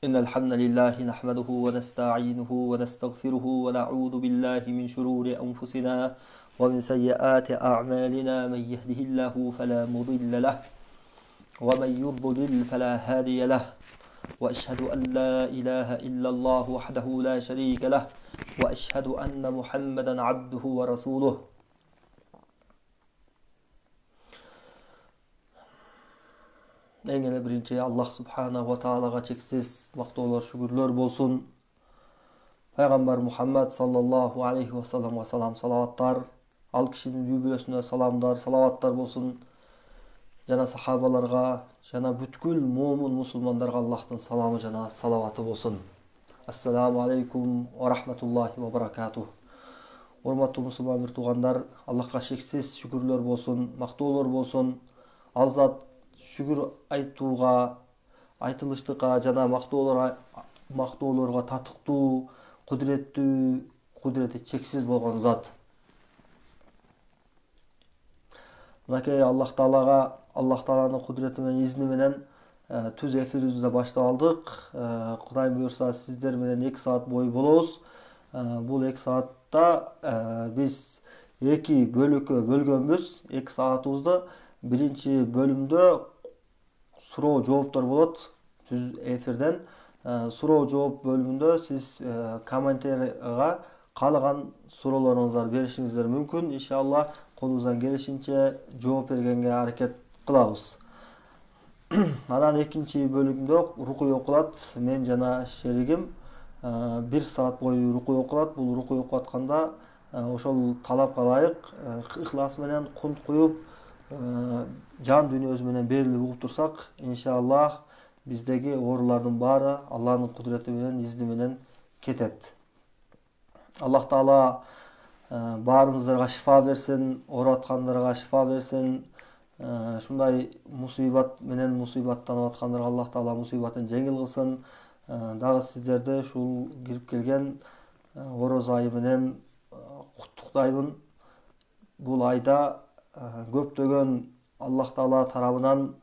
إن الحمد لله نحمده ونستعينه ونستغفره ونعوذ بالله من شرور أنفسنا ومن سيئات أعمالنا. من يهده الله فلا مضل له ومن يضلل فلا هادي له، وأشهد أن لا إله إلا الله وحده لا شريك له، وأشهد أن محمدا عبده ورسوله. Eң эле биринчи Аллах субханаху ва таалага чексиз мактоолор, шүгүрлөр болсун. Пайгамбар Мухаммад саллаллаху алейхи ва салламга салаваттар, ал кишинин үй бүлөсүнө саламдар, салаваттар болсун. Жана сахабаларга, жана бүткүл момун мусулмандарга Аллахтын саламы жана салаваты болсун. Ассаламу алейкум ва рахматуллахи ва баракатух. Урматтуу мусулман бир туугандар, Аллахка шексиз шүгүрлөр болсун, мактоолор болсун. Ал зат шүгүр айтууга, айтылыштыкка жана мактоолорго татыктуу, кудурети чексиз болгон зат. Мынакей Аллах Тааланын кудурети менен, изни менен түз эфирибизди баштап алдык. Кудай буйрса сиздер менен 2 саат бою болобуз. Бул 2 саатта биз 2 бөлүккө бөлгөнбүз 2 саатыбызды. Биринчи бөлүмдө суроо жооптор болот түз эфирден. Суроо жооп бөлүмүндө сиз комментарийга каалаган суроолоруңузду беришиңиздер мүмкүн. Иншалла колубуздан келишинче жооп бергенге аракет кылабыз. Анан экинчи бөлүмдө рукуй окулат. Мен жана шеригим 1 саат бою рукуй окулат. Бул рукуй окуп атканда ошол талапка ылайык ыхлас менен кунт куюп, жан дүйнөбүз менен берилип угуп турсак, иншаллах биздеги оорулардын баары Аллахтын кудурети менен, изни менен кетет. Аллах Таала баарыңыздарга шифа берсин, ооруп аткандарга шифа берсин. Шундай мусибат менен мусибаттанып аткандарга Аллах Таала мусибатын жеңил кылсын. Дагы сиздерди ушул кирип келген ороз айы менен куттуктайбын. Бул айда көптөгөн Аллах Таала тарабынан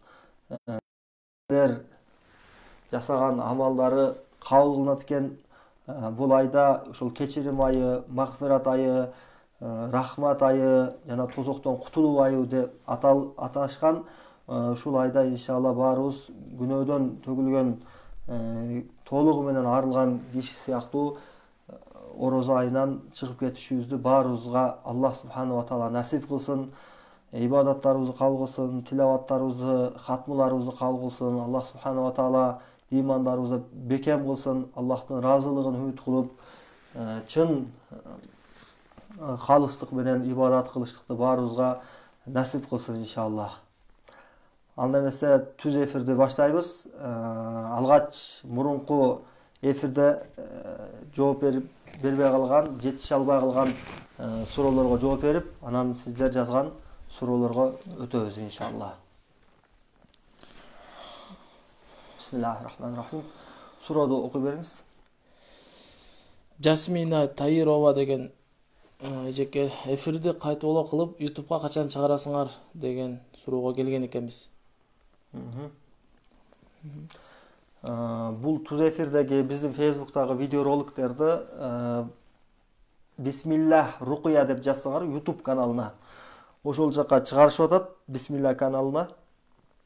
жасаган амалдары кабыл кылынат экен. Бул айда ушул кечирим айы, магфират айы, рахмат айы жана тозоктон кутулуу айы деп аташкан. Ушул айда иншалла баарыбыз күнөөдөн төгүлгөн, толугу менен арылган киши сыяктуу ороз айынан чыгып кетишибизди баарыбызга Аллах субханаху ва таала насип кылсын. Ибадаттарыбызды кабыл кылсын, тилаваттарыбызды, хатмаларыбызды кабыл кылсын. Аллах субханаху ва таала имандарыбызды бекем кылсын. Аллахтын ыраазылыгын үмүт кылып, чын калыстык менен ибадат кылыштыкты баарыбызга насип кылсын иншаллах. Анда эмесе түз эфирди баштайбыз. Алгач мурунку эфирде жооп бербей калган, жетише албай калган суроолорго жооп берип, анан сиздер жазган суроолорго өтөбүз иншалла. Бисмиллахир-рахманир-рахим. Сурооду окуй бериңиз. Жасмина Таирова деген эжеке эфирди кайталоо кылып YouTube'га качан чыгарасыңар деген суроого келген экенбиз. Бул түз эфирдеги биздин Facebook'тагы видео роликтерди Бисмиллах Рукуя деп жазсаңар YouTube каналына, ошол жака чыгарышып атат, Бисмиллах каналына.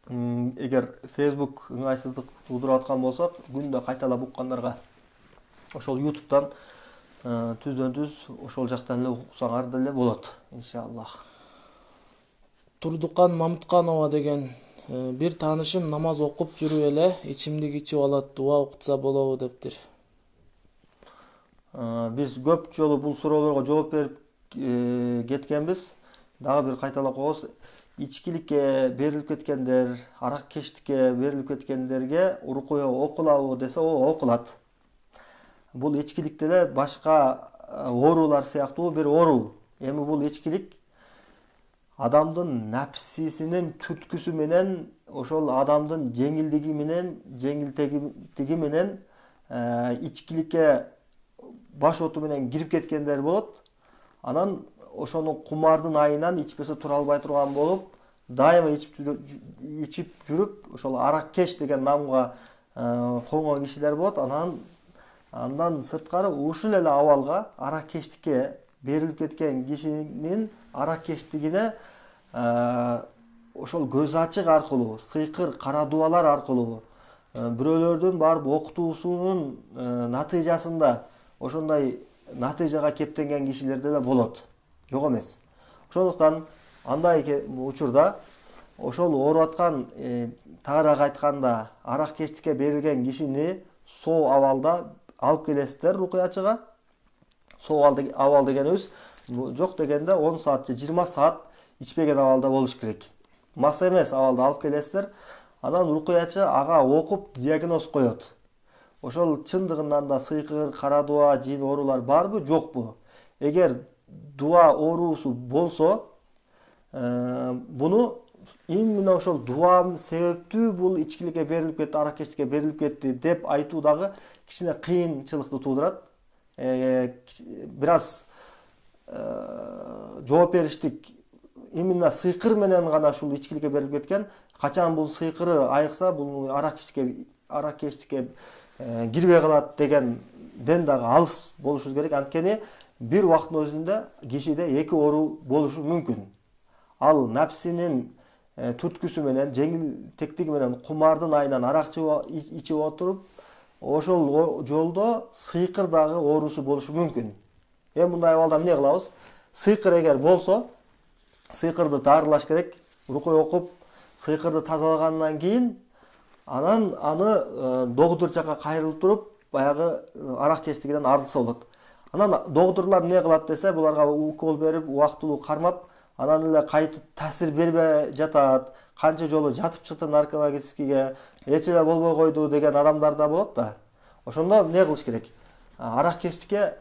Эгер Facebook ыңгайсыздык туудуруп аткан болсо, күндө кайталап уккандарга ошол YouTube'дан түздөн түз ошол жактан эле уксаңар деле болот иншаллах. Турдукан Мамытканова деген бир таанышым намаз окуп жүрүп эле ичимдик ичип алат, дуа окутса болобу дептир. Биз көп жолу бул суроолорго жооп берип кеткенбиз. Дагы бир кайталап коебуз. Ичкиликке берилип кеткендер, араккечтикке берилип кеткендерге рукуя окулабы десе, окулат. Бул ичкилик деле башка оорулар сыяктуу бир оору. Эми бул ичкилик адамдын напсисинин түрткүсү менен, ошол адамдын жеңилтеги менен ичкиликке баш оту менен кирип кеткендер болот. Анан ошонун кумардын айынан ичпесе тура албай турган болуп, дайыма ичип жүрүп, ошол араккеч деген намга койгон кишилер болот. Андан сырткары ушул эле абалга аракечтикке берилип кеткен кишинин аракечтигине ошол көз ачык аркылуу, сыйкыр кара дубалар аркылуу бирөөлөрдүн барып окутуусунун натыйжасында ошондой натыйжага кептенген кишилер деле болот. Жок эмес. Ошондуктан андай учурда ошол ооруп аткан, тагыраак айтканда, аракечтикке берилген кишини соо абалда алып келесиздер рукуячыга. Соо абал дегенибиз жок дегенде 10 саат же 20 саат ичпеген абалда болуш керек. Мас эмес абалда алып келесиздер. Анан рукуячы ага окуп диагноз коет. Ошол чындыгынан да сыйкыр, кара дуба, жин оорулар барбы, жокпу? Эгер дуба оорусу болсо, буну именно ошол дуба себептүү бул ичкиликке берилип кетти, аракечтикке берилип кетти деп айтуу дагы кичине кыйынчылыкты туудурат. Бир аз жооп бериштик именно сыйкыр менен гана ушул ичкиликке берилип кеткен. Качан бул сыйкыры айыкса, бул аракечтикке кирбей калат дегенден дагы алыс болушубуз керек. Анткени бир убакыттын өзүндө кишиде эки оору болушу мүмкүн. Ал напсинин түрткүсү менен, жеңилтектиги менен кумардын айынан арак ичип отуруп, ошол жолдо сыйкыр дагы оорусу болушу мүмкүн. Мындай абалда эмне кылабыз? Сыйкыр эгер болсо, сыйкырды дарылаш керек, рукуя окуп, сыйкырды тазалагандан кийин анан аны догдур жака кайрылып туруп, баягы аракечтигинен арылса болот. Анан догдурлар эмне кылат десе, буларга укол берип, убактылуу кармап, анан эле кайтып таасир бербей жатат. Канча жолу жатып чыкты наркологическийге, эч эле болбой койду деген адамдар да болот да. Ошондо эмне кылыш керек? Аракечтикке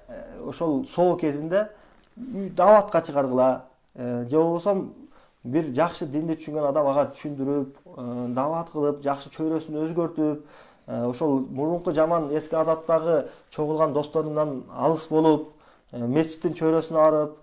ошол соо кезинде дааватка чыгаргыла, же болбосо бир жакшы динди түшүнгөн адам ага түшүндүрүп, даават кылып, жакшы чөйрөсүн өзгөртүп, ошол мурунку жаман эски адаттагы чогулган досторунан алыс болуп, мечиттин чөйрөсүнө барып,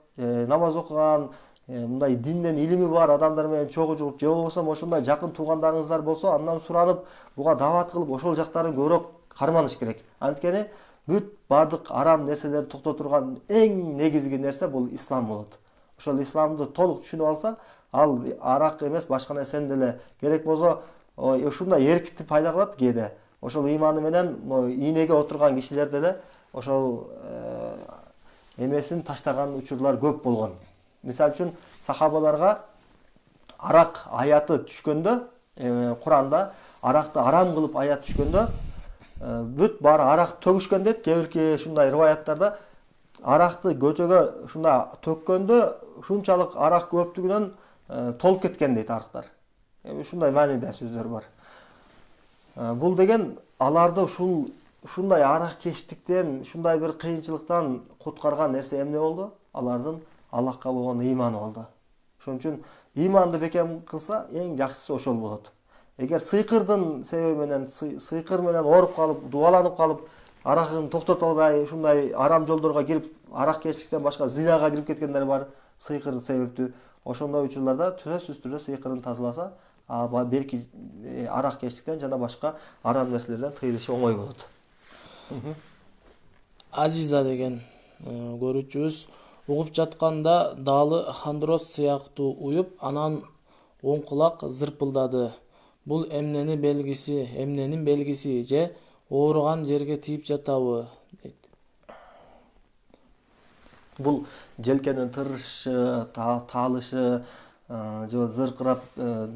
намаз окуган, мындай динден илими бар адамдар менен чогуу жугуп, же болбосо ошондой жакын туугандарыңыздар болсо, андан суранып, буга даават кылып, ошол жактарын көбүрөөк карманыш керек. Анткени бүт бардык арам нерселерди токтото турган эң негизги нерсе бул ислам болот. Ошол исламды толук түшүнүп алса, ал арак эмес, башка нерсени деле керек болсо, ушундай эркитти пайда кылат кээде. Ошол ыйманы менен ийнеге отурган кишилер деле ошол эмесин таштаган учурлар көп болгон. Мисалы үчүн сахабаларга арак аяты түшкөндө, Куранда аракты арам кылып аят түшкөндө, бүт баары арак төгүшкөн дейт. Кээ бир ушундай риваяттарда аракты көчөгө ушундай төккөндө ушунчалык арак көптүгүнөн толуп кеткен дейт арыктар. Ушундай мааниде сөздөр бар. Бул деген аларды ушундай аракечтиктен, ушундай бир кыйынчылыктан куткарган нерсе эмне болду? Алардын Аллахка болгон ыйманы болду. Ошон үчүн ыйманды бекем кылса, эң жакшысы ошол болот. Эгер сыйкырдын себеби менен, сыйкыр менен ооруп калып, дубаланып калып, аракын токтото албай, ушундай арам жолдорго кирип, аракечтиктен башка зинага кирип кеткендер бар, сыйкыр себептүү. Ошондой учурларда сөзсүз түрдө сыйкырын тазаласа, берки аракечтиктен жана башка арам нерселерден тыйылышы оңой болот. Азиза деген көрүүчүбүз угуп жатканда далы хондроз сыяктуу уюп, анан оң кулак зырпылдады. Бул эмненин белгиси же ооруган жерге тийип жатабы дейт. Бул желкенин тырышы, таалышы, же зыркырап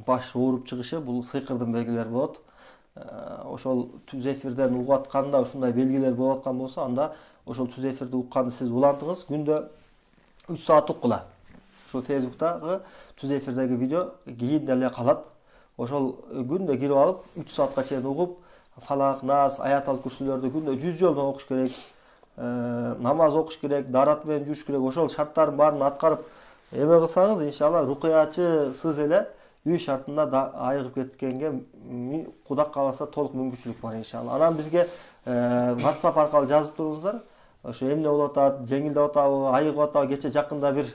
баш ооруп чыгышы бул сыйкырдын белгилери болот. Ошол түз эфирден угуп атканда ушундай белгилер болуп аткан болсо, анда ошол түз эфирди укканды сиз улантыңыз, күндө 3 саат уккула. Ошол Facebook'тагы түз эфирдеги видео кийин деле калат. Ошол күндө кирип алып 3 саатка чейин угуп, Фалак, Нас, Аятал Курсилерди күндө 100 жолдон окуш керек. Намаз окуш керек, дарат менен жүрүш керек. Ошол шарттардын баарын аткарып эме кылсаңыз, иншалла рукуячы сыз эле үй шартында айыгып кеткенге Кудай кааласа толук мүмкүнчүлүк бар иншалла. Анан бизге WhatsApp аркылуу жазып туруңуздар. Ошо эмне болуп атат, жеңилдеп атабы, айыгып атабы, кече жакында бир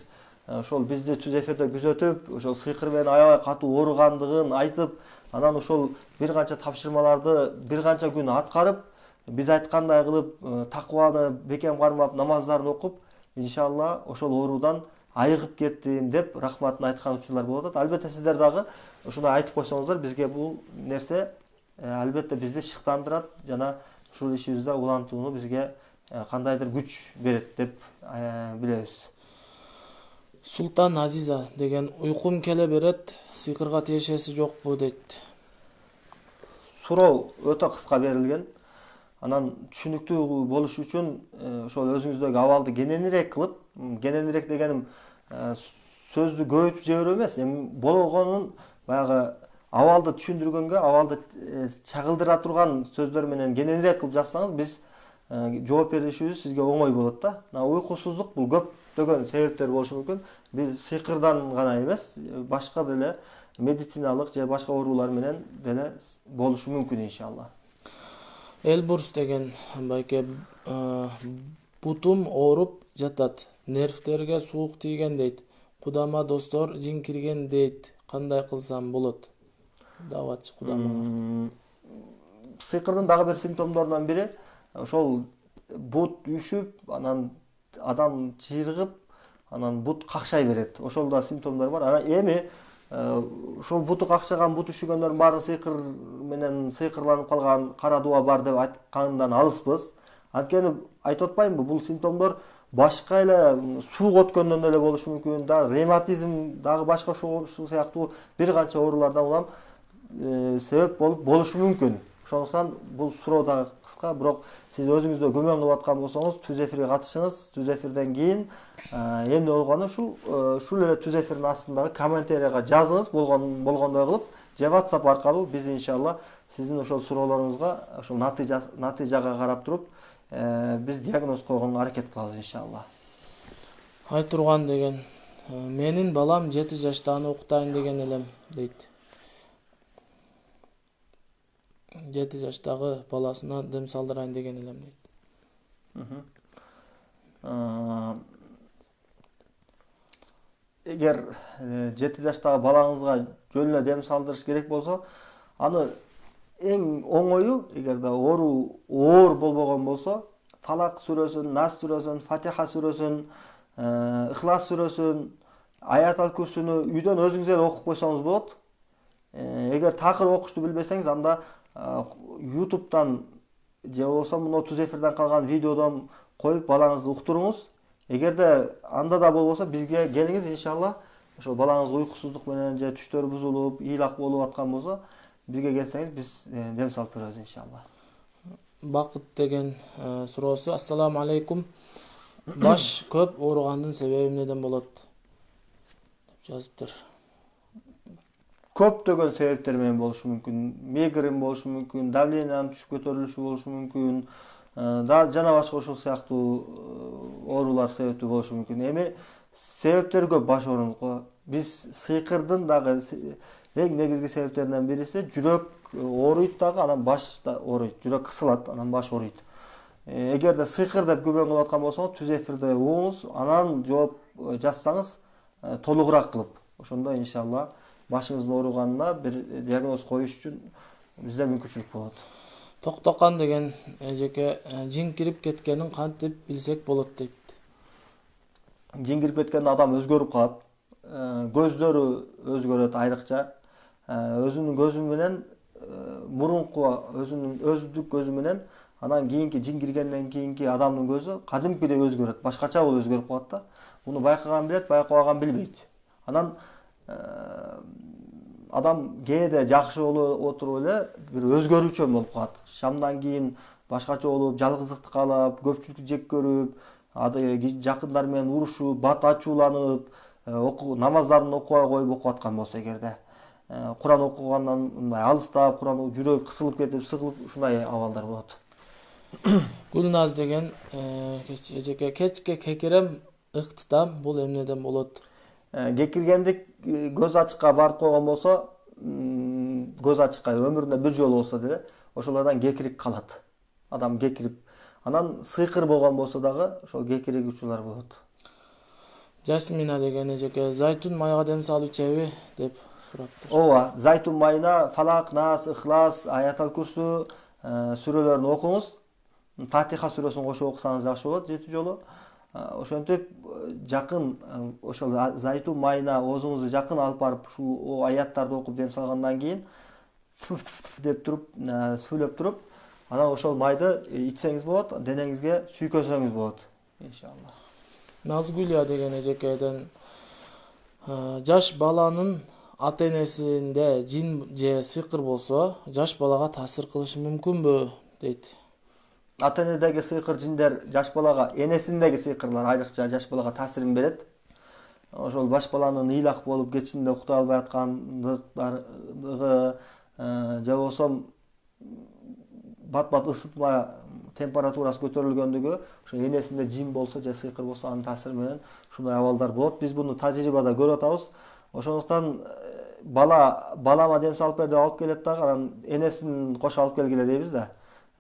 ошол бизди түз эфирде күзөтүп, ошол сыйкыр менен аябай катуу ооругандыгын айтып, Анан ошол бир канча тапшырмаларды бир канча күн аткарып, биз айткандай кылып, такваны бекем кармап, намаздарын окуп, иншалла ошол оорудан айыгып кеттим деп рахматын айткан учурлар болуп атат. Албетте сиздер дагы ушуну айтып койсоңуздар, бизге бул нерсе албетте бизди шыктандырат жана ушул ишибизде улантууну бизге кандайдыр күч берет деп билебиз. Султан Азиза деген уйкум келе берет, сыйкырга тиешеси жокпу дейт. Суроо өтө кыска берилген. Анан түшүнүктүү болуш үчүн ошол өзүңүздөгү абалды кененирээк кылып, кененирээк дегеним сөздү көбөйтүп жиберүү эмес, эми болгонун баягы абалды түшүндүргөнгө, абалды чагылдыра турган сөздөр менен кененирээк кылып жазсаңыз, биз жооп беришибиз сизге оңой болот да. Уйкусуздук бул көптөгөн себептер болушу мүмкүн. Бир сыйкырдан гана эмес, башка деле медициналык же башка оорулар менен деле болушу мүмкүн иншалла. Элбурс деген байке бутум ооруп жатат, нервтерге суук тийген дейт. Кудама достор жин кирген дейт. Кандай кылсам болот? Даватчы кудамага. Сыйкырдын дагы бир симптомдорунан бири ошол бут үшүп, анан адам чыйрыгып, анан бут какшай берет. Ошол да симптомдор бар. Анан эми ошол буту какшаган, бут үшүгөндөрдүн баарын сыйкыр менен сыйкырланып калган, кара дуа бар деп айткандан алыспыз. Анткени айтып атпаймынбы, бул симптомдор башка эле суук өткөндөн эле болушу мүмкүн, да ревматизм дагы башка ушул сыяктуу бир канча оорулардан улам себеп болушу мүмкүн. Ошондуктан бул суроо дагы кыска, бирок сиз өзүңүздө күмөн кылып аткан болсоңуз, түз эфирге катышыңыз. Түз эфирден кийин эмне болгону ушул эле түз эфирдин астындагы комментарийга жазыңыз, болгондой кылып, же WhatsApp аркылуу биз иншалла сиздин ошол суроолоруңузга ошол натыйжага карап туруп биз диагноз койгонго аракет кылабыз иншалла. Айтурган деген менин балам 7 жаштагы уктайын деген элем дейт. 7 жаштагы баласына дем салдырайын деген элем дейт. Эгер 7 жаштагы балаңызга жөн эле дем салдырыш керек болсо, аны эң оңою, эгерде оору оор болбогон болсо, Фалак сүрөсүн, Нас сүрөсүн, Фатиха сүрөсүн, Ихлас сүрөсүн, Аят аль-Курсуну үйдөн өзүңүз эле окуп койсоңуз болот. Эгер такыр окушту билбесеңиз, анда YouTube'дан же болбосо мына түз эфирден калган видеодон коюп балаңызды уктуруңуз. Эгерде анда да болбосо бизге келиңиз иншалла. Ошол балаңыз уйкусуздук менен же түштөрү бузулуп, ыйлак болуп аткан болсо, бизге келсеңиз биз дем салып беребиз иншалла. Бакыт деген суроосу: Ассаламу алейкум. Баш көп ооругандын себеби эмнеден болот? деп жазыптыр. Көптөгөн себептер менен болушу мүмкүн. Мигрен болушу мүмкүн, давлениянын түшүп көтөрүлүшү болушу мүмкүн. Жана башка ошол сыяктуу оорулар себептүү болушу мүмкүн. Эми себептер көп баш ооругунга. Биз сыйкырдын дагы эң негизги себептеринен бириси жүрөк ооруйт дагы, анан баш да ооруйт. Жүрөк кысылат, анан баш ооруйт. Эгерде сыйкыр деп күмөн кылып аткан болсоңуз, түз эфирде угуңуз, анан жооп жазсаңыз толугураак кылып. Ошондо иншалла башыңыздын ооруганына бир диагноз коюш үчүн бизде мүмкүнчүлүк болот. Токтокан деген эжеке жин кирип кеткенин кантип билсек болот дейт. Жин кирип кеткенде адам өзгөрүп калат. Көздөрү өзгөрөт айрыкча. Өзүнүн көзү менен мурунку өзүнүн өздүк көзү менен анан кийинки жин киргенден кийинки адамдын көзү кадимкидей өзгөрөт. Башкача болуп өзгөрүп калат да. Муну байкаган билет, байкабаган билбейт. Анан адам кээде жакшы болуп отуруп эле бир өзгөрүүчөн болуп калат. Шамдан кийин башкача болуп, жалгыздыкты каалап, көпчүлүктү жек көрүп, жакындар менен урушуп, бат ачууланып, намаздарын окубай коюп окуп аткан болсо, эгерде Куран окугандан мындай алыстап, Куран жүрөк кысылып кетип, сыгылып, ушундай абалдар болот. Гүлназ деген эжеке кечке кекирем, ыктытам, бул эмнеден болот? Кекиргендик көз ачыкка барып койгон болсо, көз ачыкка өмүрүндө бир жолу болсо деле, ошолордон кекирип калат. Адам кекирип, анан сыйкыр болгон болсо дагы ошол кекирик учурлар болот. Жасмина деген эжеке зайтун майга дем салуучеби деп сураптыр. Ооба, зайтун майына Фалак, Нас, Ихлас, Аятал Курсу сүрөлөрүн окуңуз. Фатиха сүрөсүн кошуп окусаңыз жакшы болот 7 жолу. Ошентип жакын ошол зайтун майына оозуңузду жакын алып барып ушул аяттарды окуп дем салгандан кийин деп туруп сүйлөп туруп анан ошол майды ичсеңиз болот, денеңизге сүйкөсөңүз болот иншалла. Назгүлия деген эжекеден жаш баланын ата энесинде жин же сыйкыр болсо, жаш балага таасир кылышы мүмкүнбү дейт. Ата энедеги сыйкыр жиндер жаш балага, энесиндеги сыйкырлар айрыкча жаш балага таасирин берет. Ошол жаш баланын ыйлак болуп кетишинде уктай албай аткандыгы же болбосо бат-бат ысытма температурасы көтөрүлгөндүгү, ошо энесинде жин болсо же сыйкыр болсо анын таасири менен ушундай абалдар болот. Биз буну тажрыйбада көрүп атабыз. Ошондуктан балама дем салып бер деп алып келет дагы, анан энесин кошо алып келгиле дейбиз да,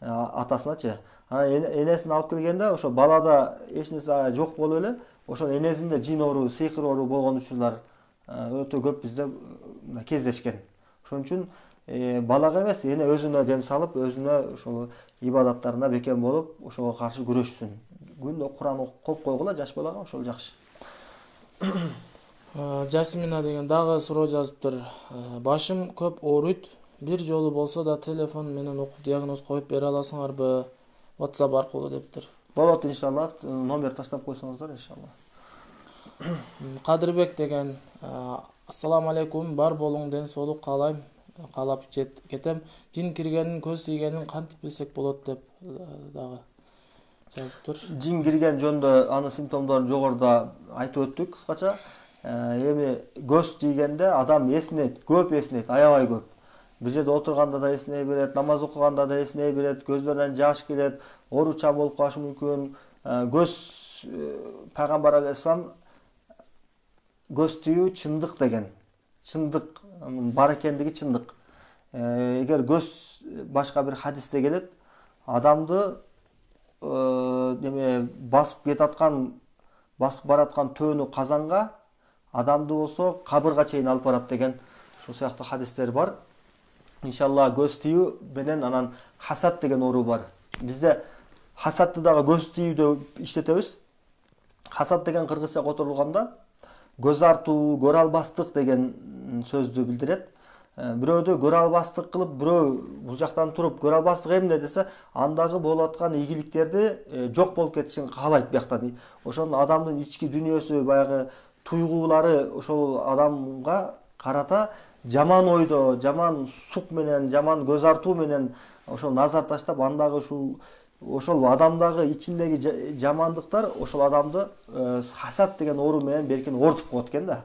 атасыначы. Анан энесин алып келгенде ошо балада эч нерсе жок болуп эле, ошо энесинде жин оору, сыйкыр оору болгон учурлар өтө көп бизде кездешкен. Ошон үчүн балага эмес, эне өзүнө дем салып, өзүнө ошол ибадаттарына бекем болуп, ошого каршы күрөшсүн. Күндө Куран окуп койгула жаш балага, ошол жакшы. Жасмина деген дагы суроо жазыптыр. Башым көп ооруйт. Бир жолу болсо да телефон менен окуп диагноз коюп бере аласыңарбы? WhatsApp аркылуу дептир. Болот иншалла, номер таштап койсоңуздар иншалла. Кадырбек деген ассаламу алейкум, бар болуң, ден соолук каалайм, каалап кетем. Жин киргенин, көз тийгенин кантип билсек болот деп дагы жазыптыр. Жин кирген жөнүндө анын симптомдорун жогоруда айтып өттүк кыскача. Эми көз тийгенде адам эсинейт, көп эсинейт, аябай көп. Бир жерде отурганда да эсине берет, намаз окуганда да эсине берет, көздөрүнөн жаш келет, ооручан болуп калышы мүмкүн. Көз Пайгамбар алейхиссалам көз тийүү чындык деген. Чындык бар экендиги чындык. Эгер көз башка бир хадисте келет, адамды басып бараткан төөнү казанга, адамды болсо кабырга чейин алып барат деген ушул сыяктуу хадистер бар. Иншалла көз тийүү менен анан хасад деген оору бар. Бизде хасадты дагы көз тийүүдө иштетебиз. Хасад деген кыргызча которулганда көз артуу, көрө албастык деген сөздү билдирет. Бирөөдү көрө албастык кылып, бирөө бул жактан туруп көрө албастык эмне десе, андагы болуп аткан ийгиликтерди жок болуп кетишин каалайт бияктан. Ошондо адамдын ички дүйнөсү, баягы туйгуулары ошол адамга карата жаман ойдо, жаман сук менен, жаман көз артуу менен ошол назар таштап, андагы ошол адамдагы ичиндеги жамандыктар ошол адамды хасад деген оору менен беркин ортуп коет экен да.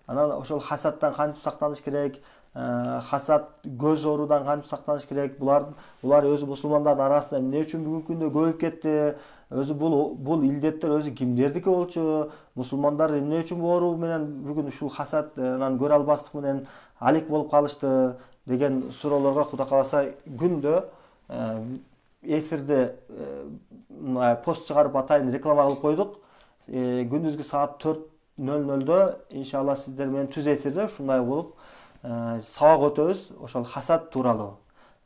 Анан ошол хасадтан кантип сактаныш керек? Хасад, көз оорудан кантип сактаныш керек? Булар өзү мусулмандардын арасында эмне үчүн бүгүнкү күндө көбөйүп кетти? Өзү бул илдеттер өзү кимдердики болчу? Мусулмандар эмне үчүн бул оору менен бүгүн ушул хасад, анан көрө албастык менен алик болуп калышты деген суроолорго Кудай кааласа күндө эфирде пост чыгарып атайын реклама кылып койдук. Күндүзгү саат 4:00 иншалла сиздер менен түз эфирде ушундай болуп сабак өтөбүз. Ошол хасад тууралуу,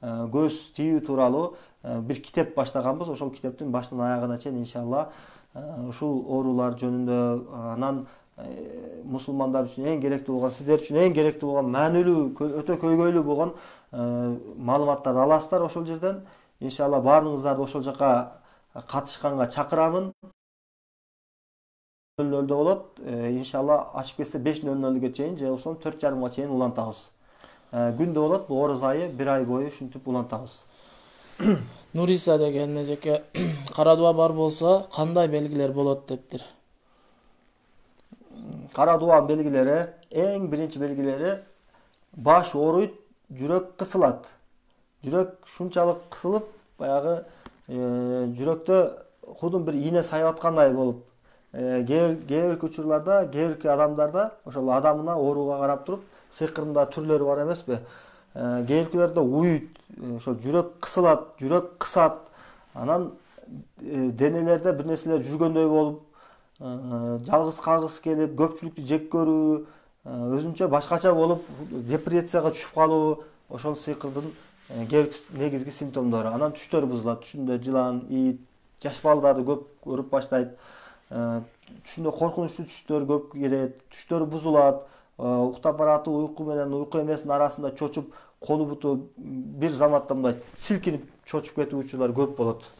көз тийүү тууралуу бир китеп баштаганбыз. Ошол китептин башынан аягына чейин иншалла ушул оорулар жөнүндө, анан мусулмандар үчүн эң керектүү болгон, сиздер үчүн эң керектүү болгон, маанилүү, өтө көйгөйлүү болгон маалыматтарды аласыздар ошол жерден. Иншалла баарыңыздарды ошол жака катышканга чакырамын. 00:00 болот. Иншалла ачып кетсе 5:00 чейин же болсо 4:30 чейин улантабыз. Күндө болот, бул ороз айы 1 ай бою ушинтип улантабыз. Нуриса деген эжеке кара дуба бар болсо кандай белгилер болот дептир. Кара дуба белгилери, эң биринчи белгилери баш ооруйт, жүрөк кысылат. Жүрөк шунчалык кысылып, баягы жүрөктө худун бир ийне сайып аткандай болуп, кээ бир учурларда, кээ бир адамдарда ошол адамына ооруга карап туруп, сыйкырында түрлөрү бар эмеспи? Кээ биркилерде уйут, ошол жүрөк кысылат, жүрөк кысат, анан денелерде бир нерселер жүргөндөй болуп, жалгыз калгысы келип, көпчүлүктү жек көрүү, өзүнчө башкача болуп, депрессияга түшүп калуу ошол сыйкырдын кээ бир негизги симптомдору. Анан түштөр бузулат. Түшүндө жылан, ит, жаш балдарды көп көрүп баштайт. Түшүндө коркунучтуу түштөр көп келет, түштөр бузулат, уктап баратып уйку менен уйку эмесинин арасында чочуп, колу буту бир заматта мындай силкинип чочуп кетүү учурлар көп болот.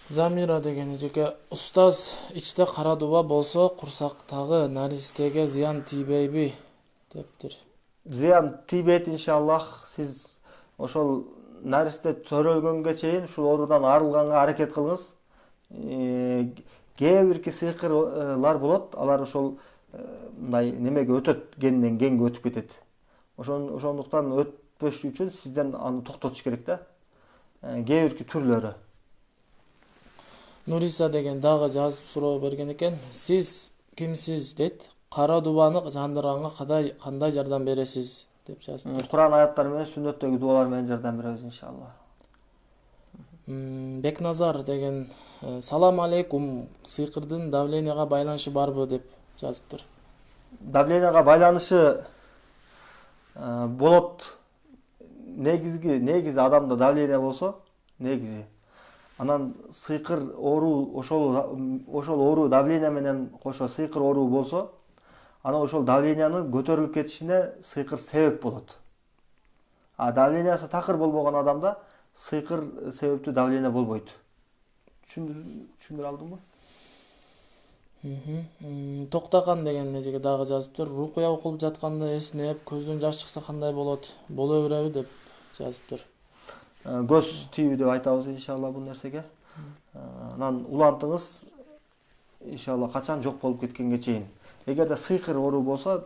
Замира деген эжеке, устаз ичте кара дуба болсо курсактагы наристеге зыян тийбейби дептир. Зыян тийбейт иншаллах. Сиз ошол наристе төрөлгөнгө чейин ушул оорудан арылганга аракет кылыңыз. Кээ бирки сыйкырлар болот, алар ошол мындай немеге өтөт, генден генге өтүп кетет. Ошондуктан өтпөш үчүн сизден аны токтотуш керек да. Кээ бирки түрлөрү. Нуриса деген дагы жазып суроо берген экен. Сиз кимсиз дейт. Кара дубаны жандырганга кандай жардам бересиз деп жазып. Кур'ан аяттары менен, сүннөттөгү дубалар менен жардам беребиз иншалла. Бекназар деген салам алейкум. Сыйкырдын давленияга байланышы барбы деп жазыптыр. Давленияга байланышы болот. Негизи адамда давление болсо, негизи. Анан сыйкыр оору ошол оору давление менен кошо сыйкыр оору болсо, анан ошол давлениянын көтөрүлүп кетишине сыйкыр себеп болот. Давлениясы такыр болбогон адамда сыйкыр себептүү давление болбойт. Түшүндүрө алдымбы? Токтакан деген эжеге дагы жазыптыр. Рукуя окулуп жатканда эснеп, көздөн жаш чыкса кандай болот? Боло береби деп жазыптыр. Көз тийүү деп айтабыз иншалла бул нерсеге. Анан улантыңыз иншалла качан жок болуп кеткенге чейин. Эгерде сыйкыр оору болсо,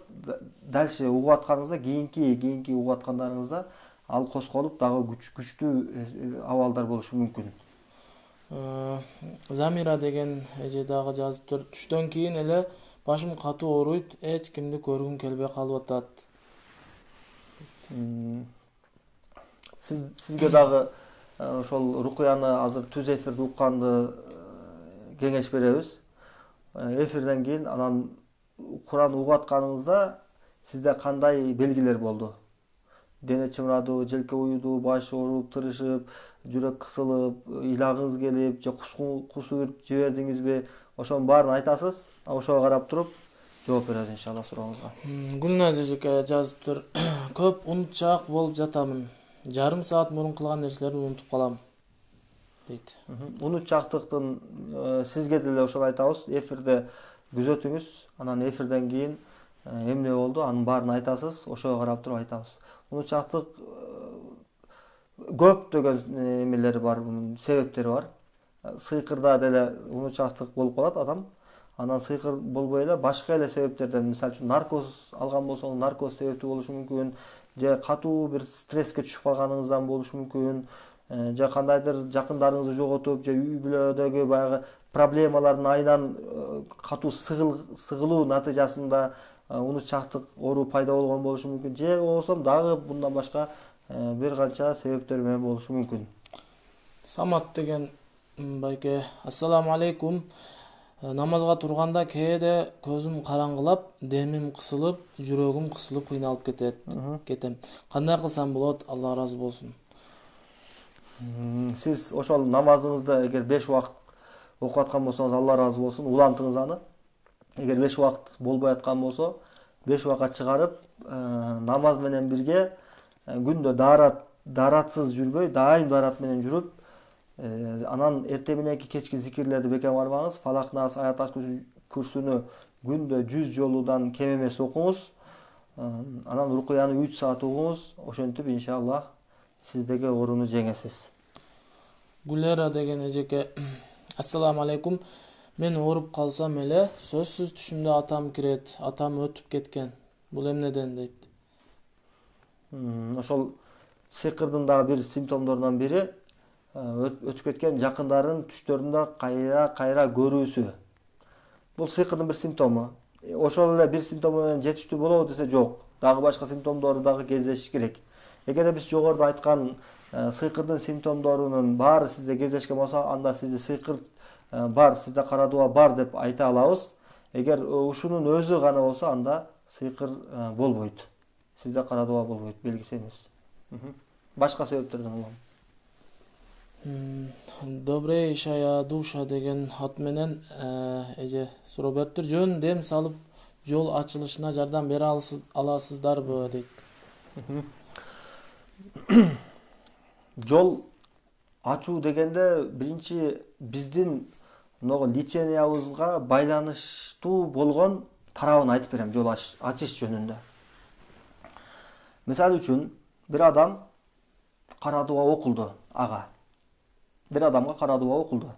дальше угуп атканыңызда, кийинки угуп аткандарыңызда ал косколуп дагы күчтүү абалдар болушу мүмкүн. Замира деген эже дагы жазыптыр. Түштөн кийин эле башым катуу ооруйт, эч кимди көргүм келбей калып атат. Сизге дагы ошол рукуяны азыр түз эфирди укканды кеңеш беребиз. Эфирден кийин анан Кур'ан угуп атканыңызда сизде кандай белгилер болду? Дене чымырадыбы, желке уюду, баш ооруп, тырышып, жүрөк кысылып, ыйлагыңыз келип, же кусуу жибердиңизби? Ошонун баарын айтасыз. Ошого карап туруп жооп беребиз иншалла сурооңузга. Гүлназ эжеке жазыптыр. Көп унутчаак болуп жатамын. Жарым саат мурун кылган нерселерди унутуп калам дейт. Унутчактыктын сизге деле ошол айтабыз. Эфирде күзөтүңүз, анан эфирден кийин эмне болду, анын баарын айтасыз, ошого карап туруп айтабыз. Унутчактык көптөгөн эмелери бар, себептери бар. Сыйкырда деле унутчактык болуп калат адам. Анан сыйкыр болбой эле башка эле себептерден, мисалы үчүн наркоз алган болсоңуз, наркоз себептүү болушу мүмкүн, же катуу бир стресске түшүп калганыңыздан болушу мүмкүн, же кандайдыр жакындарыңызды жоготуп, же үй бүлөдөгү баягы проблемалардын айынан катуу сыгылуу натыйжасында унутчактык оору пайда болгон болушу мүмкүн, же болбосо дагы bundan башка бир канча себептер менен болушу мүмкүн. Самат деген байке, ассаламу алейкум. Намазга турганда кээде көзүм караңгылап, демим кысылып, жүрөгүм кысылып кыйналып кетем. Кандай кылсам болот? Алла ыраазы болсун. Сиз ошол намазыңызды эгер 5 убакыт окуп аткан болсоңуз, Алла ыраазы болсун, улантыңыз аны. Эгер 5 убакыт болбой аткан болсо, 5 убакыт чыгарып, намаз менен бирге күндө даратсыз жүрбөй, дайым дарат менен жүрүп, анан эртең мененки кечки зикирлерди бекем кармаңыз. Фалак, Нас, Аят Курсуну күндө 100 жолудан кем эмес окуңуз. Анан рукуяны 3 саат окуңуз. Ошентип иншалла сиздеги ооруну жеңесиз. Гулера деген эжеке, ассаламу алейкум. Мен ооруп калсам эле сөзсүз түшүмдө атам кирет, атам өтүп кеткен. Бул эмнеден дейт? Ошол сыйкырдын дагы бир симптомдорунан бири өтүп кеткен жакындарын түштөрүндө кайра көрүүсү. Бул сыйкырдын бир симптому. Ошол эле бир симптому менен жетиштүү болобу десе жок. Дагы башка симптомдору дагы кездешиш керек. Эгерде биз жогоруда айткан сыйкырдын симптомдорунун баары сизде кездешкен болсо, анда сизди сыйкыр бар, сизде кара дуа бар деп айта алабыз. Эгер ушунун өзү гана болсо, анда сыйкыр болбойт. Сизде кара дуа болбойт, белгиси эмес. Башка себептерден улам. Добрый ишая душа деген ат менен эже суроо бериптир. Жөн дем салып жол ачылышына жардам бере аласыздарбы дейт. Жол ачуу дегенде биринчи биздин лечениябызга байланыштуу болгон тарабын айтып берем жол ачыш жөнүндө. Мисалы үчүн, бир адам кара дуа окулду ага. Бир адамга кара дуа окулду.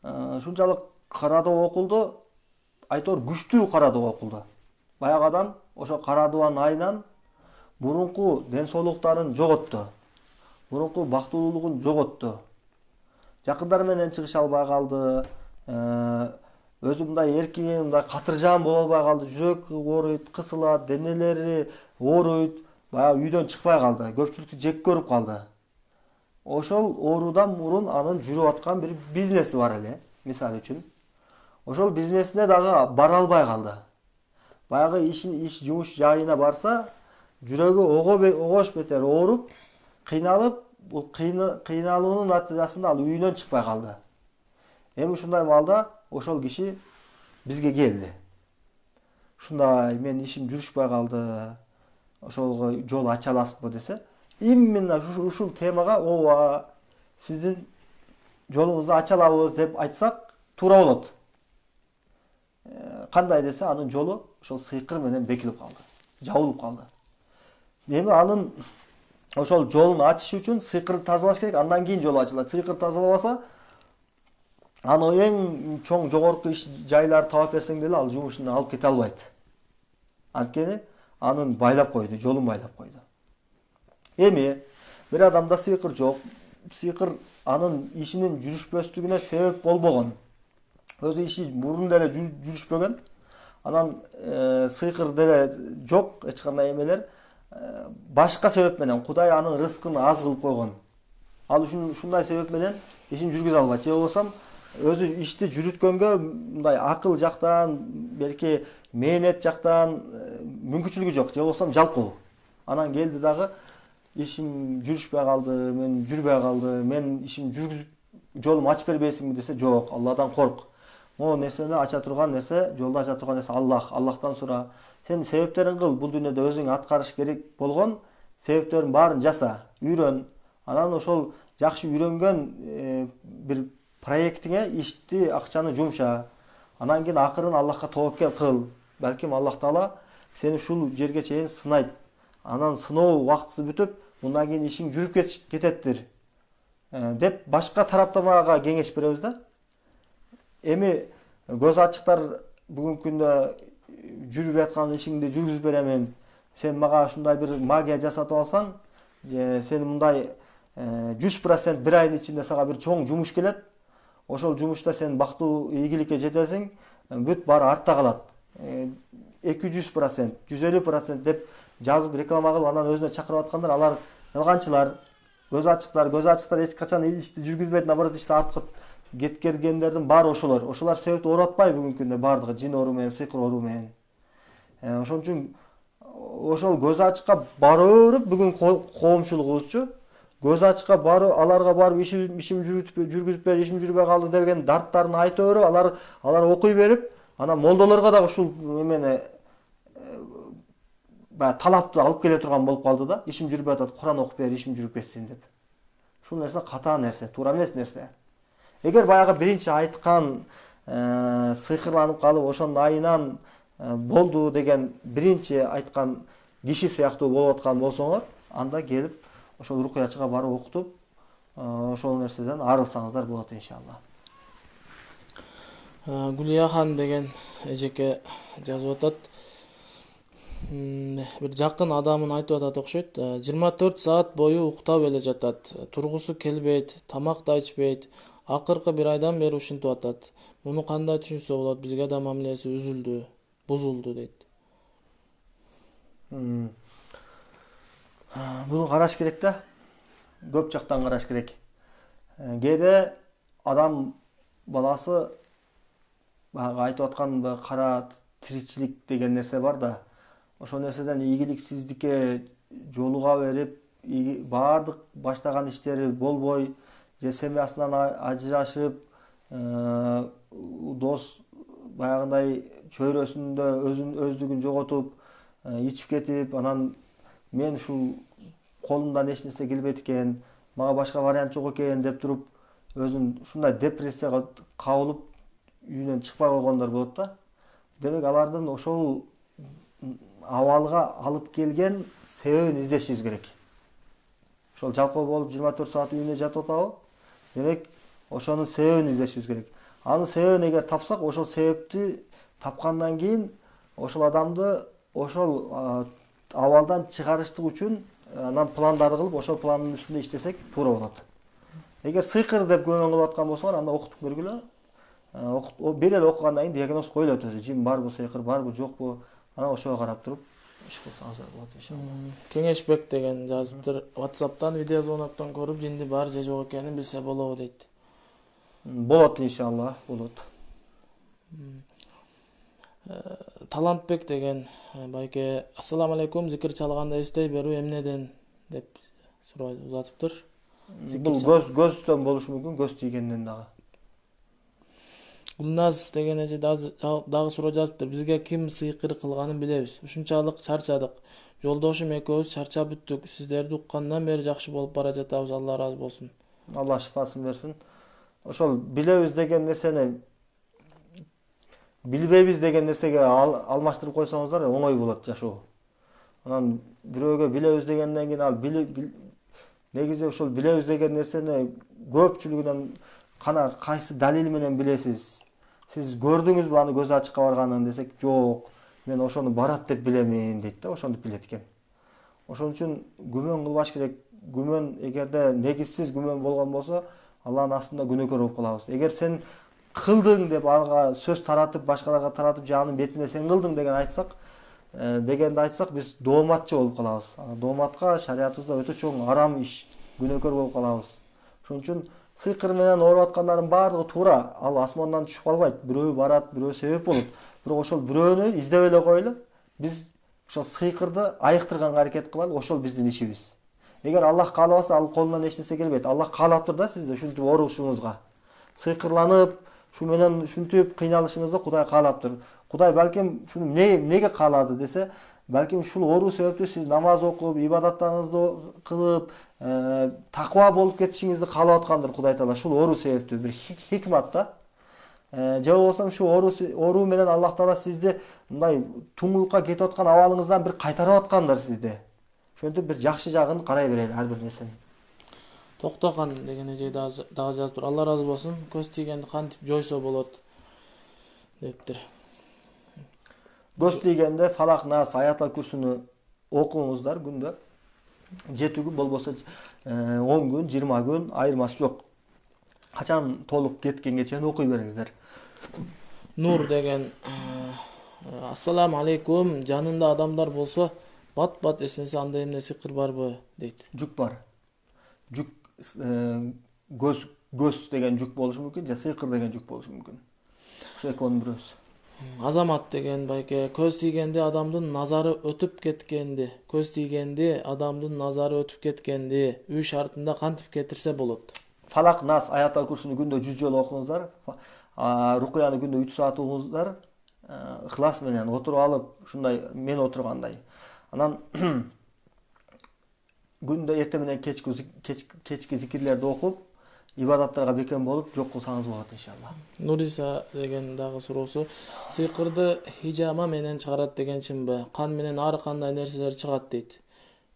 Шунчалык кара дуа окулду, айтор күчтүү кара дуа окулду. Баягы адам ошо кара дуанын айынан мурунку ден соолуктарын жоготту. Мурунку бактылуулугун жоготту. Жакындары менен чыгыша албай калды. Өзү мындай эркин, мындай катыржан боло албай калды. Жүрөк ооруйт, кысылат, денелери ооруйт. Баягы үйдөн чыкпай калды. Көпчүлүктү жек көрүп калды. Ошол оорудан мурун анын жүрүп аткан бир бизнеси бар эле, мисалы үчүн. Ошол бизнесине дагы бара албай калды. Баягы иш жумуш жайына барса, жүрөгү огош бетер ооруп, кыйналып, бул кыйналуунун натыйжасында ал үйүнөн чыкпай калды. Эми ушундай маалда ошол киши бизге келди. Ушундай, мен ишим жүрүшпөй калды. Ошолго жол ача аласызбы десе, именно ушул темага ооба сиздин жолуңузду ача алабыз деп айтсак туура болот. Кандай десе, анын жолу ошол сыйкыр менен бекилип калды, жабылып калды. Эми анын ошол жолун ачыш үчүн сыйкырды тазалаш керек, андан кийин жол ачылат. Сыйкыр тазалабаса, аны эң чоң жогорку иш жайларды таап берсең деле ал жумушунан алып кете албайт. Анткени анын байлап койду, жолун байлап койду. Эми бир адамда сыйкыр жок, сыйкыр анын ишинин жүрүшпөстүгүнө себеп болбогон. Өзү иши мурун деле жүрүшпөгөн. Анан сыйкыр деле жок, эч кандай эмелер. Башка себеп менен Кудай анын рызкын аз кылып койгон. Ал ушундай себеп менен ишин жүргүзө албайт. Же болбосо өзү ишти жүрүткөнгө мындай акыл жактан, белки мээнет жактан мүмкүнчүлүгү жок. Же болбосо жалкоо. Анан келди дагы ишим жүрүшпөй калды, мен жүрбөй калды, мен ишим жүргүзүп жолум ачып бербейсиңби десе, жок, Алладан корк. Могу нерсени ача турган нерсе, жолду ача турган нерсе Аллах, Аллахтан сура. Сен себептерин кыл, бул дүйнөдө өзүң аткарыш керек болгон себептерин баарын жаса, үйрөн. Анан ошол жакшы үйрөнгөн бир проектиңе ишти, акчаны жумша. Анан кийин акырын Аллахка тоокел кыл. Балким Аллах Таала сени ушул жерге чейин сынайт. Анан сыноо убактысы бүтүп, мындан кийин ишиң жүрүп кететтир. Деп башка тараптамага кеңеш беребиз да. Эми көз ачыктар бүгүнкү күндө жүрүп аткан ишиңди жүргүзүп беремин. Сен мага ушундай бир магия жасатып алсаң, сен мындай 100% бир айдын ичинде сага бир чоң жумуш келет. Ошол жумушта сен бактылуу ийгиликке жетесиң, бүт баары артта калат. 200%, 150% деп жазып реклама кылып анан өзүнө чакырып аткандар, алар жалганчылар, көз ачыктар эч качан ишти жүргүзбөйт, наоборот ишти артка кеткергендердин баары ошолор. Ошолар себепти оорутпай бүгүнкү күндө баардыгы жин оору менен, сыйкыр оору менен. Ошон үчүн ошол көз ачыкка бара берип бүгүн коомчулугубузчу көз ачыкка барып, аларга барып ишим жүргүзүп бер, ишим жүрбөй калды деген дарттарын айта берип, алар окуй берип, анан молдолорго дагы ушул эмени талапты алып келе турган болуп калды да. Ишим жүрбөй атат, Куран окуп бер, ишим жүрүп кетсин деп. Ушул нерсе ката нерсе, туура эмес нерсе. Эгер баягы биринчи айткан сыйкырланып калып, ошонун айынан болду деген биринчи айткан киши сыяктуу болуп аткан болсоңор, анда келип ошол рукуячыга барып окутуп, ошол нерседен арылсаңыздар болот иншалла. Гулияхан деген эжеке жазып атат. Бир жакын адамын айтып атат окшойт. 24 саат бою уктап эле жатат. Тургусу келбейт, тамак да ичпейт. Акыркы бир айдан бери ушинтип атат. Муну кандай түшүнсө болот? Бизге да мамилеси үзүлдү, бузулду дейт. Буну караш керек да. Көп жактан караш керек. Кээде адам баласы баягы айтып аткан кара тиричилик деген нерсе бар да, ошол нерседен ийгиликсиздикке жолуга берип, баардык баштаган иштери болбой, же семьясынан ажырашып, дос баягындай чөйрөсүндө өздүгүн жоготуп, ичип кетип, анан мен ушул колумдан эч нерсе келбейт экен, мага башка вариант жок экен деп туруп, өзүн ушундай депрессияга кабылып, үйүнөн чыкпай койгондор болот да. Демек алардын ошол абалга алып келген себебин издешибиз керек. Ошол жалкоо болуп 24 саат үйүнө жатып атабы? Демек ошонун себебин издешибиз керек. Анын себебин эгер тапсак, ошол себепти тапкандан кийин ошол адамды ошол абалдан чыгарыштык үчүн анан пландар кылып, ошол пландын үстүндө иштесек туура болот. Эгер сыйкыр деп күмөн кылып аткан болсоңор, анда окутуп көргүлө. Бир эле окугандан кийин диагноз коюлат өзү. Жин барбы, сыйкыр барбы, жокпу? Анан ошого карап туруп иш кылсаңыздар болот иншалла. Кеңешбек деген жазыптыр. WhatsApp'tan видео звоноктон көрүп, жинди бар же жок экенин билсе болобу дейт. Болот иншалла, болот. Талантбек деген байке, ассаламу алейкум, зикир чалганда эстей берүү эмнеден деп сурайт, узатыптыр. Бул көздөн болушу мүмкүн, көз тийгенден дагы. Гүлназ деген эже дагы суроо жазыптыр. Бизге ким сыйкыр кылганын билебиз. Ушунчалык чарчадык. Жолдошум экөөбүз чарчап бүттүк. Сиздерди уккандан бери жакшы болуп бара жатабыз. Алла ыраазы болсун. Алла шифасын берсин. Ошол билебиз деген нерсени билбейбиз деген нерсеге алмаштырып койсоңуздар оңой болот жашоо. Анан бирөөгө билебиз дегенден кийин ал негизи ошол билебиз деген нерсени көпчүлүгүнөн кайсы далил менен билесиз? Сиз көрдүңүзбү аны көз ачыкка барганын десек, жок. Мен ошону барат деп билемин дейт да, ошондуп билет экен. Ошон үчүн күмөн кылбаш керек. Күмөн эгерде негизсиз күмөн болгон болсо, Алланын астында күнөөкөр болуп калабыз. Эгер сен кылдың деп ага сөз таратып, башкаларга таратып, жанын бетине сен кылдың дегенди айтсак, биз дооматчы болуп калабыз. Дооматка шариятыбызда өтө чоң арам иш, күнөөкөр болуп калабыз. Ошон үчүн сыйкыр менен ооруп аткандардын баардыгы туура. Ал асмандан түшүп калбайт. Бирөө барат, бирөө себеп болот. Бирок ошол бирөөнү издеп эле коелу. Биз ошол сыйкырды айыктырганга аракет кылалы. Ошол биздин ишибиз. Эгер Аллах каалабаса, ал колунан эч нерсе келбейт. Аллах каалаптыр да сизди ушинтип оорушуңузга. Сыйкырланып, шу менен ушинтип кыйналышыңызды Кудай каалаптыр. Кудай балким шуну эмнеге каалады десе, балким ушул оору себептүү сиз намаз окуп, ибадаттарыңызды кылып, таква болуп кетишиңизди каалап аткандыр Кудай Таала. Ушул оору себептүү бир хикмат да. Же болбосо ушу оору менен Аллах Таала сизди мындай туңгуюкка кетип аткан абалыңыздан бир кайтарып аткандыр сизди. Ошентип бир жакшы жагын карай берели ар бир нерсенин. Токтокан деген эже дагы жазыптыр. Алла ыраазы болсун. Көз тийгенди кантип жойсо болот дептир. Көз тийгенде Фалак, Нас, Аятал Курсуну окуңуздар күндө. 7 күн болбосо 10 күн, 20 күн айырмасы жок. Качан толук кеткенге чейин окуй бериңиздер. Нур деген ассаламу алейкум, жанында адамдар болсо бат эсинсе анда эмне сыйкыр барбы дейт. Жүк бар. Жүк көз деген жүк болушу мүмкүн, же сыйкыр деген жүк болушу мүмкүн. Ошо экөөнүн бирөөсү. Азамат деген байке, көз тийгенде адамдын назары өтүп кеткенди, үй шартында кантип кетирсе болот? Фалак, Нас, Аятал Курсуну күндө 100 жолу окуңуздар. Рукуяны күндө 3 саат окуңуздар. Ихлас менен отуруп алып, ушундай мен отургандай. Анан күндө эртең менен кечки зикирлерди окуп, ибадаттарга бекем болуп, жок кылсаңыз болот иншалла. Нуриса деген дагы суроосу, сыйкырды хижама менен чыгарат деген чынбы? Кан менен ар кандай нерселер чыгат дейт.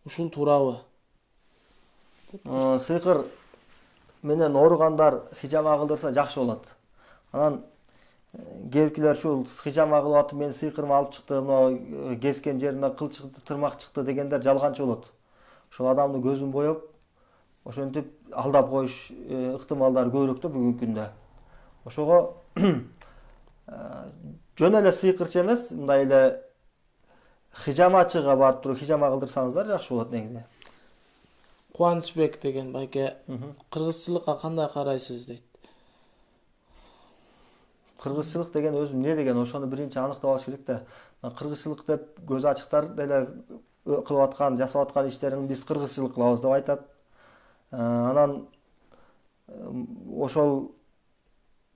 Ушул туурабы? Сыйкыр менен ооругандар хижама кылдырса жакшы болот. Анан кээбиркилер ушул хижама кылып атып, мен сыйкырымы алып чыкты, мына кескен жерине кыл чыкты, тырмак чыкты дегендер жалганчы болот. Ошол адамдын көзүн боеп, ошентип алдап коюш ыктымалдары көбүрөөк да бүгүнкү күндө. Ошого жөн эле сыйкырчы эмес, мындай эле хижамачыга барып туруп хижама кылдырсаңыздар жакшы болот негизи. Кубанычбек деген байке, кыргызчылыкка кандай карайсыз дейт. Кыргызчылык деген өзү эмне деген ошону биринчи аныктап алыш керек да. Кыргызчылык деп көз ачыктар деле кылып аткан, жасап аткан иштерин биз кыргызчылык кылабыз деп айтат. Анан ошол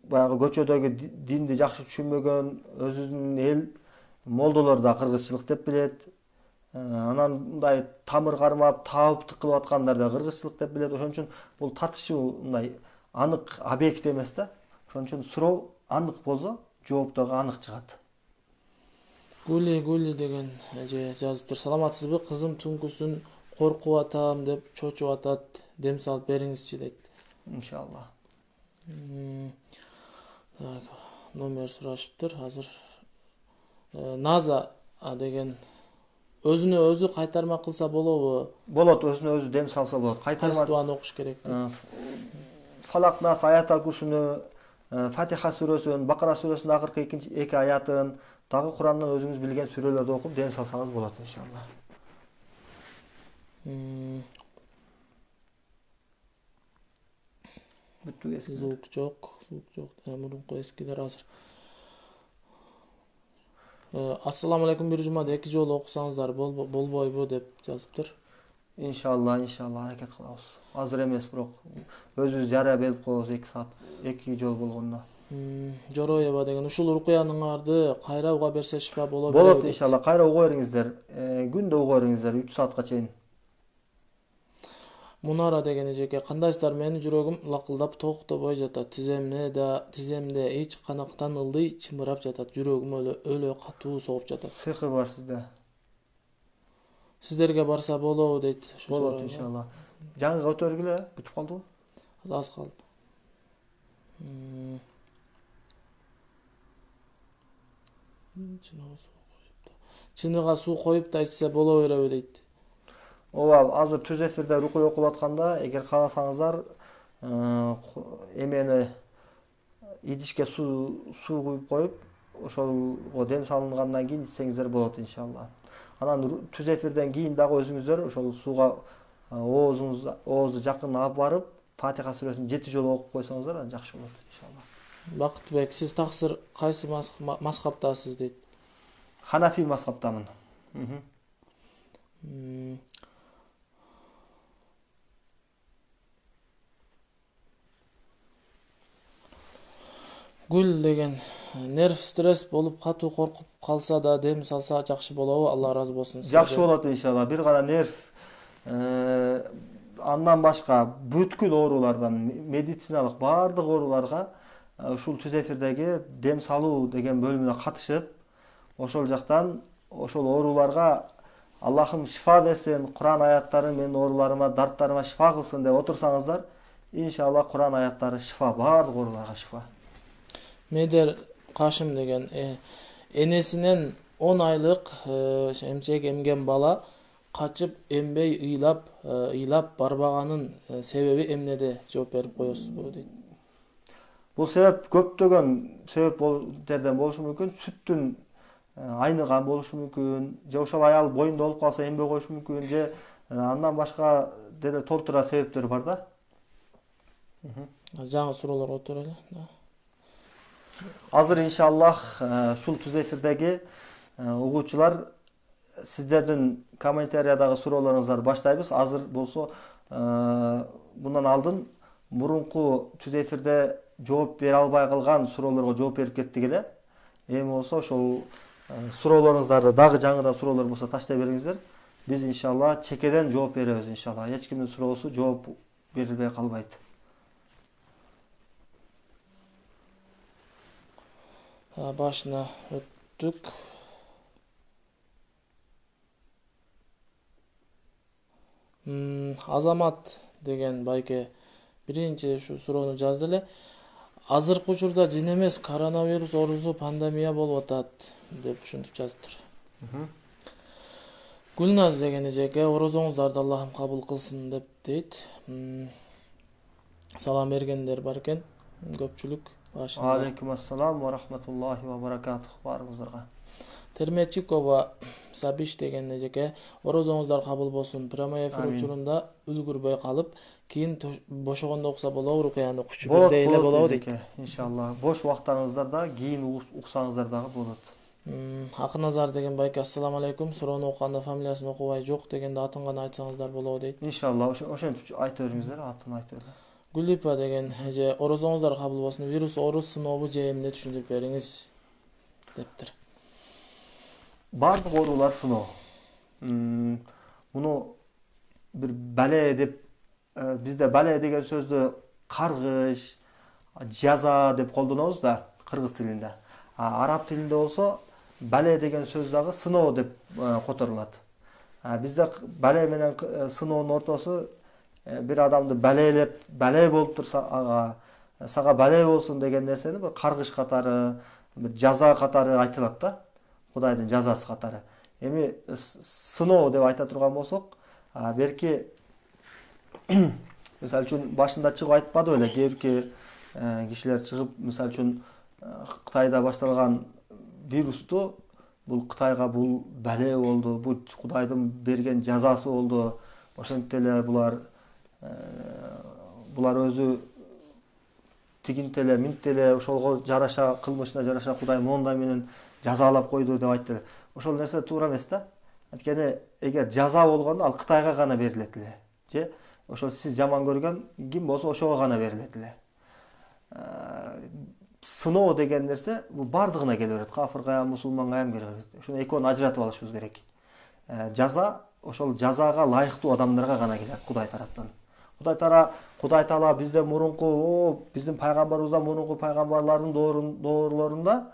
баягы көчөдөгү динди жакшы түшүнбөгөн өзүбүздүн эл молдолор да кыргызчылык деп билет. Анан мындай тамыр кармап, таап кылып аткандар да кыргызчылык деп билет. Ошон үчүн бул татышуу мындай анык объект эмес да. Ошон үчүн суроо анык болсо, жооп дагы анык чыгат. Гули деген эже жазыптыр. Саламатсызбы? Кызым түнкүсүн коркуп атам деп чочуп атат. Дем салып бериңизчи дейт. Иншалла. Номер сурашыптыр. Азыр Наза деген өзүнө өзү кайтарма кылса болобу? Болот, өзүнө өзү дем салса болот. Кайсы дуаны окуш керек? Falak Nas Ayatul Kursi'ni, Fatiha surasını, Bakara surasının akırkı iki ayatın, dağı Kur'an'dan özünüz bilgen sürelerde okup deniz alsanız болады inşallah. Звук жоқ. Мурунку эскилер азыр. Ассаламу алейкум, бир жумада 2 жолу окусаңыздар болбойбу деп жазыптыр. İnşallah hareket kılabız. Hazır emes bирок өзүбүз жарыя берип коебуз 2 saat 2 жол болгондо. Жороева деген ушул рукуяныңарды кайра уга берсе шифа боло береби? Болот иншалlah. Кайра уга бериңиздер. Күндө уга бериңиздер 3 saatка чейин. Munara деген эжеке, кандайсыздар? Менин жүрөгүм лакылдап токтобой жатат. Тиземде эч канактан ылдый чымырап жатат. Жүрөгүм өлө катуу согуп жатат. Сыйкы бар сизде. Сиздерге барса болобу дейт. Болот иншалlah. Жаңы көтөргүлө, бүтүп калдыбы? Аз калды. Чыныга суу коюп да ичсе боло береби дейт. Ооба, азыр түз эфирде рукуй окулуп атканда, эгер кааласаңыздар, эмени идишке суу куюп коюп, ошолго дем салынгандан кийин ичсеңиздер болот иншалlah. Анан түз эфирден кийин дагы өзүңүздөр ошол сууга оозду жакын алып барып, Фатиха сүрөсүн 7 жолу окуп койсоңуздар, анан жакшы болот иншалlah. Бакытбек, сиз таксыр кайсы мазхабтасыз дейт? Ханафи мазхабтамын. Гүл деген нерв стресс болуп катуу коркуп калса да дем салса жакшы болобу? Алла разы болсун. Жакшы болот иншалlah. Бир гана нерв андан башка бүткүл оорулардан, медициналык баардык ооруларга ушул түз эфирдеги дем салуу деген бөлүмүнө катышып, ошол жактан ошол ооруларга Аллахым шифа берсин, Кур'ан аяттары менин ооруларыма, дарттарыма шифа кылсын деп отурсаңыздар, иншалlah Кур'ан аяттары шифа, баардык ооруларга шифа. Медер Кашым деген энесинен 10 айлык эмчек эмген бала качып эмбей ыйлап барбаганын себеби эмнеде? Жооп берип коесузбу дейт. Бул себеп көптөгөн себептерден болушу мүмкүн. Сүттүн айныган болушу мүмкүн, же ошол аял боюнда болуп калса эмбей коюшу мүмкүн, же андан башка деле толтура себептер бар да. Жаңы суроолорго өтөлү. Азыр иншаллах ушул түз эфирдеги угуучулар сиздердин комментариядагы суроолоруңуздар баштайбыз. Азыр болсо мындан алдын мурунку түз эфирде жооп бере албай калган суроолорго жооп берип кеттик эле. Эми болсо ошол суроолоруңуздарды дагы жаңыдан суроолор болсо таштай бериңиздер. Биз иншалла чекеден жооп беребиз иншалла. Эч кимдин суроосу жооп берилбей калбайт. Башына өттүк. Азамат деген байке биринчи ушу суроону жазды эле. Азыркы учурда жин эмес, коронавирус оорусу пандемия болуп атат деп түшүнүп жазыптыр. Гүлназ деген эжеке, орозоңуздарды Аллахым кабыл кылсын деп дейт. Салам бергендер бар экен, көпчүлүк. Алейкум ассалам ва рахматуллахи ва баракатух баарыңыздарга. Термечикова Сабиш деген эжеке, орозоңуздар кабыл болсун. Прямой эфир учурунда үлгүрбөй калып, кийин бошогондо укса болобу рукуяны кучу бирдей эле болобу дейт. Иншалла. Бош убактарыңыздарда кийин уксаңыздар дагы болот. Акыназар деген байке ассаламу алейкум. Суроону окуганда фамилиясын окубай жок дегенде атын гана айтсаңыздар болобу дейт. Иншалла ошентип айта бериңиздер, атын айта бериңиздер. Гүлипа деген эже орозоңуздар кабыл болсун. Вирус ооруз сынообу же эмне түшүндүрүп бериңиз дептир. Бардык оорулар сыноо. Муну бир бале деп бизде бале деген сөздү каргыш, жаза деп колдонобуз да кыргыз тилинде. Араб тилинде болсо бале деген сөз дагы сыноо деп которулат. Бизде бале менен сыноонун ортосу бир адамды балеелеп, бале болуп турса ага сага бале болсун деген нерсени бир каргыш катары, бир жаза катары айтылат да. Кудайдын жазасы катары. Эми сыноо деп айта турган болсок, берки мисалы үчүн башында чыгып айтпады беле, кээбирки кишилер чыгып, мисалы үчүн Кытайда башталган вирусту бул Кытайга бул бале болду, бул Кудайдын берген жазасы болду. Ошентип эле булар өзү тигинте эле, минте эле ошолго жараша, кылмышына жараша Кудай мондай менен жазалап койду деп айтты. Ошол нерсе туура эмес да. Анткени эгер жаза болгондо ал Кытайга гана берилет эле. Же ошол сиз жаман көргөн ким болсо ошого гана берилет эле. Сыноо деген нерсе бул бардыгына келе берет. Кафырга, мусулманга келе берет. Ошону экөөнү ажыратып алышыбыз керек. Жаза ошол жазага ылайыктуу адамдарга гана келет Кудай тараптан. Кудай Таала бизден мурунку, биздин пайгамбарыбыздан мурунку пайгамбарлардын доорлорунда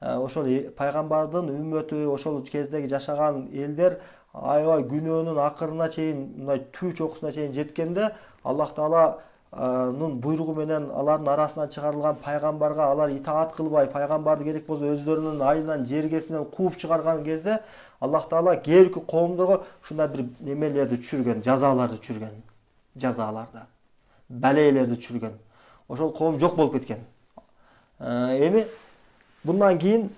ошол пайгамбардын үммөтү, ошол кездеги жашаган элдер аябай күнөөнүн акырына чейин, мындай түү чокусуна чейин жеткенде Аллах Тааланын буйругу менен алардын арасынан чыгарылган пайгамбарга алар итаат кылбай, пайгамбарды керек болсо өздөрүнүн айынан, жергесинен кууп чыгарган кезде Аллах Таала кээбирки коомдорго ушундай бир немелерди түшүргөн, жазаларды түшүргөн. Жазаларды, балейлерди түшүргөн. Ошол коом жок болуп кеткен. Эми bundan кийин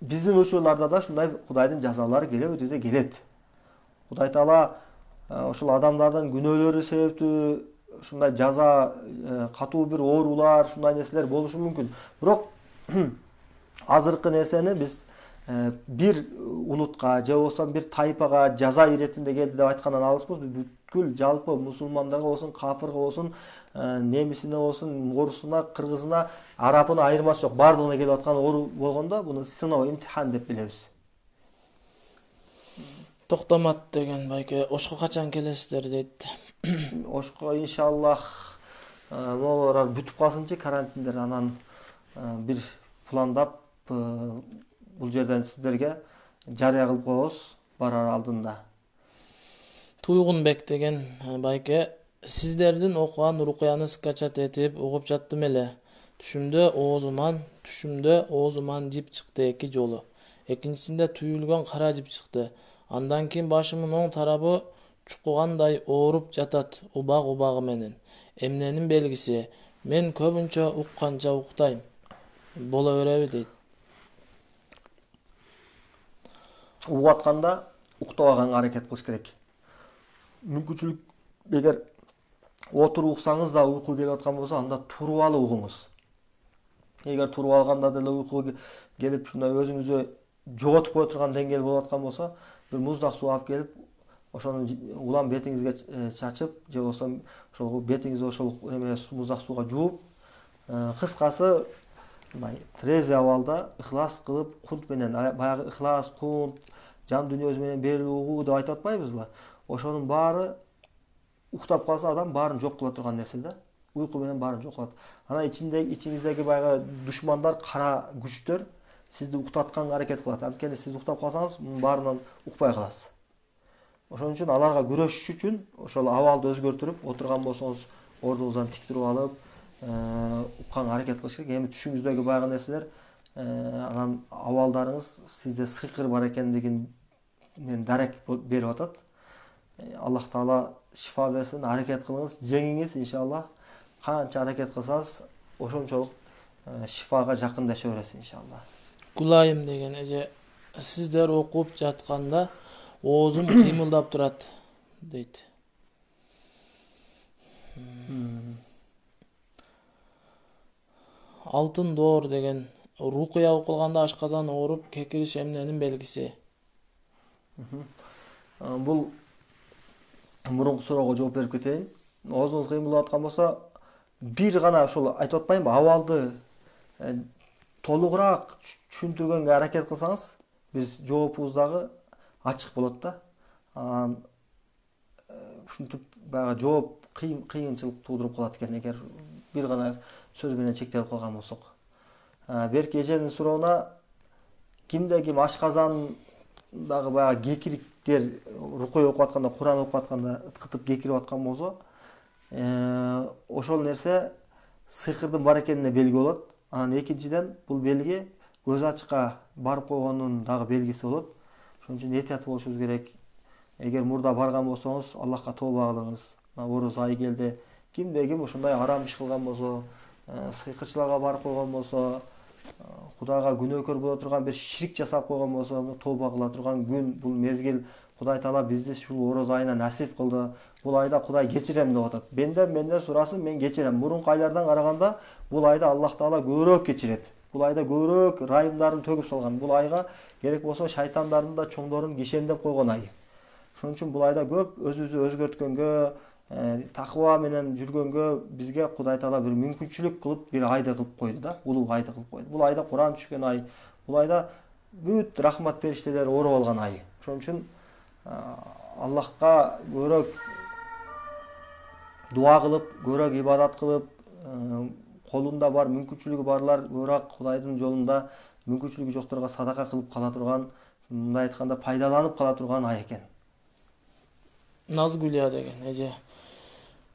биздин учурларда да ушундай Кудайдын жазалары келеби десе келет. Кудай Таала ошол адамдардын күнөөлөрү себептүү ушундай жаза, катуу бир оорулар, ушундай нерселер болушу мүмкүн. Бирок азыркы нерсени биз бир улутка же болбосо бир тайпага жаза иретинде келди деп айткандан алыспыз. Бүткүл жалпы мусулмандарга болсун, кафырга болсун, немисине болсун, орусуна, кыргызына, арабына айырмасы жок. Бардыгына келип аткан оору болгондо буну сыноо, имтихан деп билебиз. Токтомат деген байке, Ошко качан келесиздер дейт. Ошко иншаллах могулар бүтүп калсынчы карантиндер, анан бир пландап бул жерден сиздерге жарыя кылып коебуз барар алдында. Туйгунбек деген байке, сиздердин окуган рукуяны скачат этип угуп жаттым эле. Түшүмдө оозуман жип чыкты 2 жолу. Экинчисинде түйүлгөн кара жип чыкты. Андан кийин башымдын оң тарабы чукугандай ооруп жатат убагы менен. Эмненин белгиси? Мен көбүнчө укканча уктайм. Боло береби дейт. Угуп атканда уктабаганга аракет кылыш керек. Мүмкүнчүлүк эгер отуруп уксаңыз да уйку келип аткан болсо, анда туруп алып угуңуз. Эгер туруп алганда деле уйку келип ушундай өзүңүздү жоготуп кое турган деңгээл болуп аткан болсо, бир муздак суу алып келип, ошону улам бетиңизге чачып, же болбосо ошол бетиңизди ошол муздак сууга жууп, кыскасы мындай трезвый абалда ыхлас кылып, кунт менен, баягы ыхлас, кунт, жан дүйнөсү менен берилип угуу деп айтып атпайбызбы? Ошонун баары уктап калса адам баарын жок кыла турган нерсе да. Уйку менен баарын жок кылат. Анан ичиңиздеги баягы душмандар, кара күчтөр сизди уктатканга аракет кылат. Анткени сиз уктап калсаңыз, мунун баарынан укпай каласыз. Ошон үчүн аларга күрөшүш үчүн ошол абалды өзгөртүрүп, отурган болсоңуз ордуңуздан тик туруп алып, укканга аракет кылыш керек. Эми түшүңүздөгү баягы нерселер, анан абалдарыңыз сизде сыйкыр бар экендигинен дарек берип атат. Аллах Таала шифа берсин, аракет кылыңыз, жеңиңиз иншалла. Канча аракет кылсаңыз, ошончолук шифага жакындаша бересиз иншалла. Гулайым деген эже, сиздер окуп жатканда оозум кыймылдап турат дейт. Алтын доор деген рукуя окулганда ашказан ооруп кекириш эмненин белгиси? Бул мурунку суроого жооп берип кетейин. Оозуңуз кыйын болуп аткан болсо, бир гана ушул айтып атпаймынбы, абалды толугураак түшүндүргөнгө аракет кылсаңыз, биз жоопубуз дагы ачык болот да. Ушинтип баягы жооп кыйынчылык туудуруп калат экен, эгер бир гана сөз менен чектелип калган болсок. Берки эженин суроона, кимде ким ашказандагы баягы кекириктер рукуя окуп атканда, Куран окуп атканда ыткытып кекирип аткан болсо, ошол нерсе сыйкырдын бар экенине белги болот. Анан экинчиден бул белги көз ачыкка барып койгондун дагы белгиси болот. Ошон үчүн этият болушубуз керек. Эгер мурда барган болсоңуз, Аллахка тооба кылыңыз. Ороз айы келди. Кимде ким ушундай арам иш кылган болсо, сыйкырчыларга барып койгон болсо, Кудайга күнөөкөр боло турган бир ширик жасап койгон болсо, тооба кыла турган күн, бул мезгил Кудай Таала бизди ушул ороз айына насип кылды. Бул айда Кудай кечирем деп атат. Менден сурасын, мен кечирем. Мурунку айлардан караганда бул айда Аллах Таала көбүрөөк кечирет. Бул айда көбүрөөк райымдарын төгүп салган. Бул айга керек болсо шайтандардын да чоңдорун кишендеп койгон ай. Ошон үчүн бул айда көп өзүбүздү өзгөрткөнгө, такыба менен жүргөнгө бизге Кудай Таала бир мүмкүнчүлүк кылып, бир айды кылып койду да, улуу айды кылып койду. Бул айда Куран түшкөн ай, бул айда бүт рахмат периштелери ороп алган ай. Ошон үчүн Аллахка көбүрөөк дуа кылып, көбүрөөк ибадат кылып, колунда бар мүмкүнчүлүгү барлар көбүрөөк Кудайдын жолунда мүмкүнчүлүгү жокторго садака кылып кала турган, мындай айтканда пайдаланып кала турган ай экен. Назгүлия деген эже.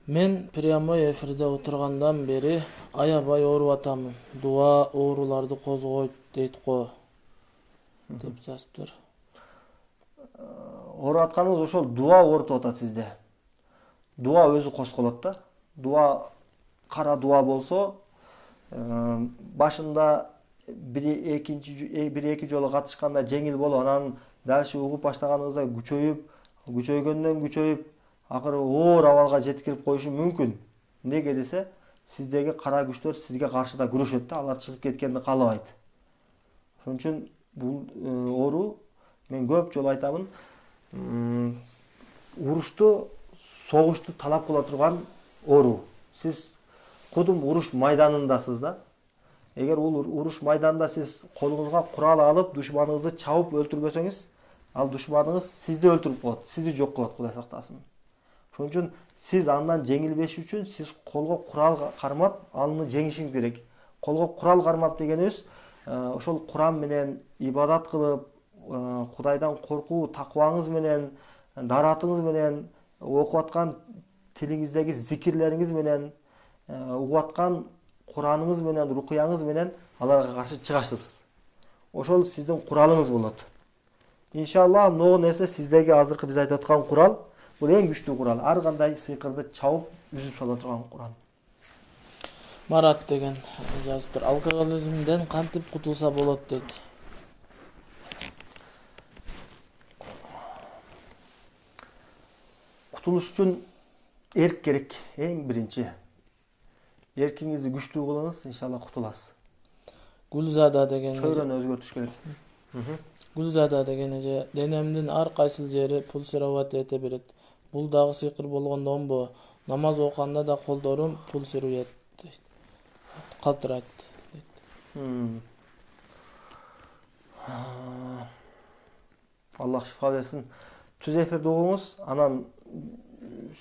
Мен прямой эфирде отургандан бери аябай ооруп атамын. Дуа ооруларды козгойт дейт го, деп жазыптыр. Ооруп атканыңыз ошол дуа оорутуп атат сизде. Дуа өзү косколот да. Дуа кара дуа болсо, башында бир эки жолу катышканда жеңил болуп, анан дальше угуп баштаганыңызда күчөйгөндөн күчөйүп, акыры оор абалга жеткирип коюшу мүмкүн. Неге десе, сиздеги кара күчтөр сизге каршыда күрөшөт да, алар чыгып кеткенди каалабайт. Ошон үчүн бул оору, мен көп жолу айтамын, урушту, согушту талап кыла турган оору. Сиз кудум уруш майданындасыз да. Эгер уруш майданында сиз колуңузга курал алып, душманыңызды чабып өлтүрбөсөңүз, ал душманыңыз сизди өлтүрүп коет, сизди жок кылат, Кудай сактасын. Ошон үчүн сиз андан жеңилбеш үчүн сиз колго курал кармап, аны жеңишиңиз керек. Колго курал кармап дегенибиз, ошол Куран менен ибадат кылып, Кудайдан коркуу, такыбаңыз менен, даратыңыз менен, окуп аткан тилиңиздеги зикирлериңиз менен, угуп аткан Кураныңыз менен, рукуяңыз менен аларга каршы чыгасыз. Ошол сиздин куралыңыз болот. Иншалла, могу нерсе сиздеги азыркы биз айтып аткан курал, бул эң күчтүү курал. Ар кандай сыйкырды чабып, үзүп сала турган Куран. Марат деген жазыптыр. Алкоголизмден кантип кутулса болот дейт. Кутулуш үчүн эрк керек, эң биринчи. Эркиңизди күчтүү кылыңыз, иншалла кутуласыз. Гүлзада деген чөйрөнү өзгөртүш керек. Гүлзада деген эже, денемдин ар кайсыл жери пульсировать эте берет. Бул дагы сыйкыр болгондонбу? Намаз окуганда да колдорум пульсирует дейт. Калтырайт дейт. Аллах шифа берсин. Түз эфирди угуңуз, анан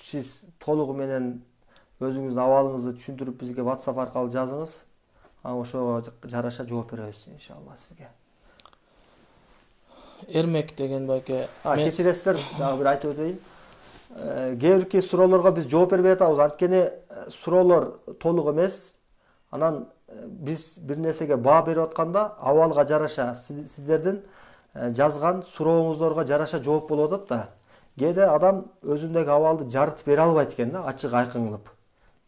сиз толугу менен өзүңүздүн абалыңызды түшүндүрүп бизге WhatsApp аркылуу жазыңыз. Ошого жараша жооп беребиз иншалла сизге. Эрмек деген байке. Кечиресиздер, дагы бир айтып өтөйүн. Кээ бирки суроолорго биз жооп бербей атабыз. Анткени суроолор толук эмес. Анан биз бир нерсеге баа берип атканда абалга жараша, сиздердин жазган сурооңуздорго жараша жооп болуп атат да. Кээде адам өзүндөгү абалды жарытып бере албайт экен да, ачык айкын кылып.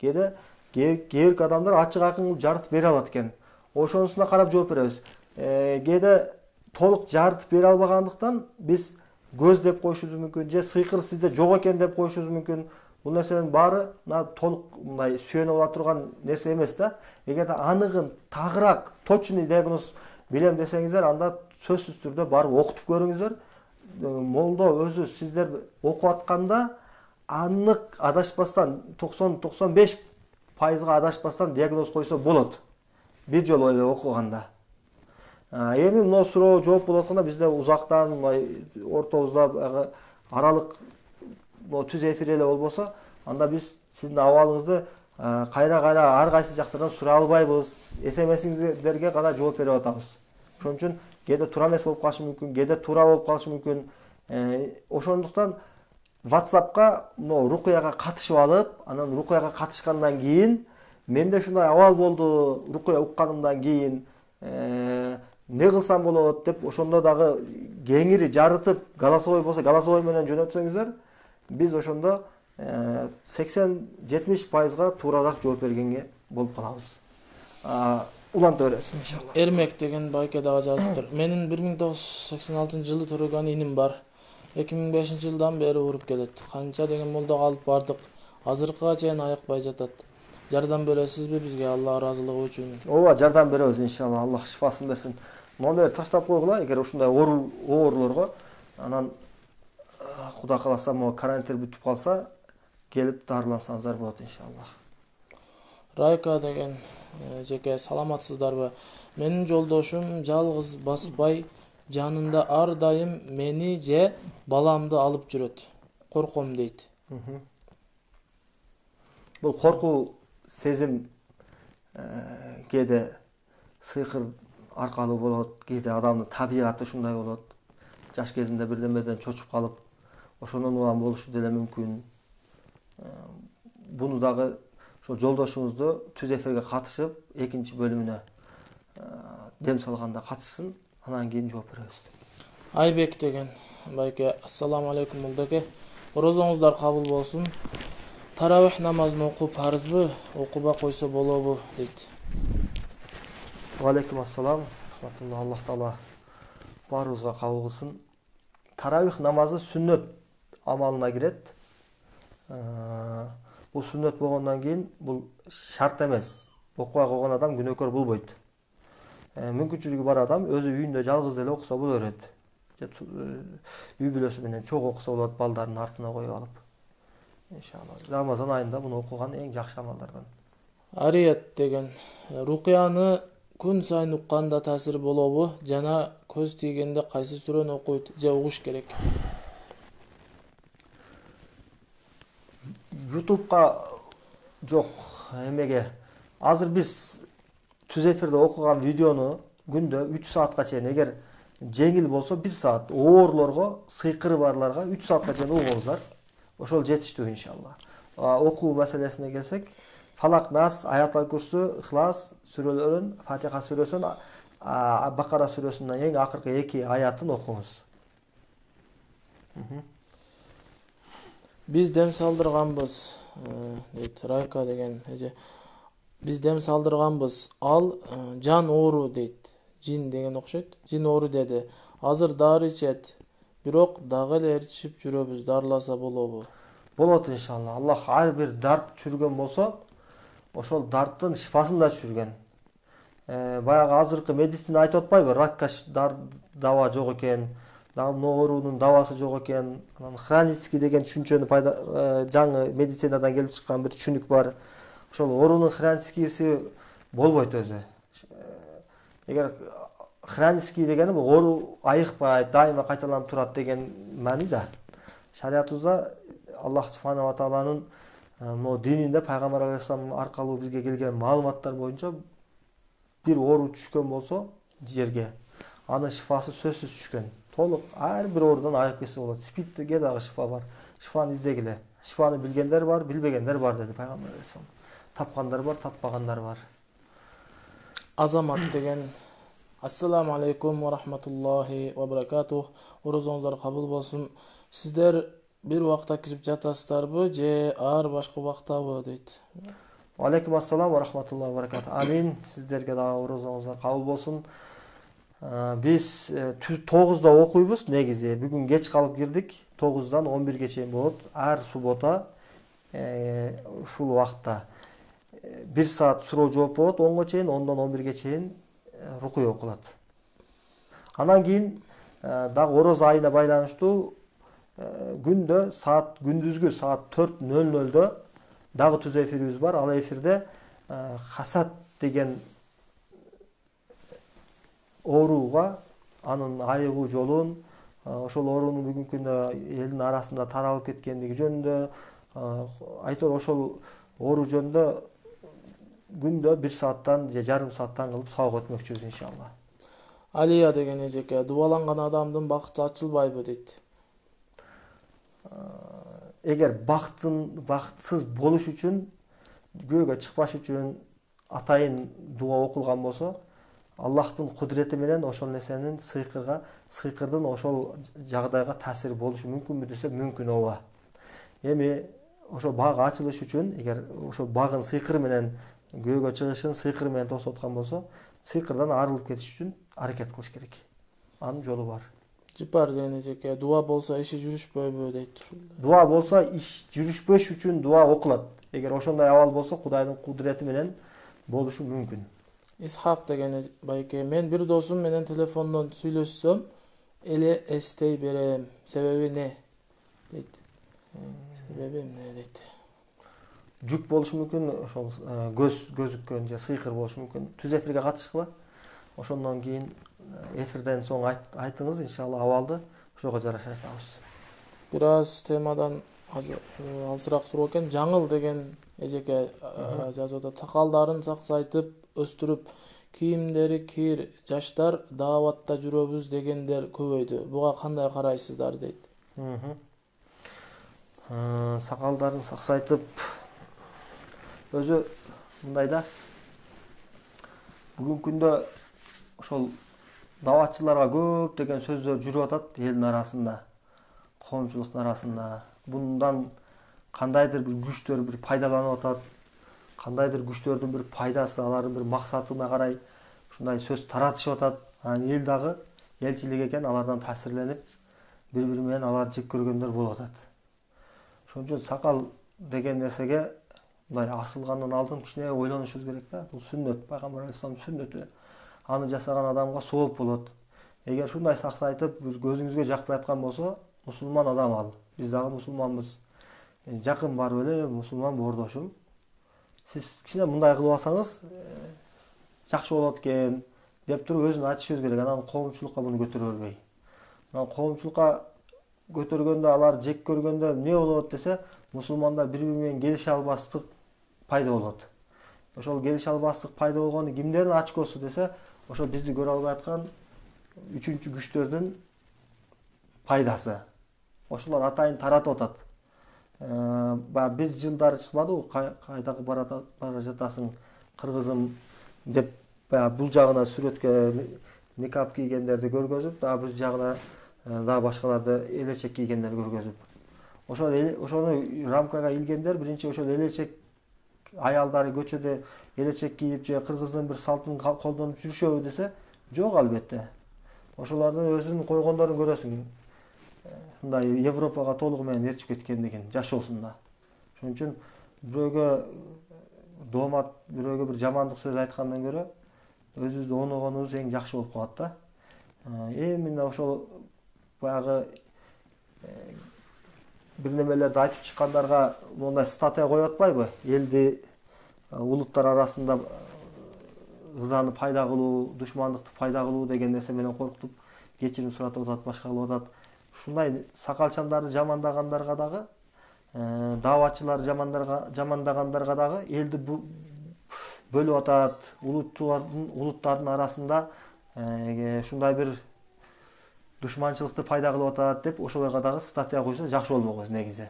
Кээде кээ бирки адамдар ачык айкын кылып жарытып бере алат экен. Ошонусуна карап жооп беребиз. Кээде толук жарытып бере албагандыктан биз көз деп коюшубуз мүмкүн, же сыйкыр сизде жок экен деп коюшубуз мүмкүн. Бул нерсенин баары толук мындай сүйөнүп ала турган нерсе эмес да. Эгерде аныгын тагыраак точный диагноз билем десеңиздер, анда сөзсүз түрдө барып окутуп көрүңүздөр. Молдо өзү сиздер окуп атканда анық адашпастан 90-95% адашпастан диагноз койсо болот. Бир жолу эле окуганда. Эми мына суроо жооп болуп атканда бизде узактан ортобузда аралык түз эфир эле болбосо, анда биз сиздин абалыңызды кайра ар кайсы жактардан сурай албайбыз. СМСиңиздерге гана жооп берип атабыз. Ошон үчүн кээде туура эмес болуп калышы мүмкүн, кээде туура болуп калышы мүмкүн. Ошондуктан WhatsApp'ка рукуяга катышып алып, анан рукуяга катышкандан кийин менде ушундай абал болду, рукуя укканымдан кийин не кылсам болот деп ошондо дагы кеңири жарытып, голосовой болсо голосовой менен жөнөтсөңүздөр, биз ошондо 80-70%га туурараак жооп бергенге болуп калабыз. Уланта бересиз иншалла. Эрмек деген байке дагы жазыптыр. Менин 1986-жылы төрөгөн иним бар. 2005-жылдан бери уруп келет. Канча деген молдого алып бардык. Азыркыга чейин аякпай жатат. Жардам бересизби бизге, Алла ыраазылыгы үчүн? Ооба, жардам беребиз иншалла. Аллах шифасын берсин. Номер таштап койгула, эгер ушундай оорлорго, анан Кудай кааласа, карантин бүтүп калса, келип дарылансаңыздар болот иншалла. Райка деген жеке саламатсыздарбы? Менин жолдошум жалгыз баспай, жанында ар дайым мени же баламды алып жүрөт. Корком дейт. Бул коркуу сезим кээде сыйкыр аркалуу болот, кээде адамдын табигаты ушундай болот. Жаш кезинде бирдемеден чочуп калып, ошондон улам болушу деле мүмкүн. Буну дагы ошол жолдошуңузду түз эфирге катышып, экинчи бөлүмүнө дем салганда катышсын, анан кийин жооп беребиз. Айбек деген байке, ассаламу алейкум молдоке. Орозоңуздар кабыл болсун. Таравих намазын окуу парызбы, окубай койсо болобу дейт. Ва алейкум ассалам. Рахматуллах, Аллах таала баарыбызга кабыл кылсын. Таравих намазы сүннөт амалына кирет. Бул сүннөт болгондон кийин бул шарт эмес. Окубай койгон адам күнөөкөр болбойт. Мүмкүнчүлүгү бар адам өзү үйүндө жалгыз эле окуса боло берет. Үй бүлөсү менен чогуу окуса болот, балдарын артына коюп алып. Иншалла. Рамазан айында буну окуган эң жакшы амалдардан. Арият деген рукуяны күн сайын укканда таасир болобу? Жана көз тийгенде кайсы сүрөнү окуйт же угуш керек? YouTube'га жок, эмеге. Азыр биз түз эфирде окуган видеону күндө 3 саатка чейин, эгер жеңил болсо 1 саат, оорлорго, сыйкыры барларга 3 саатка чейин угуңуздар. Ошол жетиштүү иншалла. Окуу маселесине келсек, Фалак, Нас, Аятал Курсу, Ихлас сүрөлөрүн, Фатиха сүрөсүн, Бакара сүрөсүнүн эң акыркы 2 аятын окуңуз. Биз дем салдырганбыз, дейт Райка деген эже. Биз дем салдырганбыз, ал жан оору дейт. Жин деген окшойт. Жин оору деди. Азыр дары ичет. Бирок дагы эле ээрчишип жүрөбүз, дарыласа болобу? Болот иншалла. Аллах ар бир дарт чүргөн болсо, ошол дарттын шифасын да чүргөн. Баягы азыркы медицина айтып атпайбы, ракка дава жок экен, дагы оорунун давасы жок экен. Хроницкий деген түшүнчөнү жаңы медицинадан келип чыккан бир түшүнүк бар. Ошол оорунун хроницкийси болбойт өзү. Эгер хроницкий дегени бул оору айыкпайт, дайыма кайталанып турат деген маани да. Шариятыбызда Аллах субханаху ва тааланын дининде пайгамбар алейхиссалам аркылуу бизге келген маалыматтар боюнча бир оору түшкөн болсо жерге, анын шифасы сөзсүз түшкөн. Толук ар бир оорудан айыгып кетсе болот. СПИДге дагы шифа бар. Шифаны издегиле. Шифаны билгендер бар, билбегендер бар деди пайгамбар алейхиссалам. Тапкандар бар, таппагандар бар. Азамат деген ассаламу алейкум ва рахматуллахи ва баракатух. Орозоңуздар кабыл болсун. Сиздер бир убакта кирип жатасыздарбы же ар башка убактабы дейт. Ва алейкум ассалам ва рахматуллахи ва баракатух. Амин. Сиздерге дагы орозоңуздар кабыл болсун. Биз 9-да окуйбуз негизи. Бүгүн кеч калып кирдик. 9-дан 11-ге чейин болот. Ар суббота ушул убакта 1 саат суроо жооп болот 10го чейин, 10дон 11ге чейин рукуя окулат. Анан кийин дагы ороз айына байланыштуу күндө күндүзгү саат 4:00 дагы түз эфирибиз бар. Ал эфирде хасад деген ооруга, анын айыгуу жолун, ошол оорунун бүгүнкү күндө элдин арасында таралып кеткендиги жөнүндө, айтор ошол оору жөнүндө күндө 1 сааттан же жарым сааттан кылып сабак өтмөкчүбүз иншалла. Алия деген эжеке, дубаланган адамдын бакыты ачылбайбы дейт. Эгер бакытсыз болуш үчүн, көөгө чыкпаш үчүн атайын дуа окулган болсо, Аллахтын кудурети менен ошол нерсенин сыйкырдын ошол жагдайга таасири болушу мүмкүнбү десе, мүмкүн ооба. Эми ошо баг ачылыш үчүн, эгер ошо багын сыйкыр менен көөгө чыгышын сыйкыр менен тосуп болсо, сыйкырдан арылып кетиш үчүн аракет кылыш керек. Анын жолу бар. Жыпар деген эжеке, дуа болсо иши жүрүшпөйбү дейт. Дуа болсо иш жүрүшпөш үчүн дуа окулат. Эгер ошондой абал болсо, Кудайдын кудурети менен болушу мүмкүн. Исхак деген байке, мен бир досум менен телефондон сүйлөшсөм, эле эстей берем. Себеби не? Дейт. Себеби эмне дейт? Жүк болушу мүмкүн, ошол көзүккөн же сыйкыр болушу мүмкүн. Түз эфирге катышкыла. Ошондон кийин эфирден соң айтыңыз, иншалла абалды ошого жараша айтабыз. Бир аз темадан алсыраак суроо экен. Жаңыл деген эжеке жазып атат. Сакалдарын саксайтып, өстүрүп, кийимдери кир жаштар дааватта жүрөбүз дегендер көбөйдү. Буга кандай карайсыздар дейт. Сакалдарын саксайтып, өзү мындай да, бүгүнкү күндө ошол дааватчыларга көп деген сөздөр жүрүп атат элдин арасында, коомчулуктун арасында. Bundan кандайдыр бир күчтөр бир пайдаланып атат, кандайдыр күчтөрдүн бир пайдасы, алардын бир максатына карай ушундай сөз таратышып атат. Анан эл дагы элчилик экен, алардан таасирленип, бири-бири менен алар жек көргөндөр болуп атат. Ошон үчүн сакал деген нерсеге мындай асылгандан алдын кичине ойлонушубуз керек да. Бул сүннөт, пайгамбар алейхисалам сүннөтү. Аны жасаган адамга сооп болот. Эгер ушундай саксайтып, бир көзүңүзгө жакпай аткан болсо, мусулман адам ал. Биз дагы мусулманбыз. Жакын барып эле мусулман боордошум. Сиз кичине мындай кылып алсаңыз, жакшы болот экен деп туруп өзүн айтышыбыз керек. Анан коомчулукка муну көтөрө бербей. Анан коомчулукка көтөргөндө, алар жек көргөндө эмне болот десе, мусулмандар бири-бири менен келише албастык пайда болот. Ошол келише албастык пайда болгону кимдердин ачкосу десе, ошо бизди көрө албай аткан үчүнчү күчтөрдүн пайдасы. Ошолор атайын таратып атат. Бир жылдары чыкмадыбы, кайдагы бара жатасың кыргызым деп, бул жагына сүрөткө никап кийгендерди көргөзүп, бир жагына дагы башкаларды элечек кийгендерди көргөзүп. Ошону рамкага илгендер биринчи ошол элечек аялдары көчөдө элечек кийип же кыргыздын бир салтын колдонуп жүрүшөбү десе, жок албетте. Ошолордун өзүнүн койгондорун көрөсүң. Мындай Европага толугу менен ээрчип кеткендигин жашоосунда. Ошон үчүн бирөөгө доомат, бирөөгө бир жамандык сөз айткандан көрө өзүбүздү ооногонубуз эң жакшы болуп калат да. Эмне ошол баягы бир немелерди айтып чыккандарга мондай статья коюп атпайбы? Элди улуттар арасында ызаны пайда кылуу, душмандыкты пайда кылуу деген нерсе менен коркутуп, кечирим суратып атат, башка кылып атат. Ушундай сакалчандарды жамандагандарга дагы, дааватчыларды жамандагандарга дагы элди бөлүп атат. Улуттардын арасында ушундай бир душманчылыкты пайда кылып атат деп, ошолорго дагы статья койсо жакшы болмок негизи.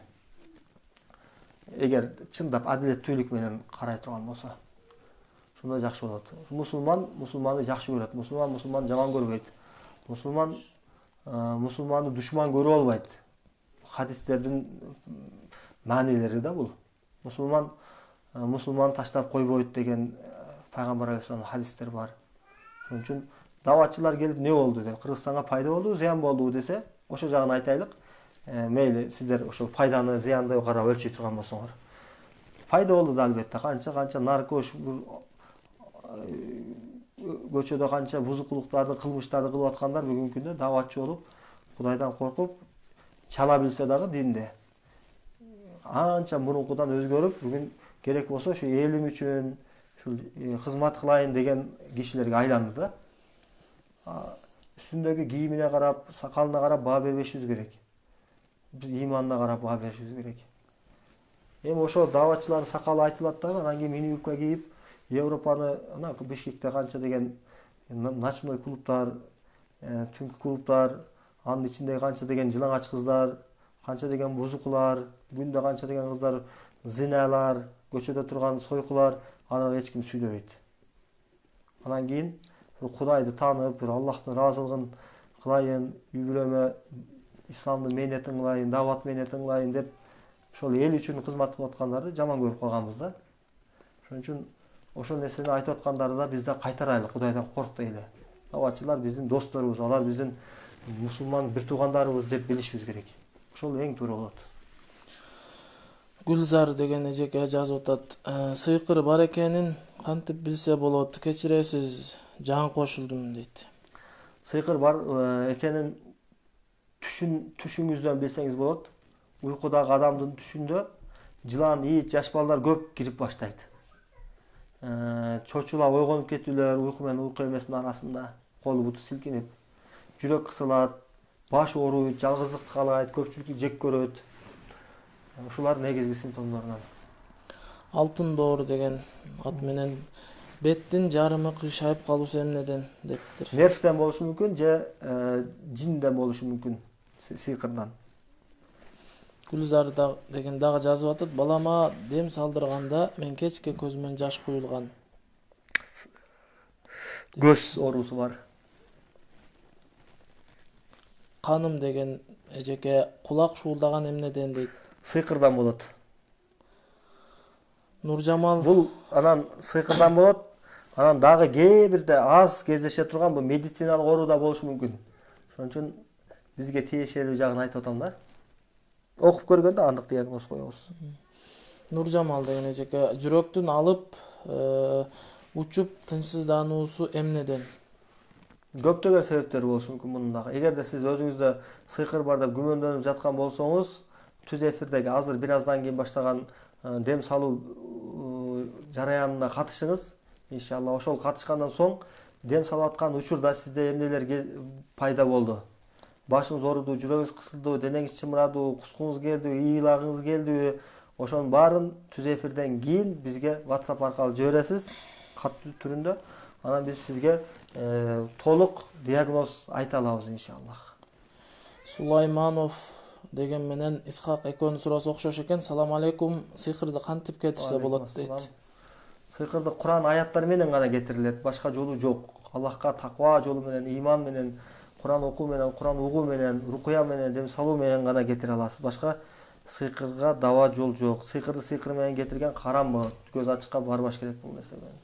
Эгер чындап адилеттүүлүк менен карай турган болсо, ошондой жакшы болот. Мусулман мусулманды жакшы көрөт, мусулман жаман көрбөйт. Мусулманды душман көрүп албайт. Хадистердин маанилери да бул. Мусулман таштап койбойт деген пайгамбар алейхисалам хадистер бар. Ошон үчүн дааватчылар келип не болду деп, Кыргызстанга пайда болду, зыян болду десе, ошол жагын айтайлык. Мейли сиздер ошол пайданы, зыянды карап өлчөй турган болсоңор. Пайда болду да албетте. Канча наркош көчөдө канча бузукулуктарды, кылмыштарды кылып аткандар бүгүнкү күндө даватчы болуп, Кудайдан коркуп, чала билсе дагы динде. Анча мурункудан өзгөрүп, бүгүн керек болсо ушу элим үчүн, ушул кызмат кылайын деген кишилерге айланды да. Үстүндөгү кийимине карап, сакалына карап баа бербешибиз керек. Биз иманына карап баа беришибиз керек. Эми ошо даватчылардын сакалы айтылат дагы, анан кийин мини юбка кийип, Европаны, ана Бишкекте канча деген ночной клубтар, түнкү клубтар, анын ичинде канча деген жылаңач кыздар, канча деген бузукулар, күндө канча деген кыздар зиналар, көчөдө турган сойкулар, аны эч ким сүйлөбөйт. Анан кийин Кудайды таанып, бир Аллахтын ыраазылыгын кылайын, үй бүлөмө исламдын мээнетин кылайын, дават мээнетин кылайын деп ошол эл үчүн кызмат кылып аткандарды жаман көрүп калганбыз да. Ошон үчүн ошол нерсени айтып аткандарды да биз да кайтарайлы, Кудайдан корктойлу. Даватчылар биздин досторубуз, алар биздин мусулман бир туугандарыбыз деп билишибиз керек. Ошол эң туура болот. Гүлзар деген эжеке жазып атат. Сыйкыр бар экенин кантип билсе болот? Кечиресиз, жан кошулдум дейт. Сыйкыр бар экенин түшүңүздөн билсеңиз болот. Уйкудагы адамдын түшүндө жылан, ит, жаш балдар көп кирип баштайт. Чочулап ойгонуп кетүүлөр, уйку менен уйку эмесинин арасында колу буту силкинип, жүрөк кысылат, баш ооруйт, жалгыздыкты каалайт, көпчүлүктү жек көрөт. Ушулар негизги симптомдорунан. Алтын доор деген ат менен беттин жарымы кыйшайып калуусу эмнеден дептир. Нервден болушу мүмкүн же жинден болушу мүмкүн, сыйкырдан. Гүлзар деген дагы жазып атат. Балама дем салдырганда мен кечке көзүмөн жаш куюлган. Көз оорусу бар. Каным деген эжеке кулак шуулдаган эмнеден дейт. Сыйкырдан болот. Нуржамал Бул анан сыйкырдан болот. Анан дагы кээ бирде аз кездеше турган бул медициналык оору да болушу мүмкүн. Ошон үчүн бизге тиешелүү жагын айтып атам да. Окуп көргөндө андык диагноз коебуз. Нуржамал деген эжеке жүрөктүн алып учуп тынчсыздануусу эмнеден? Көптөгөн себептери болушу мүмкүн мунун дагы. Эгерде сиз өзүңүздө сыйкыр бар деп күмөндөнүп жаткан болсоңуз, түз эфирдеги азыр бир аздан кийин баштаган дем салуу жараянына катышыңыз. Иншалла ошол катышкандан соң дем салып аткан учурда сизде эмнелер пайда болду? Башыңыз ооруду, жүрөгүңүз кысылды, денеңиз чымырады, кускуңуз келди, ийлагыңыз келди. Ошонун баарын түз эфирден кийин бизге WhatsApp аркылуу жибересиз, кат түрүндө. Анан биз сизге толук диагноз айта алабыз иншаллах. Сулайманов деген менен Исхак экөөнүн суроосу окшош экен. Салам алейкум. Сыйкырды кантип кетирсе болот дейт. Сыйкырды Куран аяттары менен гана кетирилет, башка жолу жок. Аллахка таква жолу менен, иман менен, Куран окуу менен, Куран угуу менен, рукуя менен, дем салуу менен гана кетире аласыз. Башка сыйкырга дава жол жок. Сыйкырды сыйкыр менен кетирген харам болот. Көз ачыкка барбаш керек бул нерсе менен.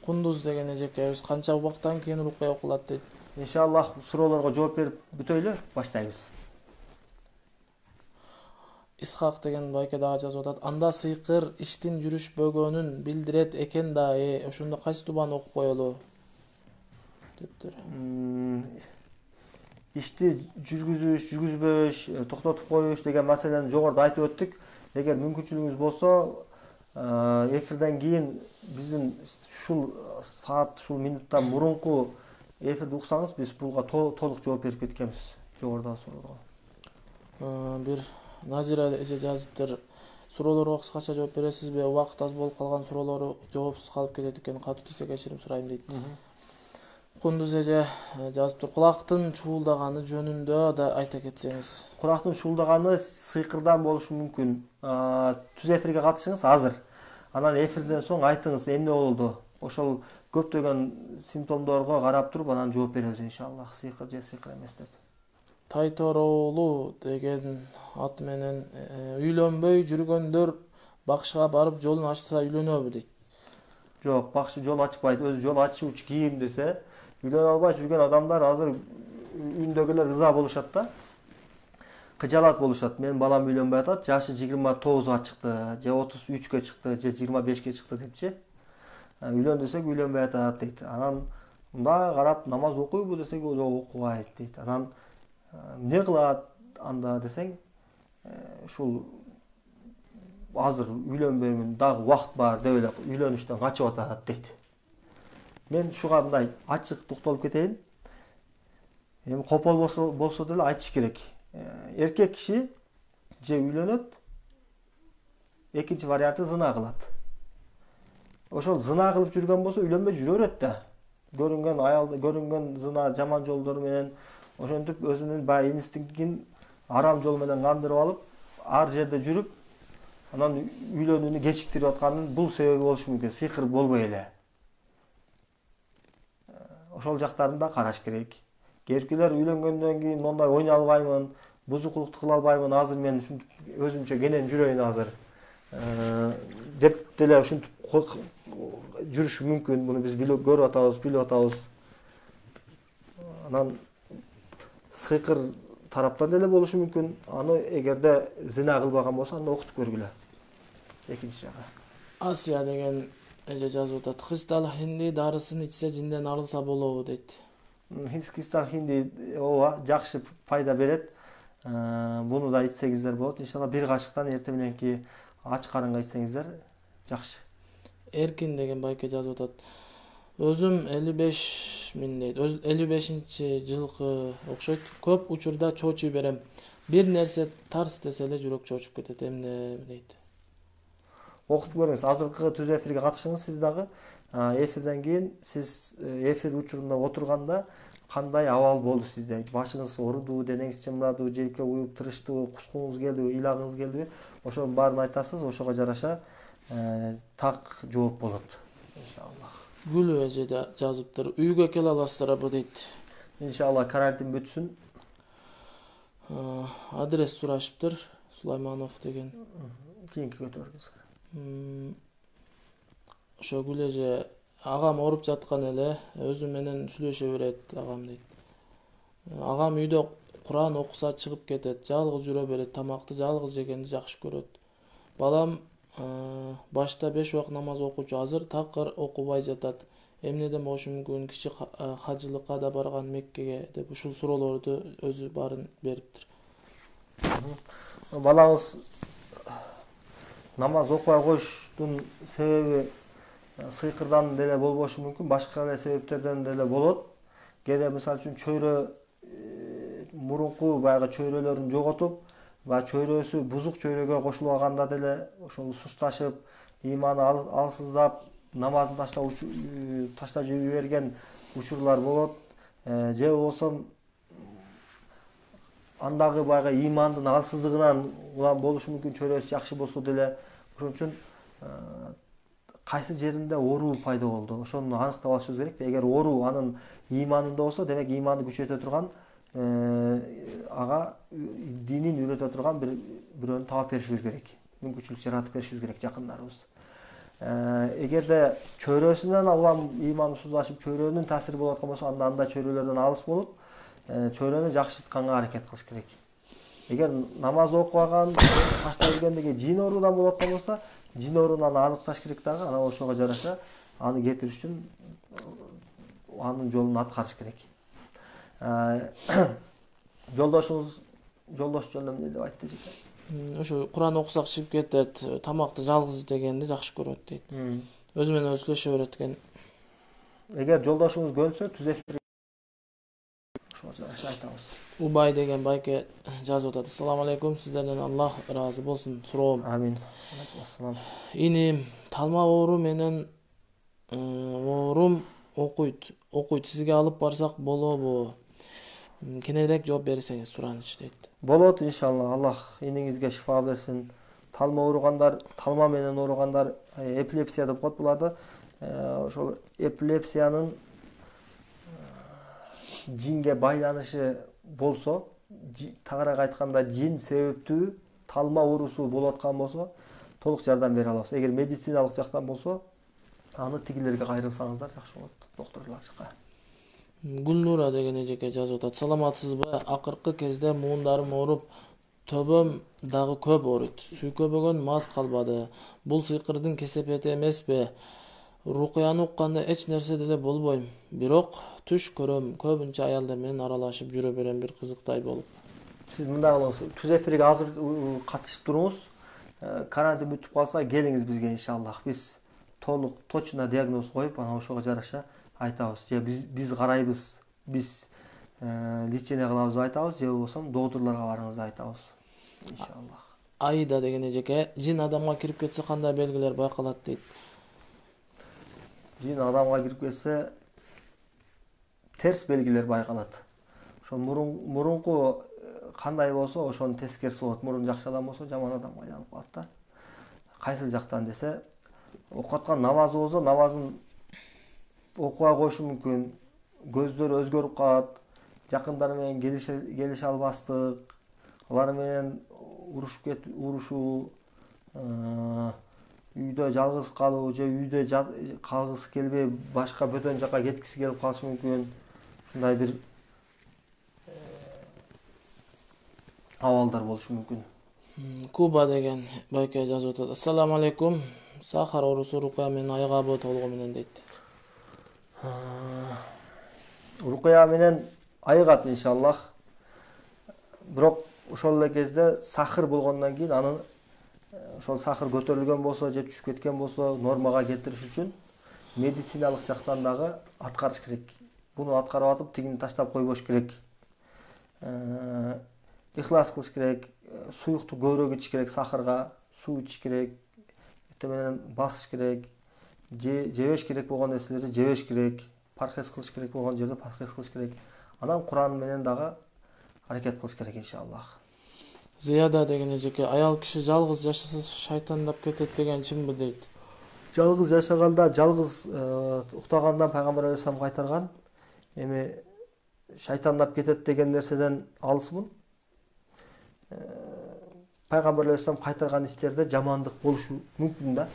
Кундуз деген эжекебиз канча убакыттан кийин рукуя окулат дейт. Иншаллах суроолорго жооп берип бүтөйлү, баштайбыз. Исхак деген байке дагы жазып атат. Анда сыйкыр иштин жүрүшпөгөнүн билдирет экен да, ошондо кайсы дубаны окуп коелу? Дептир. Ишти жүргүзүш, жүргүзбөш, токтотуп коюш деген маселени жогоруда айтып өттүк. Эгер мүмкүнчүлүгүңүз болсо, эфирден кийин биздин ушул саат, ушул минуттан мурунку эфирди уксаңыз, биз буга толук жооп берип кеткенбиз. Жогорудагы суроолорго. Бир Назира эже жазыптыр. Суроолорго кыскача жооп бересизби? Убакыт аз болуп калган суроолору жоопсуз калып кетет экен. Катуу тесе кечирим сурайм дейт. Кундуз эже жазыптыр. Кулактын чуулдаганы жөнүндө да айта кетсеңиз. Кулактын чуулдаганы сыйкырдан болушу мүмкүн. Түз эфирге катышыңыз азыр. Анан эфирден соң айтыңыз эмне болду. Ошол көптөгөн симптомдорго карап туруп анан жооп беребиз иншаллах. Сыйкыр же сыйкыр эмес деп. Тайтороолу деген ат менен үйлөнбөй жүргөндөр бакшыга барып жолун ачса үйлөнөбү дейт. Жок, бакшы жол ачпайт. Өзү жол ачуучу кийим десе, үйлөнө албай жүргөн адамдар азыр үйүндөгүлөр ыза болушат да. кыжалат болушат. Менин балам үйлөнбөй атат. Жашы 29га чыкты, же 33гө чыкты, же 25ге чыкты депчи. Үйлөн десек үйлөнбөй атат дейт. Анан мында карап намаз окуйбу десек жок окубайт дейт. Анан эмне кылат анда десең, ушул азыр үйлөнбөймүн, дагы убакыт бар деп эле үйлөнүштөн качып атат дейт. Мен шуга мындай ачык токтолуп кетейин. Эми копол болсо деле айтыш керек. Эркек киши же үйлөнөт, экинчи варианты зына кылат. Ошол зына кылып жүргөн болсо үйлөнбөй жүрө берет да. Көрүнгөн аял, көрүнгөн зына жаман жолдор менен ошентип өзүнүн баягы инстинктин арам жол менен кандырып алып, ар жерде жүрүп, анан үйлөнүүнү кечиктирип атканын бул себеби болушу мүмкүн. Сыйкыр болбой эле. Ошол жактарын да караш керек. Эркектер үйлөнгөндөн кийин мондай ойнай албаймын, бузукулукту кыла албаймын, азыр мен өзүмчө кенен жүрөйүн азыр деп деле ушинтип жүрүшү мүмкүн. Муну биз көрүп атабыз, билип атабыз. Анан сыйкыр тараптан деле болушу мүмкүн. Аны эгерде зина кылбаган болсо, аны окутуп көргүлө. Экинчи жагы. Асия деген эже жазып атат. Кристалл хинди дарысын ичсе жинден арылса болобу дейт. Кристалл хинди ооба жакшы пайда берет. Буну да ичсеңиздер болот. Иншалла бир кашыктан эртең мененки ач карынга ичсеңиздер жакшы. Эркин деген байке жазып атат. Өзүм 55 дейт. 55-жылкы окшойт. Көп учурда чоочуй берем. Бир нерсе тарс десе эле жүрөк чоочуп кетет. Эмне дейт. Окутуп көрүңүз. Азыркы түз эфирге катышыңыз сиз дагы. Эфирден кийин сиз эфир учурунда отурганда кандай абал болду сизде? Башыңыз ооруду, денеңиз чымыраду, желке уюп тырыштыбы, кускуңуз келдиби, ыйлагыңыз келдиби? Ошонун баарын айтасыз, ошого жараша так жооп болот. Иншалла. Гүлү эже да жазыптыр. Үйгө келе аласыздарбы дейт. Иншалла карантин бүтсүн. Адрес сурашыптыр. Сулайманов деген. Кийинки көтөргүңүз. Ошо Гүл эже агам ооруп жаткан эле өзү менен сүйлөшө берет агам дейт. Агам үйдө Куран окуса чыгып кетет, жалгыз жүрө берет, тамакты жалгыз жегенди жакшы көрөт. Балам башта 5 убак намаз окуучу, азыр такыр окубай жатат. Эмнеден болушу мүмкүн? Кичи хажылыкка да барган Меккеге деп ушул суроолорду өзү баарын бериптир. Балаңыз намаз окубай коюштун себеби сыйкырдан деле болбошу мүмкүн, башка эле себептерден деле болот. Кээде мисалы үчүн чөйрө мурунку баягы чөйрөлөрүн жоготуп, баягы чөйрөсү бузук чөйрөгө кошулуп алганда деле ошол сусташып, ыйманы алсыздап, намазын таштап жиберген учурлар болот. Же болбосо андагы баягы ыймандын алсыздыгынан улам болушу мүмкүн, чөйрөсү жакшы болсо деле. Ошон үчүн кайсы жеринде оору пайда болду, ошону аныктап алышыбыз керек. Эгер оору анын ыйманында болсо, демек ыйманды күчөтө турган, ага динин үйрөтө турган бирөөнү таап беришибиз керек. Мүмкүнчүлүк жаратып беришибиз керек жакындарыбыз. Эгерде чөйрөсүнөн улам ыйманы сузашып, чөйрөнүн таасири болуп аткан болсо, анда чөйрөлөрдөн алыс болуп, чөйрөнү жакшыртканга аракет кылыш керек. Эгер намаз окубаган, таштап жүргөндөгү жин оорудан болуп аткан болсо, жин оорунан аныкташ керек дагы, анан ошого жараша аны кетириш үчүн анын жолун аткарыш керек. Жолдош жөнүндө эмне деп айтты эже? Ошо Куран окусак чыгып кетет, тамакты жалгыз жегенди жакшы көрөт дейт. Өзү менен өзү сүйлөшө берет экен. Эгер жолдошуңуз көнсө, түз эфир ошого жараша айтабыз. Убай деген байке жазып атат. Ассаламу алейкум, сиздерден Аллах ыраазы болсун. Суроом. Амин. Ассалам. Иним талма оору менен оорум окуйт. Сизге алып барсак болобу? Кененирээк жооп берсеңиз сураныч дейт. Болот иншалла. Аллах иниңизге шифа берсин. Талма ооругандар, талма менен ооругандар эпилепсия деп коет буларды. Ошол эпилепсиянын жинге байланышы болсо, тагыраак айтканда жин себептүү талма оорусу болуп аткан болсо, толук жардам бере алабыз. Эгер медициналык жактан болсо, аны тигилерге кайрылсаңыздар жакшы болот, доктурларга. Гүлнура деген эжеке жазып атат. Саламатсызбы? Акыркы кезде муундарым ооруп, Төбөм дагы көп ооруйт. Сүйкөбөгөн мас калбады. Бул сыйкырдын кесепети эмеспи? Рукуяны укканда эч нерсе деле болбойм. Бирок түш көрөм, көбүнчө аялдар менен аралашып жүрө берем бир кызыктай болуп. Сиз мындай кылыңыз, түз эфирге азыр катышып туруңуз. Карантин бүтүп калса келиңиз бизге иншаллах. Биз толук точно диагноз коюп, анан ошого жараша айтабыз. Же биз карайбыз, биз лечение кылабыз деп айтабыз, же болбосо доктурларга барыңыз деп айтабыз. Иншаллах. Айда деген эжеке, жин адамга кирип кетсе кандай белгилер байкалат дейт. Жин адамга кирип кетсе терс белгилер байкалат. Ошо мурунку кандай болсо ошонун тескериси болот. Мурун жакшы адам болсо жаман адамга айланып калат да. Кайсы жактан десе, окуп аткан намазы болсо намазын окубай коюшу мүмкүн. Көздөрү өзгөрүп калат. Жакындары менен келише албастык, алар менен урушуу, үйдө жалгыз калуу же үйдө калгысы келбей башка бөтөн жака кеткиси келип калышы мүмкүн. Ушундай бир абалдар болушу мүмкүн. Куба деген байке жазып атат. Ассаламу алейкум. Сахар оорусу рукуя менен айгабы толугу менен дейт. Рукуя менен айыгат иншаллах. Бирок ошол эле кезде сахар болгондон кийин анын ошол сахар көтөрүлгөн болсо же түшүп кеткен болсо нормага келтириш үчүн медициналык жактан дагы аткарыш керек. Буну аткарып атып тигини таштап койбош керек. Ихлас кылыш керек, суюкту көбүрөөк ичиш керек, сахарга суу ичиш керек, эте менен басыш керек, жебеш керек болгон нерселерди жебеш керек, пархез кылыш керек болгон жерде пархез кылыш керек. Анан Куран менен дагы аракет кылыш керек иншаллах. Зияда деген эжеке, аял киши жалгыз жашаса шайтандап кетет деген чынбы дейт. Жалгыз жашаганда, жалгыз уктагандан пайгамбар алейхисалам кайтарган. Эми шайтандап кетет деген нерседен алысмын. Пайгамбар алейхисалам кайтарган иштерде жамандык болушу мүмкүн да.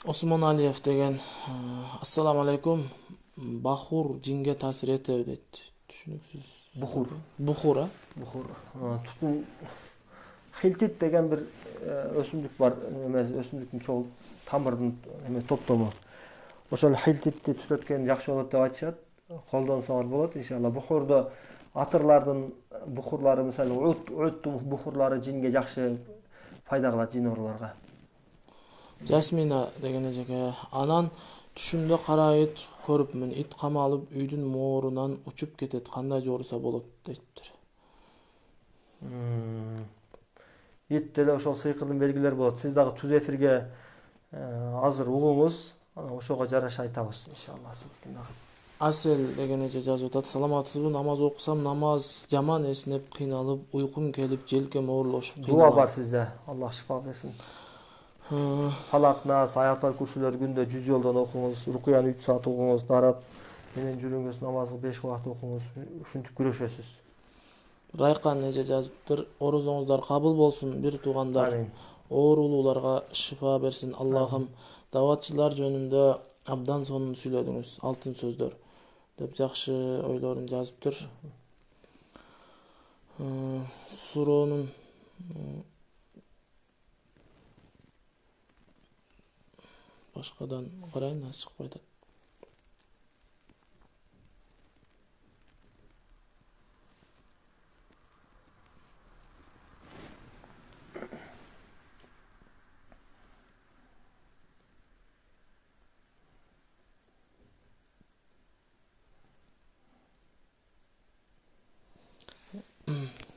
Осмон Алиев деген, ассаламу алейкум. Бахур жинге таасир этеби дейт. Түшүнүксүз. Бухур, а? Бухур. Тутун хилтит деген бир өсүмдүк бар, өсүмдүктүн чоң тамырдын топтому. Ошол хилтитти түтөткөн жакшы болот деп айтышат. Колдонсоңор болот иншалла. Бухурду атырлардын бухурлары, мисалы ут бухурлары жинге жакшы пайда кылат, жин ооруларга. Жасмина деген эжеке, анан түшүмдө кара ит көрүпмүн. Ит камалып үйдүн моорунан учуп кетет. Кандай жооруса болот дейттир. Ит деле ошол сыйкырдын белгилери болот. Сиз дагы түз эфирге азыр угуңуз, анан ошого жараша айтабыз иншалла сиздикин дагы. Асел деген эже жазып атат. Саламатсызбы? Намаз окусам, намаз жаман эсинеп, кыйналып, уйкум келип, желкем оорлошуп Дуа бар сизде. Аллах шифа берсин. Фалак, Нас, Аятал Курсилерди күндө 100 жолдон окуңуз, рукуяны 3 саат окуңуз, дарап менен жүрүңүз, намазды 5 убакыт окуңуз, ушинтип күрөшөсүз. Райкан эже жазыптыр. Орозоңуздар кабыл болсун, бир туугандар. Амин. Оорулууларга шифа берсин. Аллахым, даватчылар жөнүндө абдан сонун сүйлөдүңүз. Алтын сөздөр деп жакшы ойлорун жазыптыр. Суроонун башкадан карайын, чыкпай атат.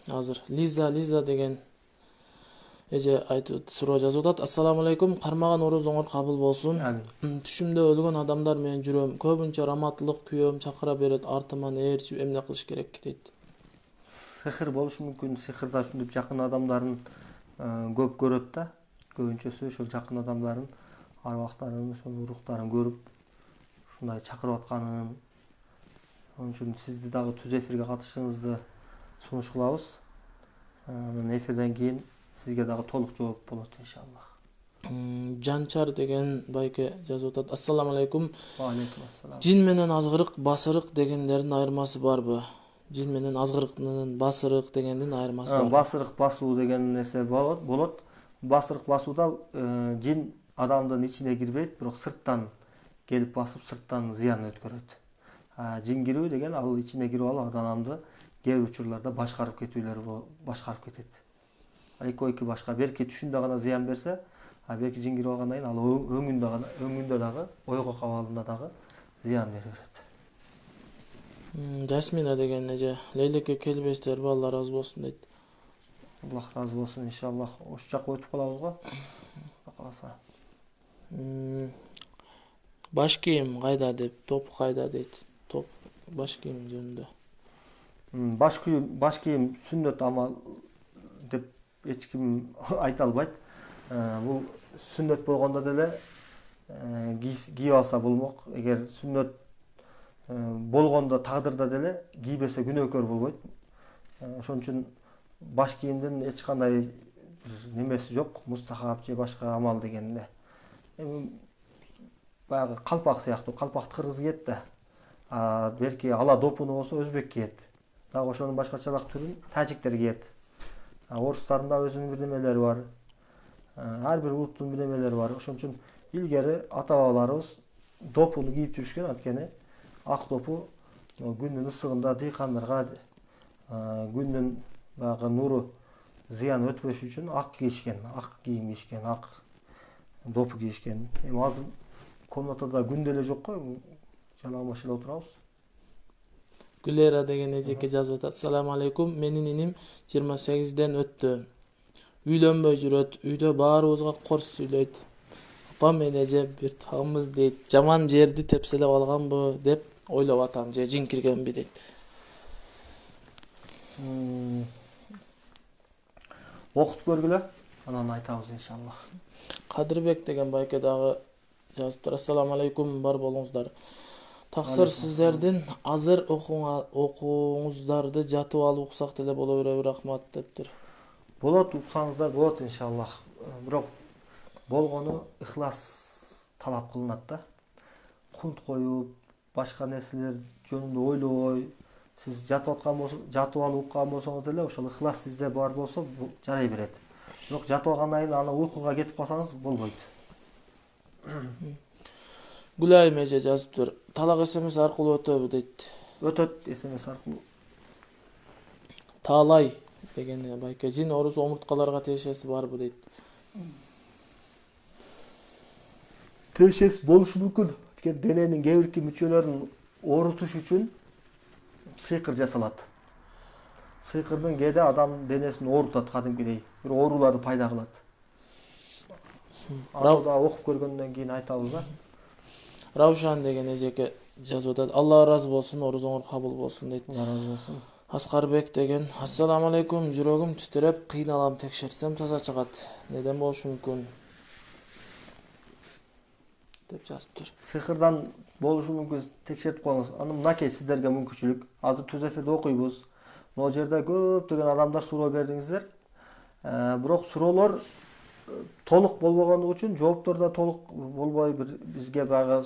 Азыр Лиза деген эже айтып суроо жазып атат. Ассаламу алейкум. Кармаган орозоңор кабыл болсун. Түшүмдө өлгөн адамдар менен жүрөм. Көбүнчө раматтылык күйөөм чакыра берет. Артыман ээрчип эмне кылыш керек дейт. Сихир болушу мүмкүн. Сихирда ушинтип жакын адамдарын көп көрөт да. Көбүнчөсү ошол жакын адамдарын арбактарын, ошол уруктарын көрүп ушундай чакырып атканын. Ошон үчүн сизди дагы түз эфирге катышыңызды сунуш кылабыз. Эфирден кийин сизге дагы толук жооп болот иншаллах. Жанчар деген байке жазып атат. Ассаламу алейкум. Ва алейкум ассалам. Жин менен азгырык, басырык дегендердин айырмасы барбы? жин менен азгырыктын, басырык дегендин айырмасы бар. Басырык басуу деген нерсе болот. Басырык басууда жин адамдын ичине кирбейт, бирок сырттан келип басып, сырттан зыян өткөрөт. Жин кирүү деген ал ичине кирип алып адамды кээ бир учурларда башкарып кетет. Экөө башка берки түшүндө гана зыян берсе, берки жин кирип алгандан кийин ал өңүндө дагы, ойгок абалында дагы зыян бере берет. Жасмина деген эже Лейлекке келбейсиздерби, Алла ыраазы болсун дейт. Аллах ыраазы болсун, иншаллах. Ошол жакка өтүп калабыз го. Каласа. Баш кийим кайда деп, топ кайда дейт. Топ баш кийим жөнүндө. Баш кийим сүннөт амал деп эч ким айта албайт. Бул сүннөт болгондо деле кийип алса болмок. Эгер сүннөт болгондо тагдырда деле кийбесе күнөөкөр болбойт. Ошон үчүн баш кийимдин эч кандай немеси жок, мустахап же башка амал дегенде. Баягы калпак сыяктуу, калпакты кыргыз кийет да. Берки ала допуну болсо өзбек кийет. Дагы ошонун башкачараак түрүн тажиктер кийет. Орустардын да өзүнүн бир немелери бар. Ар бир улуттун бир немелери бар. Ошон үчүн илгери ата-бабаларыбыз допуну кийип жүрүшкөн, анткени ак допу күндүн ысыгында дыйкандарга күндүн баягы нуру зыян өтпөш үчүн ак кийишкен, ак кийим кийишкен, ак допу кийишкен. Эми азыр комнатада күн деле жок го, жалаңбаш эле отурабыз. Гүлера деген эжеке жазып атат. Ассаламу алейкум. Менин иним 28ден өттү. Үйлөнбөй жүрөт. Үйдө баарыбызга корс сүйлөйт. Апам менен эже бир тагымыз дейт. Жаман жерди тепселеп алганбы деп ойлоп атам, же жин киргенби дейт. Окутуп көргүлө, анан айтабыз иншаллах. Кадырбек деген байке дагы жазыптыр. Ассаламу алейкум, бар болуңуздар. Таксыр сиздердин азыр окууңуздарды жатып алып уксак деле боло береби, рахмат дептир. Болот, уксаңыздар болот иншаллах. Бирок болгону ыхлас талап кылынат да. Кунт коюп, башка нерселер жөнүндө ойлобой, сиз жатып алып уккан болсоңуз деле ошол ыхлас сизде бар болсо жарай берет. Бирок жатып алгандан кийин аны уйкуга кетип калсаңыз болбойт. Гүлайым эже жазыптыр. Талак СМС аркылуу өтөбү дейт. Өтөт СМС аркылуу. Таалай деген байке жин орус омурткаларга тиешеси барбы дейт. Тиешеси болушу мүмкүн. Анткени дененин кээ бир мүчөлөрүн оорутуш үчүн сыйкыр жасалат. Сыйкырдын кээде адам денесин оорутат кадимкидей, бир ооруларды пайда кылат. Аны да окуп көргөндөн кийин айтабыз да. Раушан деген эжеке жазып атат. Алла ыраазы болсун, орузоңор кабыл болсун дейт. Ыраазы болсун. Аскарбек деген ассаламу алейкум, жүрөгүм титиреп, кыйналам, текшерсем таза чыгат. Неден болушу мүмкүн? Деп жазыптыр. Сыйкырдан болушу мүмкүн, текшертип коюңуз. Аны мынакей сиздерге мүмкүнчүлүк. Азыр түз эфирде окуйбуз. Могу жерде көптөгөн адамдар суроо бердиңиздер. Бирок суроолор толук болбогондугу үчүн жооптор да толук болбой, бизге баягы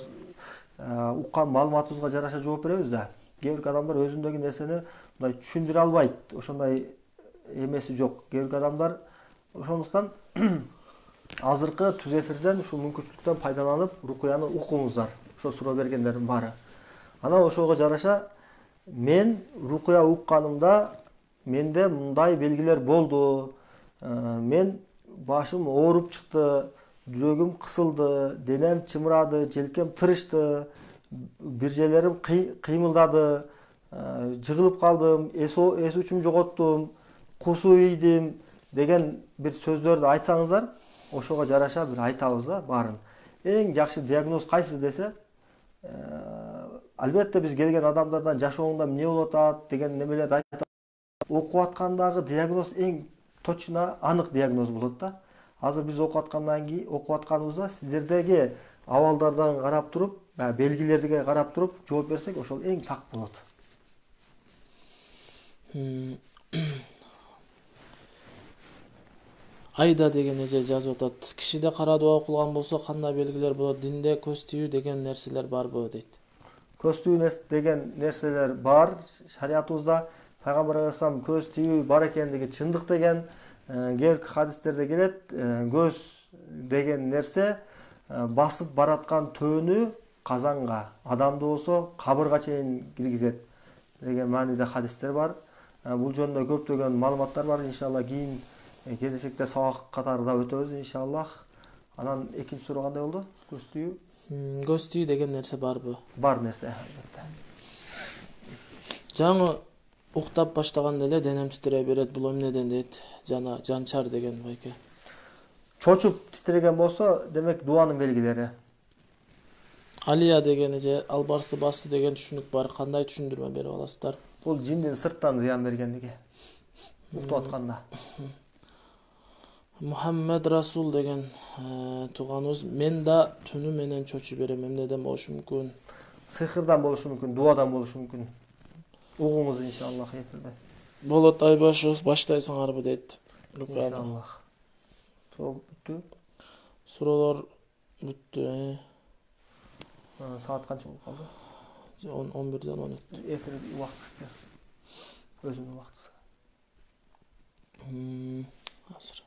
уккан маалыматыбызга жараша жооп беребиз да. Кээ бир адамдар өзүндөгү нерсени мындай түшүндүрө албайт. Ошондой эмеси жок. Кээ бир адамдар ошондуктан азыркы түз эфирден ушул мүмкүнчүлүктөн пайдаланып рукуяны укуңуздар. Ошо суроо бергендердин баары. Анан ошого жараша мен рукуя укканымда менде мындай белгилер болду. Мен башым ооруп чыкты, жүрөгүм кысылды, денем чымырады, желкем тырышты, бир жерлерим кыймылдады, жыгылып калдым, эс учум жоготтум, кусуу ийдим деген бир сөздөрдү айтсаңыздар, ошого жараша бир айтабыз да баарын. Эң жакшы диагноз кайсы десе, албетте биз келген адамдардан жашооңда эмне болуп атат деген немелерди айтып окуп аткандагы диагноз эң точно анык диагноз болот да. Азыр биз окуп атканыбызда сиздердеги абалдардан карап туруп, белгилерге карап туруп жооп берсек, ошол эң так болот. Айда деген эже жазып атат. Кишиде кара дуба окулган болсо кандай белгилер болот? Динде көз тийүү деген нерселер барбы дейт. көз тию деген нерселер бар шариатыбызда. Пайгамбар алейхиссалам көз тию бар экендиги чындык деген. Кээинки хадистерде келет, көз деген нерсе басып бараткан төөнү казанга, адамды болсо кабырга чейин киргизет деген мааниде хадистер бар. Бул жөнүндө көптөгөн маалыматтар бар. Иншалла кийин келечекте сабак катарында өтөбүз иншаллах. Анан экинчи суроо кандай болду? Көз тию. Көз тию деген нерсе барбы? Бар нерсе, албетте. Жаңы уктап баштаганда эле денем титирей берет. Бул эмнеден дейт? Жана жанчар деген байке. Чочуп титиреген болсо, демек дуанын белгилери. Алия дегени же албарсы басты деген түшүнүк бар. Кандай түшүндүрмө берип аласыздар? Бул жиндин сырттан зыян бергендиги. Уктап атканда. Мухаммед Расул деген тууганыбыз мен да түнү менен чочуп берем. Эмнеден болушу мүмкүн? Сыхырдан болушу мүмкүн, дуадан болушу мүмкүн. Угуңуз иншаллах эфирде. Болот Айбашев баштайсыңарбы дейт. Иншаллах. Суроо бүттү. Суроолор бүттү. Саат канча болуп калды? 11-ден 10 өттү. Эфир убактысы. Өзүнүн убактысы. Азыр.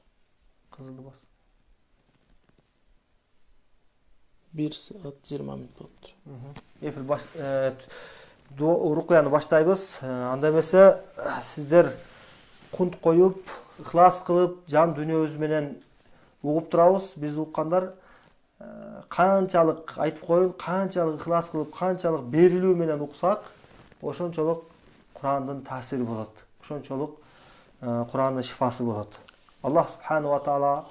Кызылды бас. 1 saat 20 мүнөт болуптур. Эфир рукуяны баштайбыз. Анда эмесе сиздер кунт коюп, ыхлас кылып, жан дүйнөбүз менен угуп турабыз. Биз уккандар канчалык айтып коюн, канчалык ыхлас кылып, канчалык берилүү менен уксак, ошончолук Курандын таасири болот. Ошончолук Курандын шифасы болот. Аллах субхану ва таала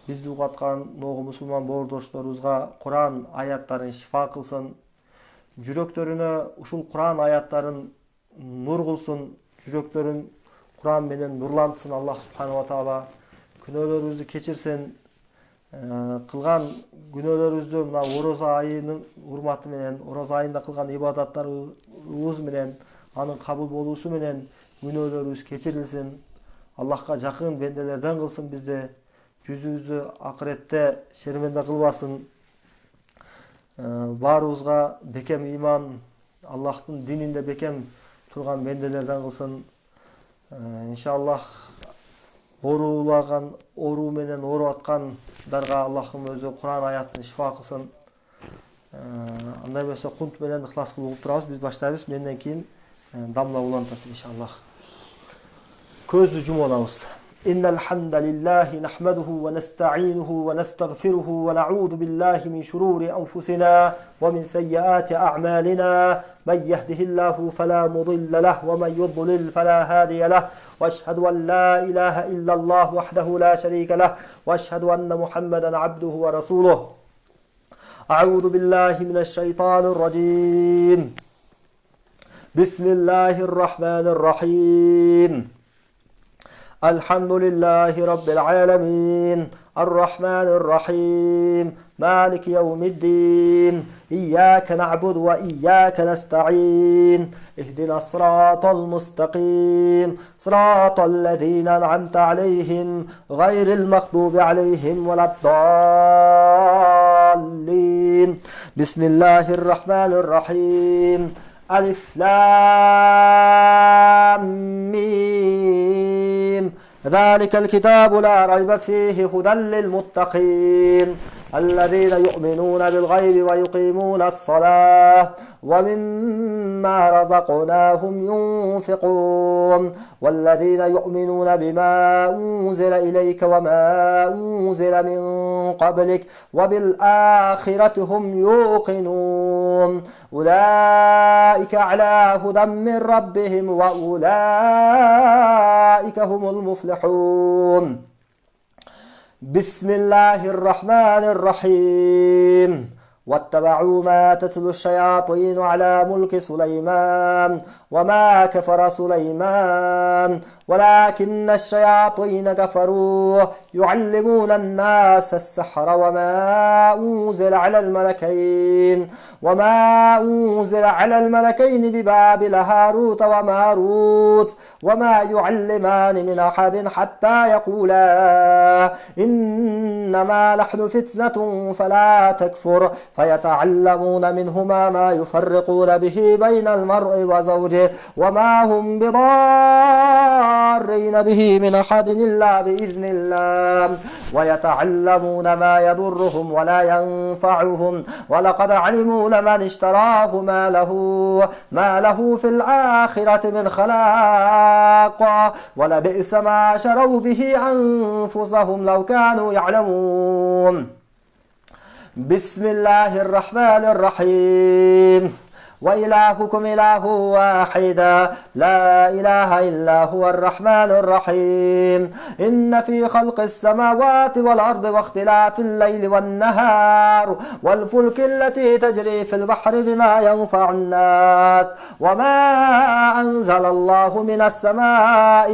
бизди угаткан ногу мусулман боордошторубузга Куран аяттарын шифа кылсын. Жүрөктөрүнө ушул Куран аяттарын нур кылсын. Жүрөктөрүн Куран менен нурлантсын Аллах субхану ва таала. Күнөөлөрүбүздү кечирсин. Кылган күнөөлөрүбүздү мына ороза айынын урматы менен, ороза айында кылган ибадаттарыбыз менен, анын кабыл болуусу менен күнөөлөрүбүз кечирилсин. Аллахка жакын бенделерден кылсын бизди. Жүзүбүздү акыретте шерменде кылбасын. Баарыбызга бекем иман, Аллахтын дининде бекем турган бенделерден кылсын. Иншаллах оорулаган, оору менен ооруп аткандарга Аллахтын өзү Куран аяттын шифа кылсын. Андай эмесе кунт менен ыхлас кылып угуп турабыз. Биз баштайбыз. Менден кийин дамла улантат иншаллах. Көздү жумуп алабыз. Innal hamdalillahi nahmaduhu wa nasta'inuhu wa nastaghfiruhu wa na'udhu billahi min shururi anfusina wa min sayyiati a'malina. Man yahdihillahu fala mudilla lahu wa man yudlil fala hadiya lahu. Wa ashhadu an la ilaha illa Allah wahdahu la sharika lahu wa ashhadu anna Muhammadan 'abduhu wa rasuluhu. A'udhu billahi minash shaitanir rajim. Bismillahirrahmanirrahim. الحمد لله رب العالمين الرحمن الرحيم مالك يوم الدين إياك نعبد وإياك نستعين اهدنا الصراط المستقيم صراط الذين أنعمت عليهم غير المغضوب عليهم ولا الضالين بسم الله الرحمن الرحيم ألف لام ميم ذلك الكتاب لا ريب فيه هدى للمتقين الذين يؤمنون بالغيب ويقيمون الصلاة ومما رزقناهم ينفقون والذين يؤمنون بما أنزل إليك وما أنزل من قبلك وبالآخرة هم يوقنون أولئك على هدى من ربهم وأولئك هم المفلحون بسم الله الرحمن الرحيم واتبعوا ما تتلو الشياطين على ملك سليمان وما كفر سليمان ولكن الشياطين كفروا يعلمون الناس السحر وما أنزل على الملكين ببابل هاروت وماروت وما يعلمان من أحد حتى يقولا إنما نحن فتنة فلا تكفر فيتعلمون منهما ما يفرقون به بين المرء وزوجه وما هم بضارين به من أحد إلا بإذن الله ويتعلمون ما يضرهم ولا ينفعهم ولقد علموا لمن اشتراه ما له في الآخرة من خلاق ولبئس ما شروا به أنفسهم لو كانوا يعلمون. بسم الله الرحمن الرحيم. وإلهكم إله واحد لا إله إلا هو الرحمن الرحيم. إن في خلق السماوات والأرض واختلاف الليل والنهار والفلك التي تجري في البحر بما ينفع الناس وما أنزل الله من السماء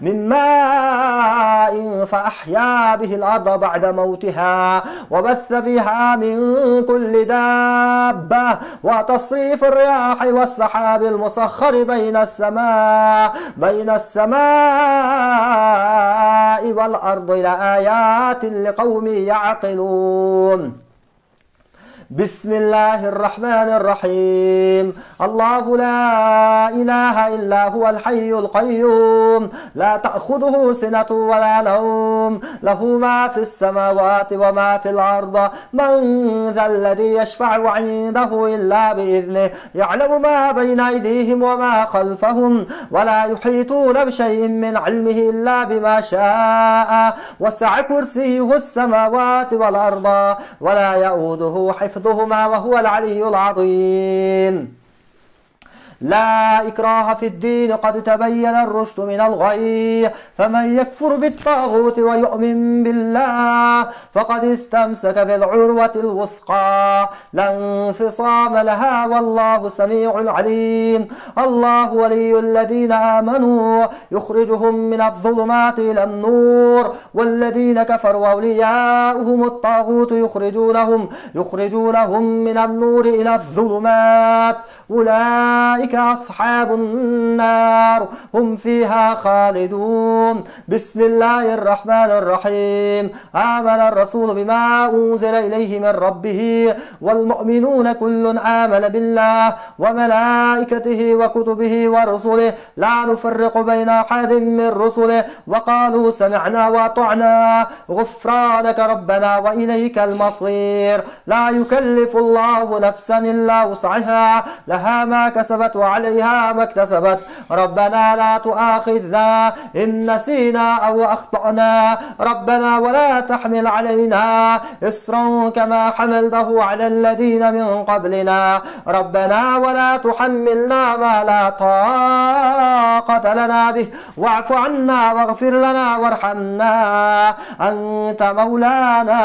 من ماء فأحيا به الأرض بعد موتها وبث فيها من كل دابة وتصريف الرياح والسحاب المسخر بين السماء والأرض لآيات لقوم يعقلون. بسم الله الرحمن الرحيم. الله لا إله إلا هو الحي القيوم لا تأخذه سنة ولا نوم له ما في السماوات وما في الأرض من ذا الذي يشفع عنده إلا بإذنه يعلم ما بين أيديهم وما خلفهم ولا يحيطون بشيء من علمه إلا بما شاء وسع كرسيه السماوات والأرض ولا يؤوده حفظهما وهو العلي العظيم. لا إكراه في الدين قد تبين الرشد من الغي فمن يكفر بالطاغوت ويؤمن بالله فقد استمسك بالعروة الوثقى لا انفصام لها والله سميع عليم. الله ولي الذين آمنوا يخرجهم من الظلمات إلى النور والذين كفروا أولياؤهم الطاغوت يخرجونهم من النور إلى الظلمات أولئك أصحاب النار هم فيها خالدون. بسم الله الرحمن الرحيم. آمن الرسول بما أنزل إليه من ربه والمؤمنون كل آمن بالله وملائكته وكتبه ورسله لا نفرق بين أحد من رسله وقالوا سمعنا وأطعنا غفرانك ربنا وإليك المصير. لا يكلف الله نفسا إلا وسعها لها ما كسبت وعليها ما اكتسبت ربنا لا تؤاخذنا إن نسينا أو أخطأنا ربنا ولا تحمل علينا إصرا كما حملته على الذين من قبلنا ربنا ولا تحملنا ما لا طاقة لنا به واعف عنا واغفر لنا وارحمنا أنت مولانا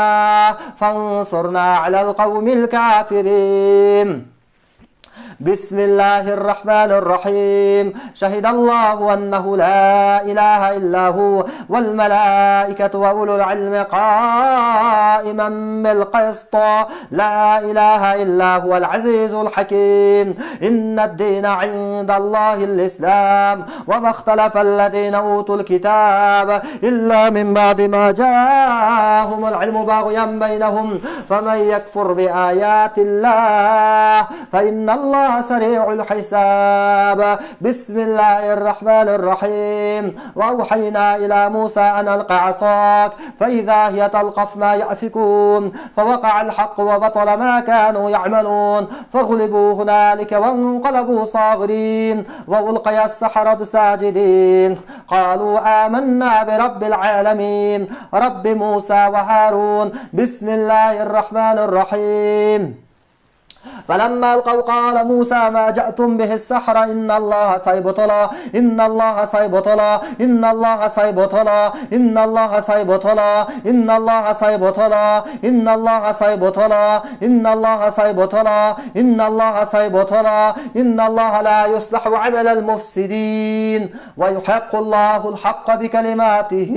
فانصرنا على القوم الكافرين. بسم الله الرحمن الرحيم. شهد الله أنه لا إله إلا هو والملائكة وأولو العلم قائما بالقسط لا إله إلا هو العزيز الحكيم. إن الدين عند الله الإسلام وما اختلف الذين أوتوا الكتاب إلا من بعد ما جاءهم العلم بغيا بينهم فمن يكفر بآيات الله فإن الله سريع الحساب. بسم الله الرحمن الرحيم. وأوحينا إلى موسى أن ألق عصاك فإذا هي تلقف ما يأفكون فوقع الحق وبطل ما كانوا يعملون فغلبوا هنالك وانقلبوا صاغرين وألقي السحرة ساجدين قالوا آمنا برب العالمين رب موسى وهارون. بسم الله الرحمن الرحيم. فلما ألقوا قال موسى ما جئتم به السحر إن الله سيبطله إن الله سيبطله إن الله سيبطله إن الله سيبطله إن الله سيبطله إن الله سيبطله إن الله سيبطله إن الله سيبطله إن الله لا يصلح عمل المفسدين ويحق الله الحق بكلماته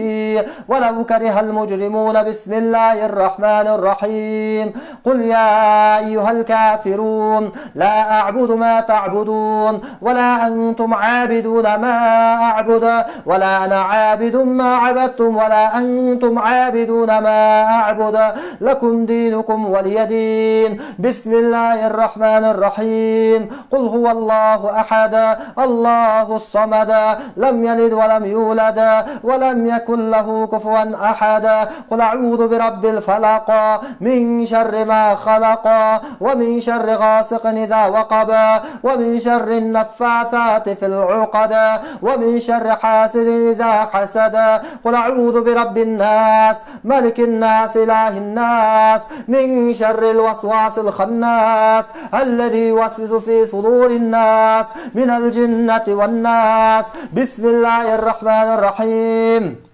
ولو كره المجرمون. بسم الله الرحمن الرحيم. قل يا أيها الكافرون الكافرون لا أعبد ما تعبدون ولا أنتم عابدون ما أعبد ولا أنا عابد ما عبدتم ولا أنتم عابدون ما أعبد لكم دينكم ولي دين. بسم الله الرحمن الرحيم. قل هو الله أحد الله الصمد لم يلد ولم يولد ولم يكن له كفوا أحد. قل أعوذ برب الفلق من شر ما خلق ومن شر غاسق إذا وقب ومن شر النفاثات في العقد ومن شر حاسد إذا حسد. قل أعوذ برب الناس ملك الناس إله الناس من شر الوسواس الخناس الذي يوسوس في صدور الناس من الجنة والناس. بسم الله الرحمن الرحيم.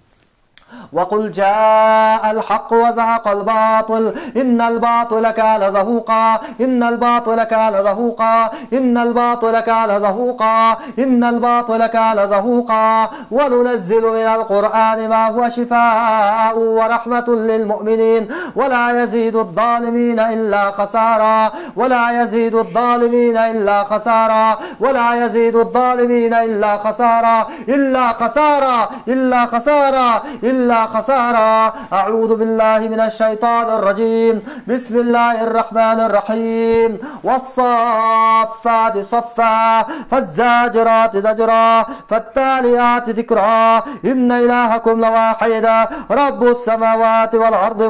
وقل جاء الحق وزهق الباطل إن الباطل كان زهوقا إن الباطل كان زهوقا إن الباطل كان زهوقا إن الباطل كان زهوقا. وننزل من القرآن ما هو شفاء ورحمة للمؤمنين ولا يزيد الظالمين إلا خسارا ولا يزيد الظالمين إلا خسارا ولا يزيد الظالمين إلا خسارا إلا خسارا إلا خسارا إلا خسارا. أعوذ بالله من الشيطان الرجيم. بسم الله الرحمن الرحيم. والصافات صفا فالزاجرات زجرا فالتاليات ذكرا إن إلهكم لواحد رب السماوات والأرض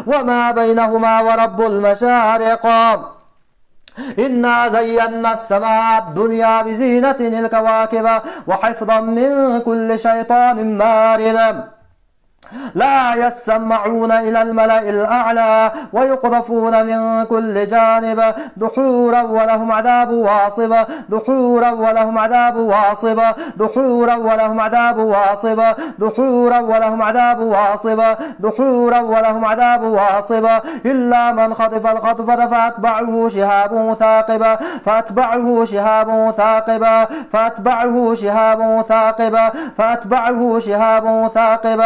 وما بينهما ورب المشارق. إنا زينا السماء الدنيا بزينة الكواكب وحفظا من كل شيطان مارد. لا يسمعون إلى الملأ الأعلى ويقذفون من كل جانب دحورا ولهم عذاب واصب دحورا ولهم عذاب واصب دحورا ولهم عذاب واصب دحورا ولهم عذاب واصب دحورا ولهم عذاب واصب. إلا من خطف الخطفة فأتبعه شهاب ثاقب فأتبعه شهاب ثاقب فأتبعه شهاب ثاقب فأتبعه شهاب ثاقب.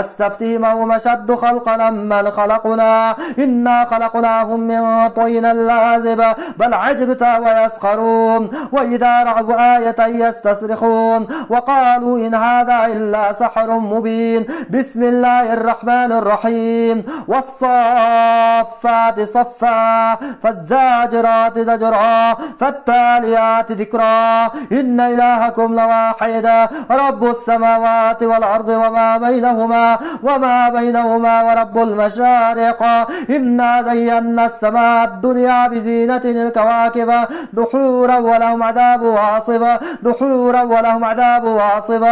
فاستفتهم هم أشد خلقا أمن خلقنا إنا خلقناهم من طين لازب بل عجبت ويسخرون وإذا رأوا آية يستصرخون وقالوا إن هذا إلا سحر مبين. بسم الله الرحمن الرحيم. والصافات صفا فالزاجرات زجرا فالتاليات ذكرا إن إلهكم لواحد رب السماوات والأرض وما بينهما ورب المشارق. إنا زينا السماء الدنيا بزينة الكواكب دحورا ولهم عذاب واصب دحورا ولهم عذاب واصب.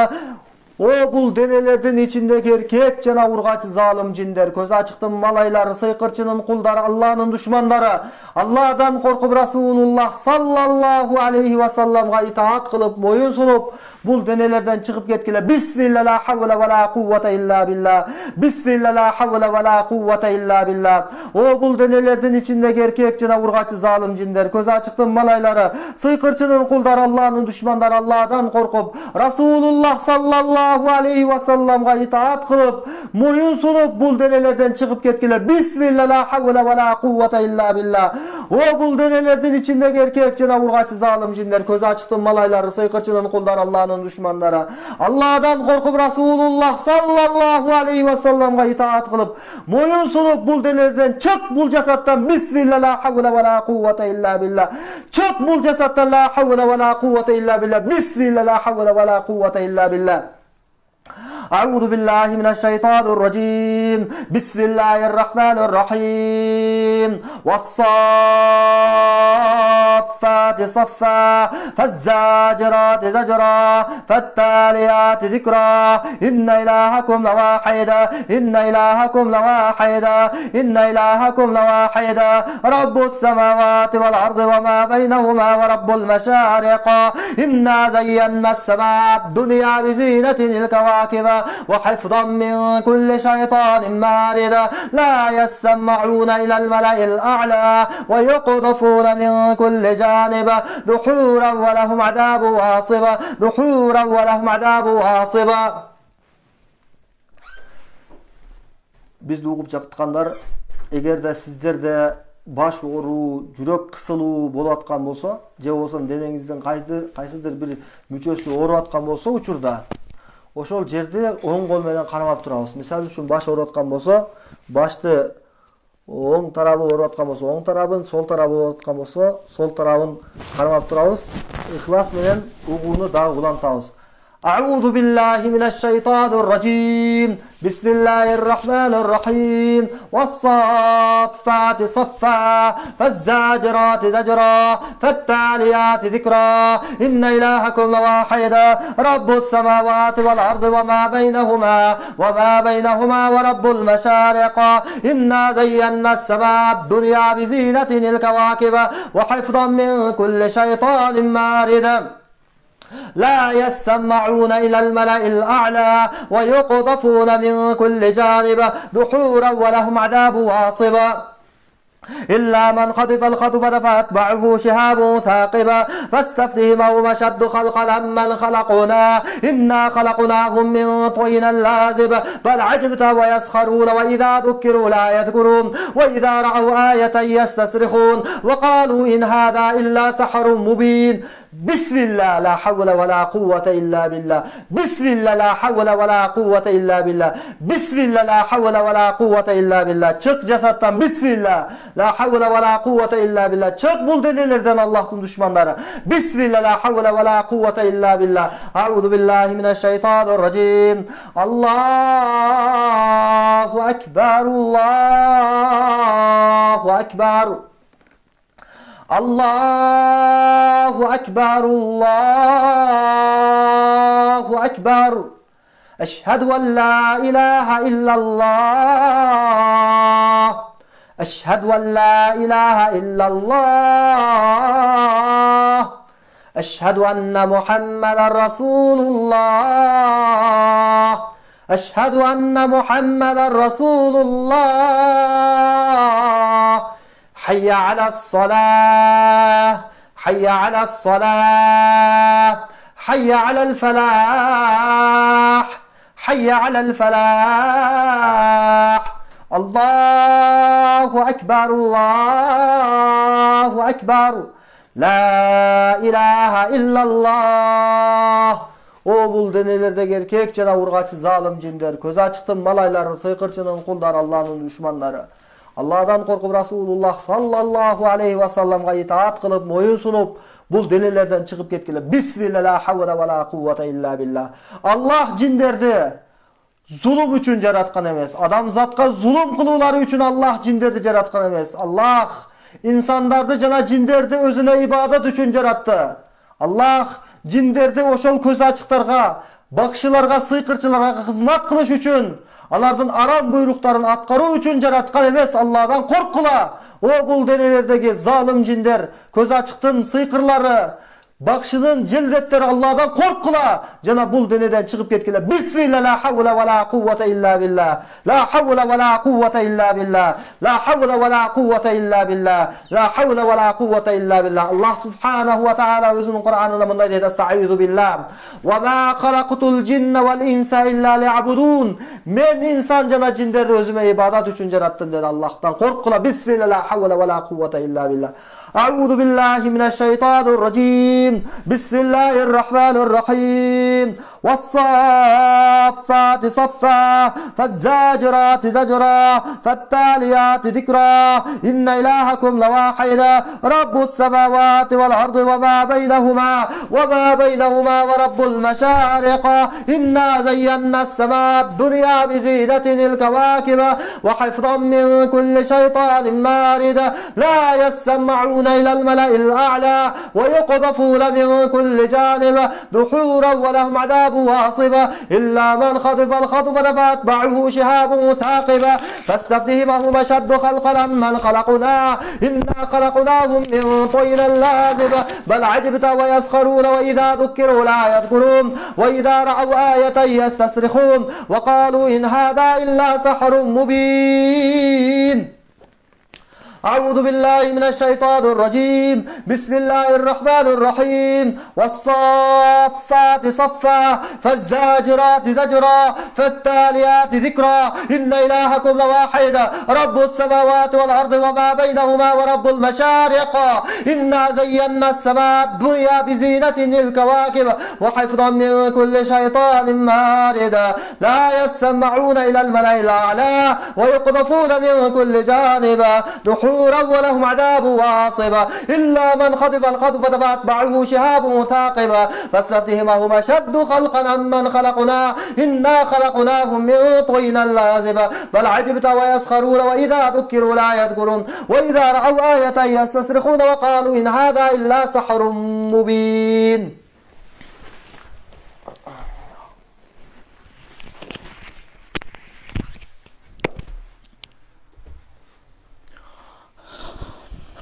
O bul denelerden içindeki erkek jana urgaçı zalim jinler, köz açıktın malaylары, sıyqırçının kulları, Allah'ın düşmanları, Allah'dan korkup Rasulullah sallallahu aleyhi ve sellem'ga itaat kılıp moyun sunup bul denelerden çıkıp ketkile. Bismillah la havle ve la kuvvete illa billah. Bismillah la havle ve la kuvvete illa billah. O bul denelerden içindeki erkek jana urgaçı zalim jinler, köz açıktın malaylары, sıyqırçının kulları, Allah'ın düşmanları, Allah'dan korkup Rasulullah sallallahu aleyhi ve sellem'ga itaat kılıp moyun sunup bul denelerden çıkıp ketkiler. Bismillah la havle ve la kuvvete illa billah. O bul denelerden içindeki erkek jana urgaçı zalim jinler, köz açıktın malaylары, sıyqırçının kulları, Allah'ın düşmanları, Allah'dan korkup Rasulullah sallallahu aleyhi ve sellem'ga itaat kılıp moyun sunup bul denelerden çık bul cesetten. Bismillah la havle ve la kuvvete illa billah. Çık bul cesetten la havle ve la kuvvete illa billah. Bismillah la havle ve la kuvvete illa billah. أعوذ بالله من الشيطان الرجيم. بسم الله الرحمن الرحيم. والصافات صفا فالزاجرات زجرا فالتاليات ذكرا إن إلهكم لواحد إن إلهكم لواحد إن إلهكم لواحد رب السماوات والأرض وما بينهما ورب المشارق. إنا زينا السماء الدنيا بزينة الكواكب وحفظا من كل شيطان مارد لا يسمعون إلى الملأ الأعلى ويقذفون من كل جانب دحورا ولهم عذاب واصب دحورا ولهم عذاب واصب. Bizde okup çaktıkanlar, eğer de sizler de баш ооруу, жүрөк кысылуу болуп аткан болсо, же болбосо денеңиздин кайсыдыр бир мүчөсү ооруп аткан болсо учурда, ошол жерде оң кол менен кармап турабыз. Мисалы үчүн баш ооруп аткан болсо, башты оң тарабы ооруп аткан болсо, оң тарабын, сол тарабы ооруп аткан болсо, сол тарабын кармап турабыз. Ихлас менен угууну дагы улантабыз. أعوذ بالله من الشيطان الرجيم بسم الله الرحمن الرحيم والصافات صفا فالزاجرات زجرا فالتاليات ذكرا إن إلهكم لواحد رب السماوات والأرض وما بينهما ورب المشارق إنا زينا السماء الدنيا بزينة الكواكب وحفظا من كل شيطان مارد لا يسمعون إلى الملأ الأعلى ويقذفون من كل جانب دحورا ولهم عذاب واصب إلا من خطف الخطفة فأتبعه شهاب ثاقب فاستفتهم هم أشد خلقا أمن خلقنا إنا خلقناهم من طين لازب بل عجبت ويسخرون وإذا ذكروا لا يذكرون وإذا رأوا آية يستصرخون وقالوا إن هذا إلا سحر مبين بسم الله لا حول ولا قوة إلا بالله بسم الله لا حول ولا قوة إلا بالله بسم الله لا حول ولا قوة إلا بالله çık cesetten Bismillah la havle ve la kuvvete illa billah çık bul denilerden Allah'ın düşmanları Bismillah la havle ve la kuvvete illa billah Euzu billahi mineşşeytanirracim Allahu ekber Allahu ekber Allahu ekber Allahu ekber Eşhedü en la ilahe illallah Eşhedü en la ilahe illallah Eşhedü enne Muhammeden Resulullah Eşhedü enne Muhammeden Resulullah حي على الصلاة حي على الصلاة حي على الفلاح حي على الفلاح الله أكبر الله أكبر لا إله إلا الله O bul denelerdeki erkek jana urgaçı zalim jinler, köz açıktın malayları, sıykırçının kulları, Allah'ın düşmanları. Allah'dan korkup Rasulullah sallallahu aleyhi ve sellem'ga itaat kılıp, moyun sunup, bul delilerden çıkıp ketkiler. Bismillah la havle ve la kuvvete illa billah. Allah jinlerdi zulüm üçün jaratkan emes. Adam zatqa zulüm kılуулары üçün Allah jinlerdi jaratkan emes. Allah insandardı jana jinlerdi özüne ibadet üçün jarattı. Allah jinlerdi oşol köz açıktarga, bakşılarga, sıykırçılarga hizmet kılış üçün, alardan aram buyruktарын atkarуу üçün jaratkan emes. Allah'dan korkula. O bul denelerdeki zalim jinler, köz açıktın sıykırları, bakşının cildetleri Allah'dan korkula. Jana bul deneden çıkıp ketkiler. Bismillah la havle ve la kuvvete illa billah. La havle ve la kuvvete illa billah. La havle ve la kuvvete illa billah. La havle ve la kuvvete illa billah. Allah subhanahu ve taala özünün Kur'an'ında bunday deydi. Estaizu billah. Ve ma halaktul cinne vel insa illa li'abudun. Men insan jana jinderdi özüme ibadat üçün jarattım dedi. Allah'tan korkula. Bismillah la havle ve la kuvvete illa billah. أعوذ بالله من الشيطان الرجيم بسم الله الرحمن الرحيم والصافات صفا فالزاجرات زجرا فالتاليات ذكرا إن إلهكم لواحد رب السماوات والأرض وما بينهما ورب المشارق إنا زينا السماء الدنيا بزينة الكواكب وحفظا من كل شيطان مارد لا يسمعون إلى الملأ الأعلى ويقذفون من كل جانب دحورا ولهم عذاب واصب إلا من خطف الخطفة فأتبعه شهاب ثاقب فاستفتهم هم أشد خلقا من خلقنا إنا خلقناهم من طين لازب بل عجبت ويسخرون وإذا ذكروا لا يذكرون وإذا رأوا آية يستصرخون وقالوا إن هذا إلا سحر مبين أعوذ بالله من الشيطان الرجيم. بسم الله الرحمن الرحيم. والصافات صفا فالزاجرات زجرا فالتاليات ذكرا إن إلهكم لواحد رب السماوات والأرض وما بينهما ورب المشارق إنا زينا السماء الدنيا بزينة الكواكب وحفظا من كل شيطان مارد لا يسمعون إلى الملأ الأعلى ويقذفون من كل جانب دحورا ولهم عذاب واصب إلا من خطف الخطف فأتبعه شهاب ثاقب فاستفتهم هم أشد خلقا أمن خلقنا إنا خلقناهم من طين لازب بل عجبت ويسخرون وإذا ذكروا لا يذكرون وإذا رأوا آية يستصرخون وقالوا إن هذا إلا سحر مبين.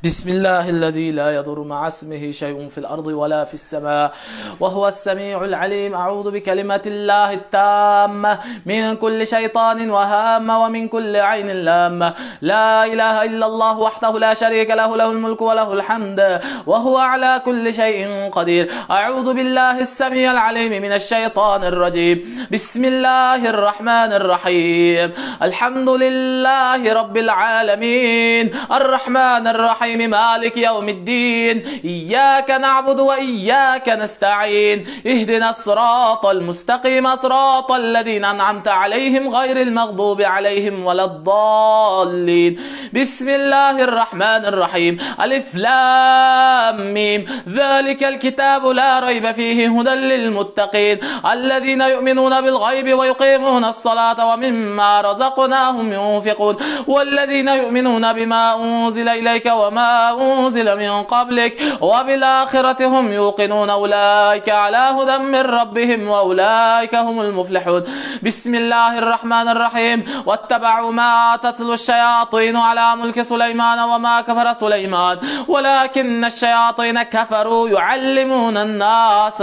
بسم الله الذي لا يضر مع اسمه شيء في الأرض ولا في السماء وهو السميع العليم. أعوذ بكلمة الله التامة من كل شيطان وهامة ومن كل عين لامة. لا إله إلا الله وحده لا شريك له له الملك وله الحمد وهو على كل شيء قدير. أعوذ بالله السميع العليم من الشيطان الرجيم. بسم الله الرحمن الرحيم. الحمد لله رب العالمين الرحمن الرحيم مالك يوم الدين إياك نعبد وإياك نستعين اهدنا الصراط المستقيم صراط الذين أنعمت عليهم غير المغضوب عليهم ولا الضالين. بسم الله الرحمن الرحيم. ألف لام ميم ذلك الكتاب لا ريب فيه هدى للمتقين الذين يؤمنون بالغيب ويقيمون الصلاة ومما رزقناهم ينفقون والذين يؤمنون بما أنزل إليك وما أنزل من قبلك وبالآخرة هم يوقنون أولئك على هدى من ربهم وأولئك هم المفلحون. بسم الله الرحمن الرحيم. واتبعوا ما تتلو الشياطين على ملك سليمان وما كفر سليمان ولكن الشياطين كفروا يعلمون الناس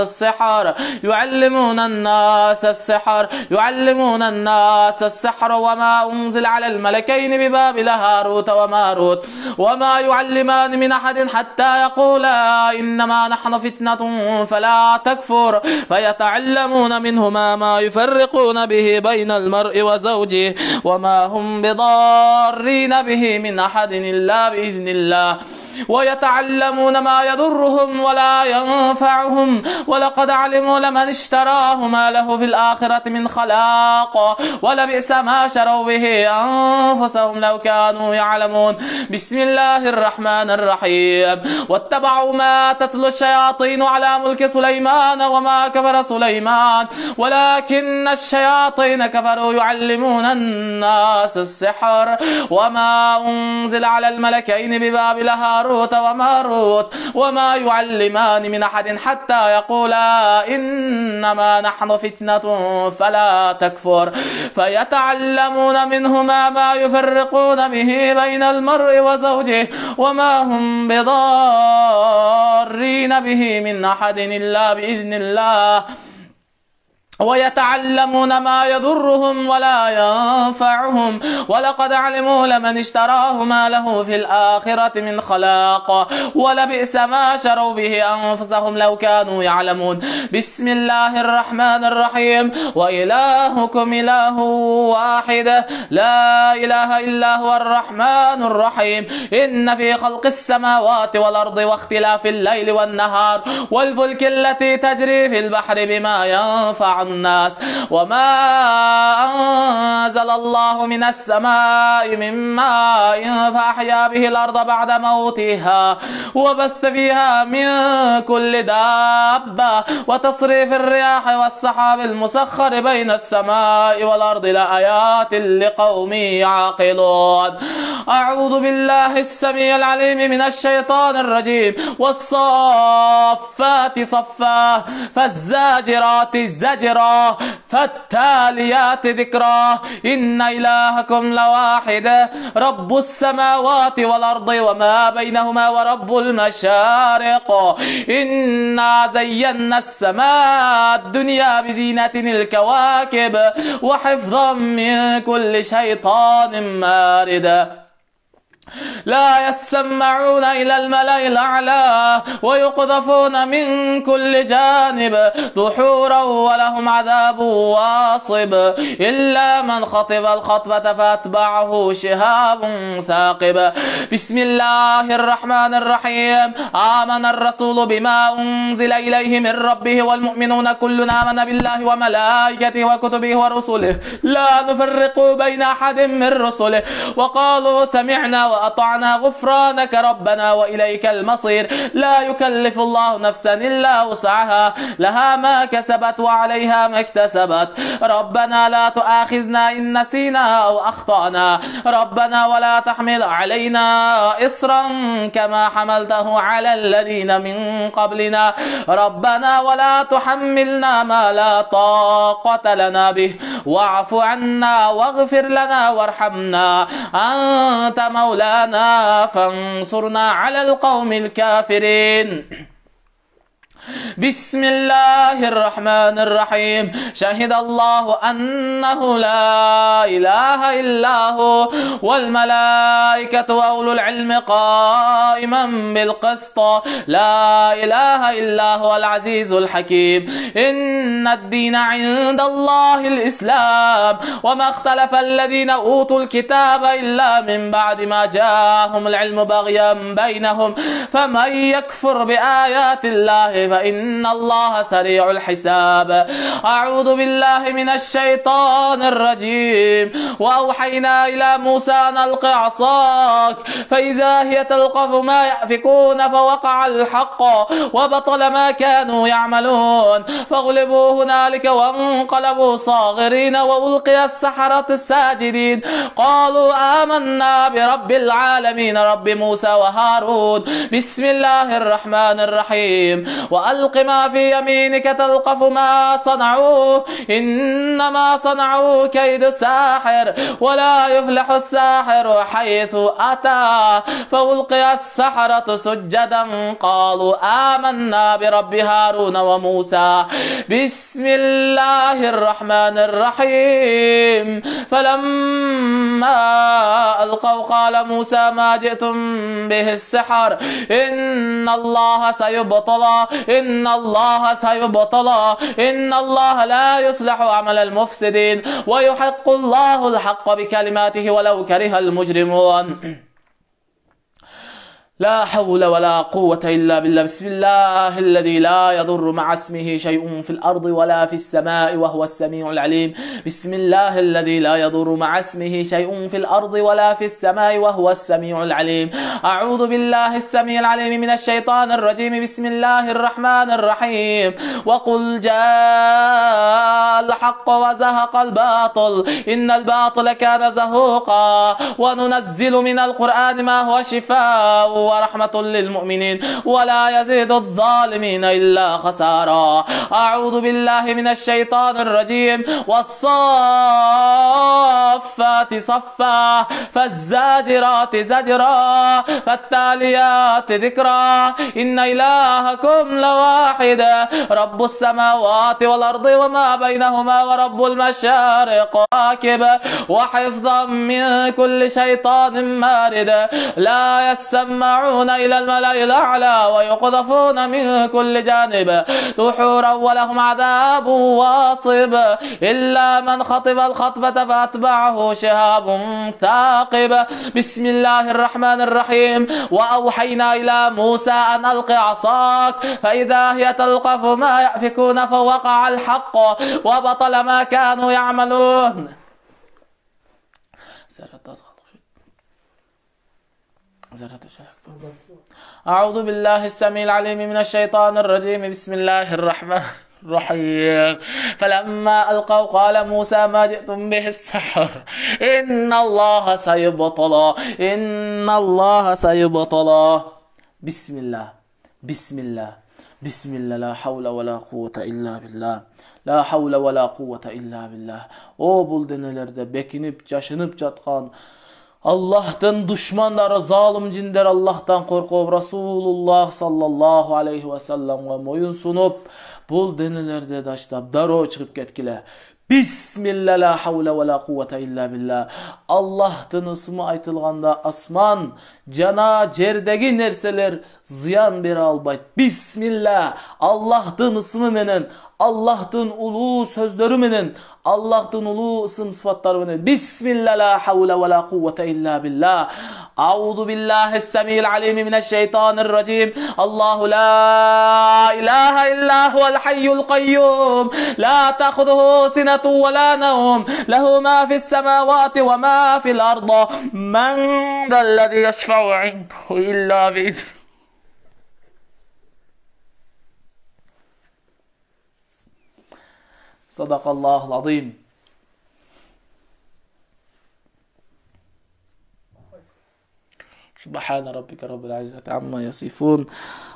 السحر وما أنزل على الملكين ببابل هاروت وماروت وما يعلمان من أحد حتى يقولا إنما نحن فتنة فلا تكفر فيتعلمون منهما ما يفرقون به بين المرء وزوجه وما هم بضارين به من أحد إلا بإذن الله ويتعلمون ما يضرهم ولا ينفعهم ولقد علموا لمن اشتراه ما له في الآخرة من خلاق ولبئس ما شروا به أنفسهم لو كانوا يعلمون. بسم الله الرحمن الرحيم. واتبعوا ما تتلو الشياطين على ملك سليمان وما كفر سليمان ولكن الشياطين كفروا يعلمون الناس السحر وما أنزل على الملكين ببابل هاروت وماروت وما يعلمان من أحد حتى يقولا إنما نحن فتنة فلا تكفر فيتعلمون منهما ما يفرقون به بين المرء وزوجه وما هم بضارين به من أحد إلا بإذن الله ويتعلمون ما يضرهم ولا ينفعهم ولقد علموا لمن اشتراه ما له في الآخرة من خلاق ولبئس ما شروا به أنفسهم لو كانوا يعلمون. بسم الله الرحمن الرحيم. وإلهكم إله واحد لا إله إلا هو الرحمن الرحيم. إن في خلق السماوات والأرض واختلاف الليل والنهار والفلك التي تجري في البحر بما ينفع الناس وما أنزل الله من السماء من ماء فأحيا به الأرض بعد موتها وبث فيها من كل دابة وتصريف الرياح والسحاب المسخر بين السماء والأرض لآيات لقوم يعقلون. أعوذ بالله السميع العليم من الشيطان الرجيم. والصافات صفا فالزاجرات زجرا فالتاليات ذكرا إن إلهكم لواحد رب السماوات والأرض وما بينهما ورب المشارق إنا زينا السماء الدنيا بزينة الكواكب وحفظا من كل شيطان مارد لا يسمعون إلى الملأ الأعلى ويقذفون من كل جانب دحورا ولهم عذاب واصب إلا من خطف الخطفة فأتبعه شهاب ثاقب. بسم الله الرحمن الرحيم. آمن الرسول بما أنزل إليه من ربه والمؤمنون كل آمن بالله وملائكته وكتبه ورسله لا نفرق بين أحد من رسله وقالوا سمعنا وأطعنا غفرانك ربنا وإليك المصير. لا يكلف الله نفسا إلا وسعها لها ما كسبت وعليها ما اكتسبت. ربنا لا تؤاخذنا إن نسينا أو أخطأنا ربنا ولا تحمل علينا إصرا كما حملته على الذين من قبلنا ربنا ولا تحملنا ما لا طاقة لنا به واعف عنا واغفر لنا وارحمنا أنت مولانا فانصرنا على القوم الكافرين. بسم الله الرحمن الرحيم. شهد الله أنه لا إله إلا هو والملائكة وأولو العلم قائما بالقسط لا إله إلا هو العزيز الحكيم. إن الدين عند الله الإسلام وما اختلف الذين أوتوا الكتاب إلا من بعد ما جاءهم العلم بغيا بينهم فمن يكفر بآيات الله فإن الله سريع الحساب. أعوذ بالله من الشيطان الرجيم. وأوحينا إلى موسى أن ألق عصاك فإذا هي تلقف ما يأفكون فوقع الحق وبطل ما كانوا يعملون فغلبوا هنالك وانقلبوا صاغرين وألقي السحرة الساجدين قالوا آمنا برب العالمين رب موسى وهارون. بسم الله الرحمن الرحيم. وألق ما في يمينك تلقف ما صنعوه إنما صنعوا كيد ساحر ولا يفلح الساحر حيث أتى فألقي السحرة سجدا قالوا آمنا برب هارون وموسى. بسم الله الرحمن الرحيم. فلما ألقوا قال موسى ما جئتم به السحر إن الله سيبطل إن الله لا يصلح عمل المفسدين ويحق الله الحق بكلماته ولو كره المجرمون. لا حول ولا قوة إلا بالله. بسم الله الذي لا يضر مع اسمه شيء في الأرض ولا في السماء وهو السميع العليم. بسم الله الذي لا يضر مع اسمه شيء في الأرض ولا في السماء وهو السميع العليم. أعوذ بالله السميع العليم من الشيطان الرجيم. بسم الله الرحمن الرحيم. وقل جاء الحق وزهق الباطل إن الباطل كان زهوقا وننزل من القرآن ما هو شفاء ورحمة للمؤمنين ولا يزيد الظالمين إلا خسارا. أعوذ بالله من الشيطان الرجيم. والصافات صفا فالزاجرات زجرا فالتاليات ذكرا إن إلهكم لواحد رب السماوات والأرض وما بينهما ورب المشارق راكب وحفظا من كل شيطان مارد لا يسمعون إلى الملأ الأعلى ويقذفون من كل جانب دحورا ولهم عذاب واصب إلا من خطف الخطفة فأتبعه شهاب ثاقب. بسم الله الرحمن الرحيم. وأوحينا إلى موسى أن ألق عصاك فإذا هي تلقف ما يأفكون فوقع الحق وبطل ما كانوا يعملون. أعوذ بالله السميع العليم من الشيطان الرجيم. بسم الله الرحمن الرحيم. فلما ألقوا قال موسى ما جئتم به السحر إن الله سيبطل. بسم الله لا حول ولا قوة إلا بالله. La havle ve la kuvvete illa billah. O bul denelerde bekinip yaşınıp жатқан Allah'tan düşmanları, zalim cinler Allah'tan korkup Resulullah sallallahu aleyhi ve sellem'e moyun sunup bul denelerde daştab daro çıkıp ketkile. Bismillah la havle ve la kuvvete illa billah. Allah'tın ismi aytılganda asman, jana jerdegi nerseler ziyan bere albayt. Bismillah. Allah'tın ismi menen, Allah'tın ulu sözleri menen, Allah'tın ulu isim sıfatları menen. Bismillah la havle ve la kuvvete illa billah. Auzu billahi s-semil alim mineşşeytanirracim. Allahu la ilahe illa huvel hayyul kayyum. La ta'khuduhu sinetun ve la nevm. Lehu ma fis semavati ve ma fil arda. Men zellezî yeşfe'u indehu illa bi'idhnihi. Sadakallahul azim. Subhane rabbike rabbil izzati amma yasifun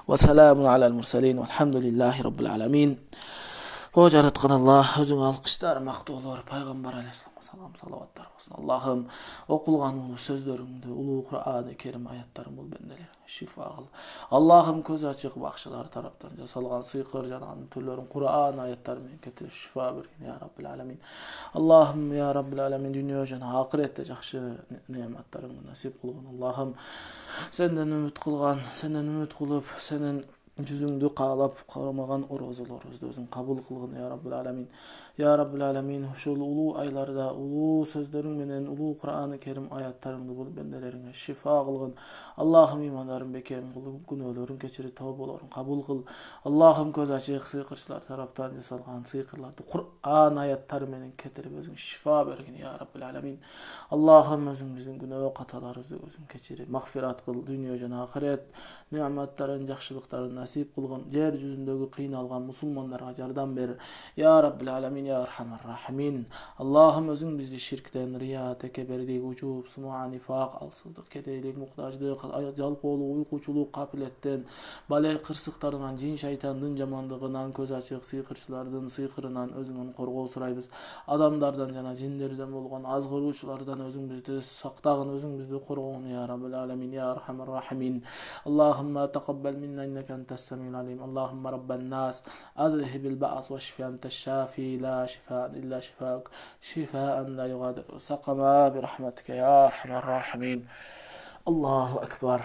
ve selamun alel murselin velhamdülillahi rabbil alamin. O jaratkan Allah özüň alkışlar maktu olur. Peygamber aleyhissalama salam salavatlar olsun. Allah'ım okulgan ulu sözleriňdi, ulu Kur'an-ı Kerim ayatlarım bul bendelerine şifa kıl. Allah'ım köz açık bakşılar taraptan jasalgan sıyqır janan türlerin Kur'an ayatları men ketir şifa bergin ya Rabbil alamin. Allah'ım ya Rabbil alamin dünya jana ahirette jakşı nimetlerini nasip kılgın. Allah'ım senden ümit kılgan, senden ümit kılıp, senin yüzüňdi qalap qaramagan orozalaryňyzdy özüň kabul kılgyn ya Rabbil alamin. Ya Rabbil alamin şol ulu aylarda ulu sözleriň menen ulu Kur'an-ı Kerim ayatlaryňdy bul bendeleriňe şifa kılgın. Allah'ım imanlaryň bekem kılıp günölerin keçirip tawbalaryň kabul kıl. Allah'ım köz açyk sıyqırçylar tarapdan jasalgan sıyqırlardy Kur'an ayatlary menen ketirip özüň şifa bergin ya Rabbil alamin. Allah'ım özüňiziň günö qatalarymyzy özüň keçirip magfirat kıl, dünýä jana ahiret nimetlerin jakşylyklaryn nasip kılgın. Yer yüzündägi kynalgan musulmanlara yardım ber ya Rabbil alamin ya Erhamer Rahimin. Allah'ım özüň bizi şirkden, riya, tekebberlik, ucub, suma, nifaq, alsızlyk, kedeylik, muhtaçlyk, jalqoğlu, uykuçuluk, kapiletten, balay kırsıklarından, jin şaytandyn jamandygyndan, köz açyk sıyqırçylardan, sıyqırынан özüňden korgow suraýbys. Adamlardan jana jinlerden bolgan azgyrgıçlardan özüň bizi saktagyn, özüň bizi korgowun ya Rabbil alamin ya Erhamer Rahimin. Allahumma taqabbal minna innaka entas-semi'ul alim. Allahumma rabban nas adhhibil ba's ve şifa enteş şafi la şifa illa şifauk şifaan la yughadiru saqama bi rahmetike ya Erhamer Rahimin. Allahu ekber.